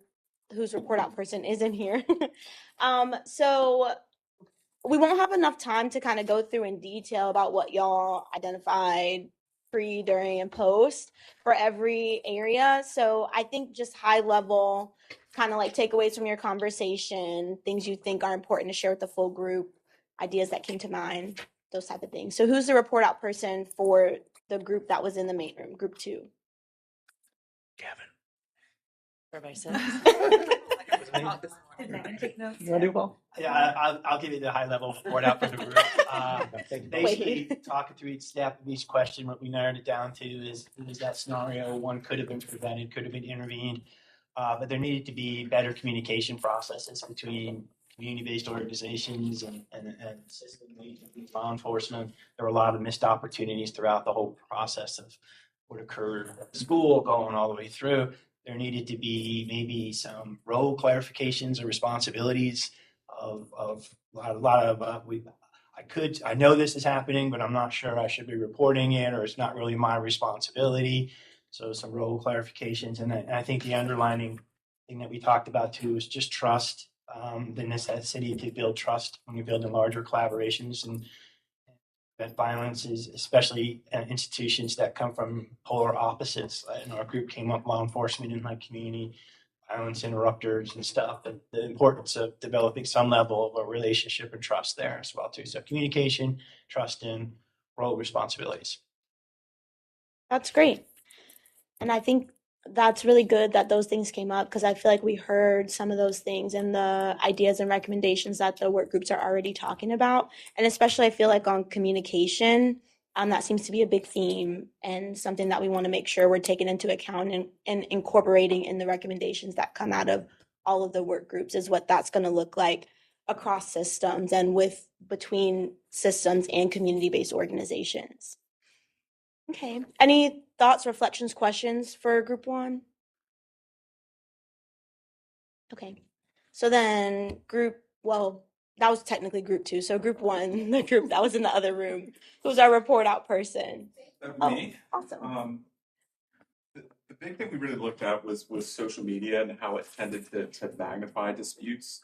D: whose report out person isn't here. So we won't have enough time to kind of go through in detail about what y'all identified pre, during, and post for every area. So I think just high level, kind of like takeaways from your conversation, things you think are important to share with the full group, ideas that came to mind, those type of things. So who's the report out person for the group that was in the main room, group 2?
C: Kevin.
B: Everybody says.
E: You want to do well?
M: Yeah, I'll give you the high level report out for the group. Basically, talking through each step of each question, what we narrowed it down to is that scenario one could have been prevented, could have been intervened, but there needed to be better communication processes between community-based organizations and system law enforcement. There were a lot of missed opportunities throughout the whole process of what occurred at the school, going all the way through. There needed to be maybe some role clarifications or responsibilities of a lot of I know this is happening, but I'm not sure I should be reporting it, or it's not really my responsibility. So some role clarifications, and I think the underlining thing that we talked about too is just trust, the necessity to build trust when you're building larger collaborations, and that violence is, especially institutions that come from polar opposites. In our group came up law enforcement in my community, violence interrupters and stuff, and the importance of developing some level of a relationship and trust there as well too. So communication, trust, and role responsibilities.
D: That's great. And I think that's really good that those things came up, because I feel like we heard some of those things and the ideas and recommendations that the work groups are already talking about. And especially I feel like on communication, that seems to be a big theme and something that we want to make sure we're taking into account and incorporating in the recommendations that come out of all of the work groups, is what that's going to look like across systems and between systems and community-based organizations. Okay. Any thoughts, reflections, questions for group 1? Okay. So then that was technically group 2. So group 1, the group that was in the other room, who's our report out person.
N: Me.
D: Awesome.
N: The big thing we really looked at was social media and how it tended to magnify disputes.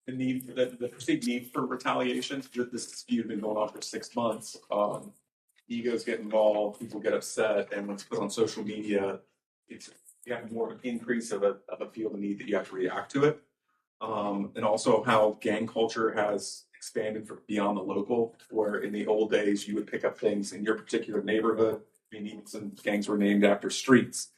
N: The perceived need for retaliation. This dispute had been going on for 6 months. Egos get involved, people get upset, and when it's put on social media, you have more of an increase of a feel the need that you have to react to it. And also how gang culture has expanded beyond the local, where in the old days you would pick up things in your particular neighborhood. I mean, even some gangs were named after streets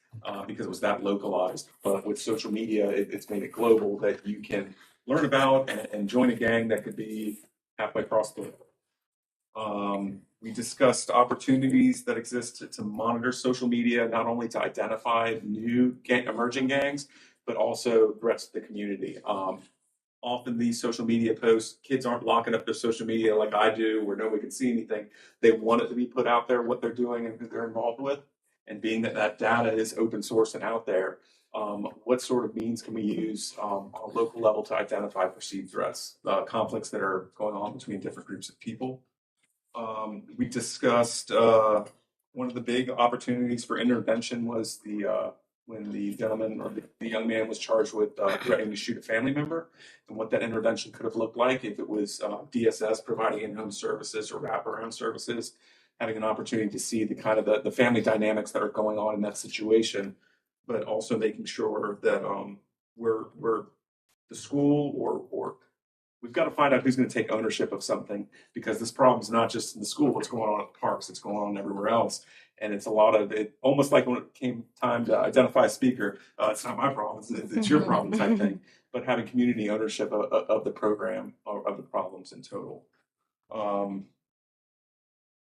N: because it was that localized. But with social media, it's made it global, that you can learn about and join a gang that could be halfway across the world. We discussed opportunities that exist to monitor social media, not only to identify new emerging gangs, but also threats to the community. Often these social media posts, kids aren't locking up their social media like I do, where nobody can see anything. They want it to be put out there, what they're doing and who they're involved with. And being that data is open source and out there, what sort of means can we use on a local level to identify perceived threats, conflicts that are going on between different groups of people? We discussed one of the big opportunities for intervention was when the gentleman or the young man was charged with threatening to shoot a family member, and what that intervention could have looked like if it was DSS providing in-home services or wraparound services, having an opportunity to see the kind of the family dynamics that are going on in that situation, but also making sure that we're the school or we've got to find out who's going to take ownership of something, because this problem is not just in the school. It's going on at parks. It's going on everywhere else. And it's a lot of it, almost like when it came time to identify a speaker, it's not my problem. It's your problem type thing. But having community ownership of the program or of the problems in total. Some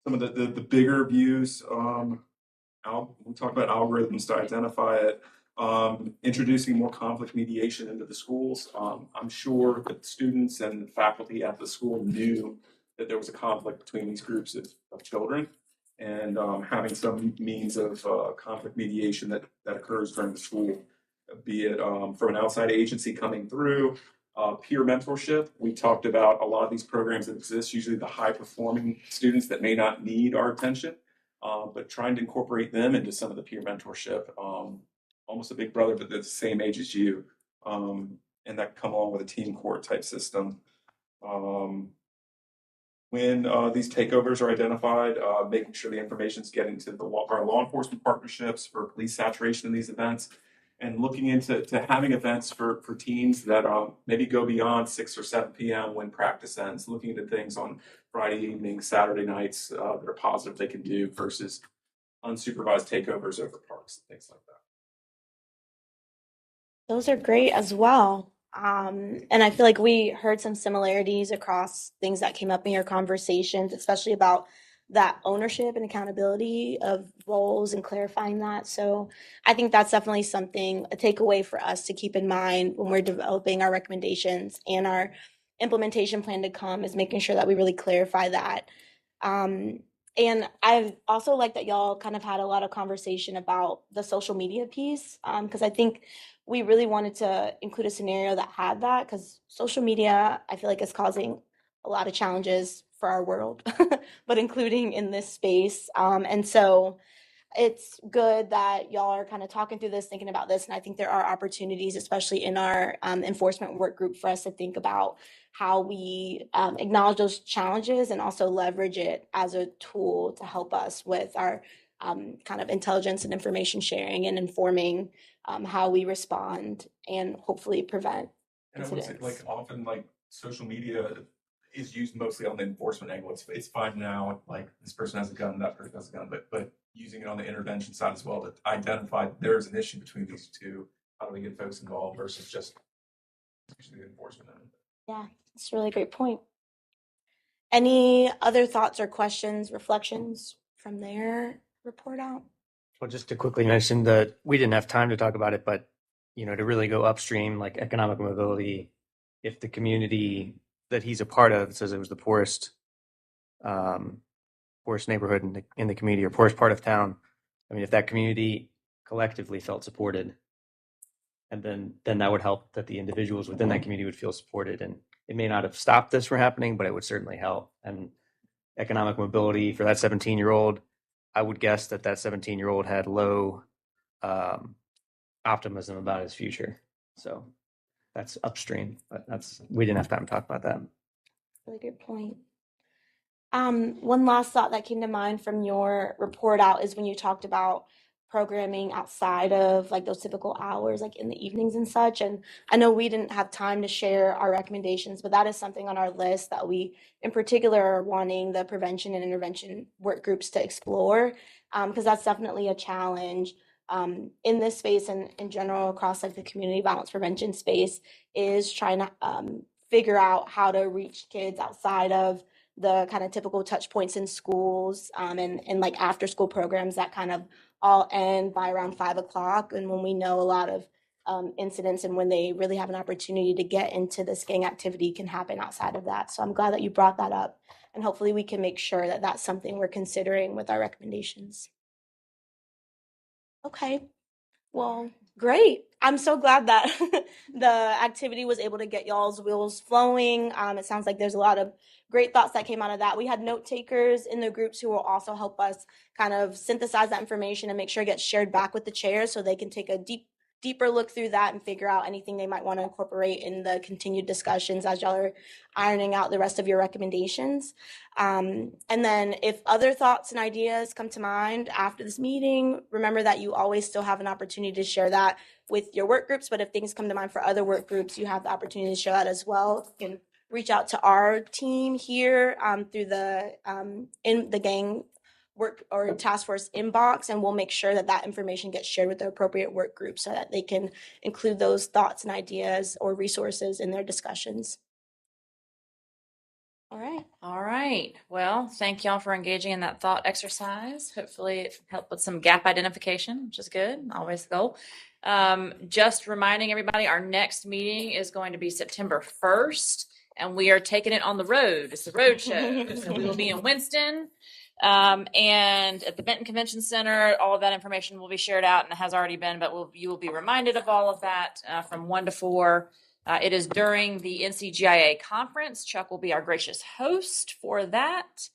N: of the bigger views, we talk about algorithms to identify it. Introducing more conflict mediation into the schools. I'm sure that students and faculty at the school knew that there was a conflict between these groups of children, and having some means of conflict mediation that occurs during the school, be it from an outside agency coming through, Peer mentorship. We talked about a lot of these programs that exist, usually the high performing students that may not need our attention, but trying to incorporate them into some of the peer mentorship. Almost a big brother, but they're the same age as you. And that come along with a team court type system. When these takeovers are identified, making sure the information is getting to our law enforcement partnerships for police saturation in these events, and looking into having events for teens that maybe go beyond 6 or 7 p.m. when practice ends, looking into things on Friday evenings, Saturday nights that are positive they can do versus unsupervised takeovers over parks and things like that.
D: Those are great as well. And I feel like we heard some similarities across things that came up in your conversations, especially about that ownership and accountability of roles and clarifying that. So I think that's definitely something, a takeaway for us to keep in mind when we're developing our recommendations and our implementation plan to come, is making sure that we really clarify that. And I also like that y'all kind of had a lot of conversation about the social media piece, because I think we really wanted to include a scenario that had that, because social media, I feel like, is causing a lot of challenges for our world, but including in this space. And so it's good that y'all are kind of talking through this, thinking about this. And I think there are opportunities, especially in our enforcement work group, for us to think about how we acknowledge those challenges and also leverage it as a tool to help us with our kind of intelligence and information sharing and informing how we respond and hopefully prevent
N: And I would say,
D: incidents.
N: like, often, like, social media is used mostly on the enforcement angle. It's fine now, like, this person has a gun, that person has a gun, but using it on the intervention side as well to identify there's an issue between these two. How do we get folks involved versus just usually the enforcement end?
D: Yeah, that's a really great point. Any other thoughts or questions, reflections from their report out?
E: Well, just to quickly mention that we didn't have time to talk about it, but to really go upstream, like economic mobility, if the community that he's a part of says it was the poorest neighborhood in the community or poorest part of town, I mean, if that community collectively felt supported, and then that would help that the individuals within that community would feel supported, and it may not have stopped this from happening, but it would certainly help. And economic mobility for that 17-year-old, I would guess that 17-year-old had low optimism about his future. So that's upstream, but we didn't have time to talk about that.
D: Really good point. One last thought that came to mind from your report out is when you talked about programming outside of like those typical hours, like in the evenings and such. And I know we didn't have time to share our recommendations, but that is something on our list that we in particular are wanting the prevention and intervention work groups to explore, because that's definitely a challenge in this space and in general across like the community violence prevention space, is trying to figure out how to reach kids outside of the kind of typical touch points in schools, and like after school programs that kind of all end by around 5 o'clock. And when we know a lot of incidents and when they really have an opportunity to get into this gang activity can happen outside of that. So I'm glad that you brought that up, and hopefully we can make sure that that's something we're considering with our recommendations. Okay, well, great. I'm so glad that the activity was able to get y'all's wheels flowing. It sounds like there's a lot of great thoughts that came out of that. We had note takers in the groups who will also help us kind of synthesize that information and make sure it gets shared back with the chairs so they can take a deeper look through that and figure out anything they might want to incorporate in the continued discussions as y'all are ironing out the rest of your recommendations. And then if other thoughts and ideas come to mind after this meeting, remember that you always still have an opportunity to share that with your work groups. But if things come to mind for other work groups, you have the opportunity to share that as well. You can reach out to our team here through the in the gang work or task force inbox, and we'll make sure that that information gets shared with the appropriate work group so that they can include those thoughts and ideas or resources in their discussions. All right.
B: All right. Well, thank y'all for engaging in that thought exercise. Hopefully it helped with some gap identification, which is good. Always the goal. Just reminding everybody, our next meeting is going to be September 1st, and we are taking it on the road. It's the road show. So we will be in Winston. And at the Benton Convention Center, all of that information will be shared out, and it has already been, but you will be reminded of all of that from 1 to 4. It is during the NCGIA conference. Chuck will be our gracious host for that.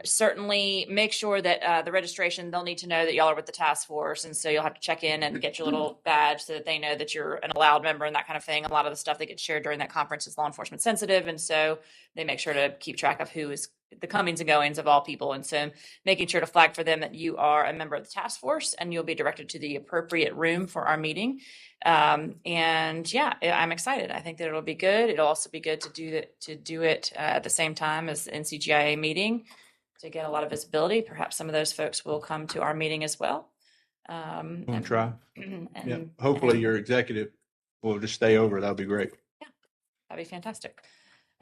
B: Certainly make sure that the registration, they'll need to know that y'all are with the task force. And so you'll have to check in and get your little badge so that they know that you're an allowed member and that kind of thing. A lot of the stuff that gets shared during that conference is law enforcement sensitive. And so they make sure to keep track of who is the comings and goings of all people. And so making sure to flag for them that you are a member of the task force and you'll be directed to the appropriate room for our meeting. And yeah, I'm excited. I think that it'll be good. It'll also be good to do it at the same time as the NCGIA meeting to get a lot of visibility. Perhaps some of those folks will come to our meeting as well.
C: We'll try.
B: And,
C: Yeah. Hopefully your executive will just stay over. That'll be great.
B: that'd be fantastic.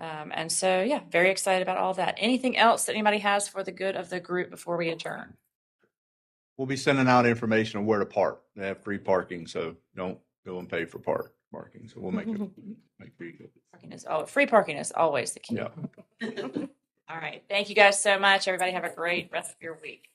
B: And so, yeah, very excited about all that. Anything else that anybody has for the good of the group before we adjourn?
C: We'll be sending out information on where to park. They have free parking, so don't go and pay for parking. So we'll make it
B: Free parking is always the key.
C: Yeah.
B: All right. Thank you guys so much. Everybody have a great rest of your week.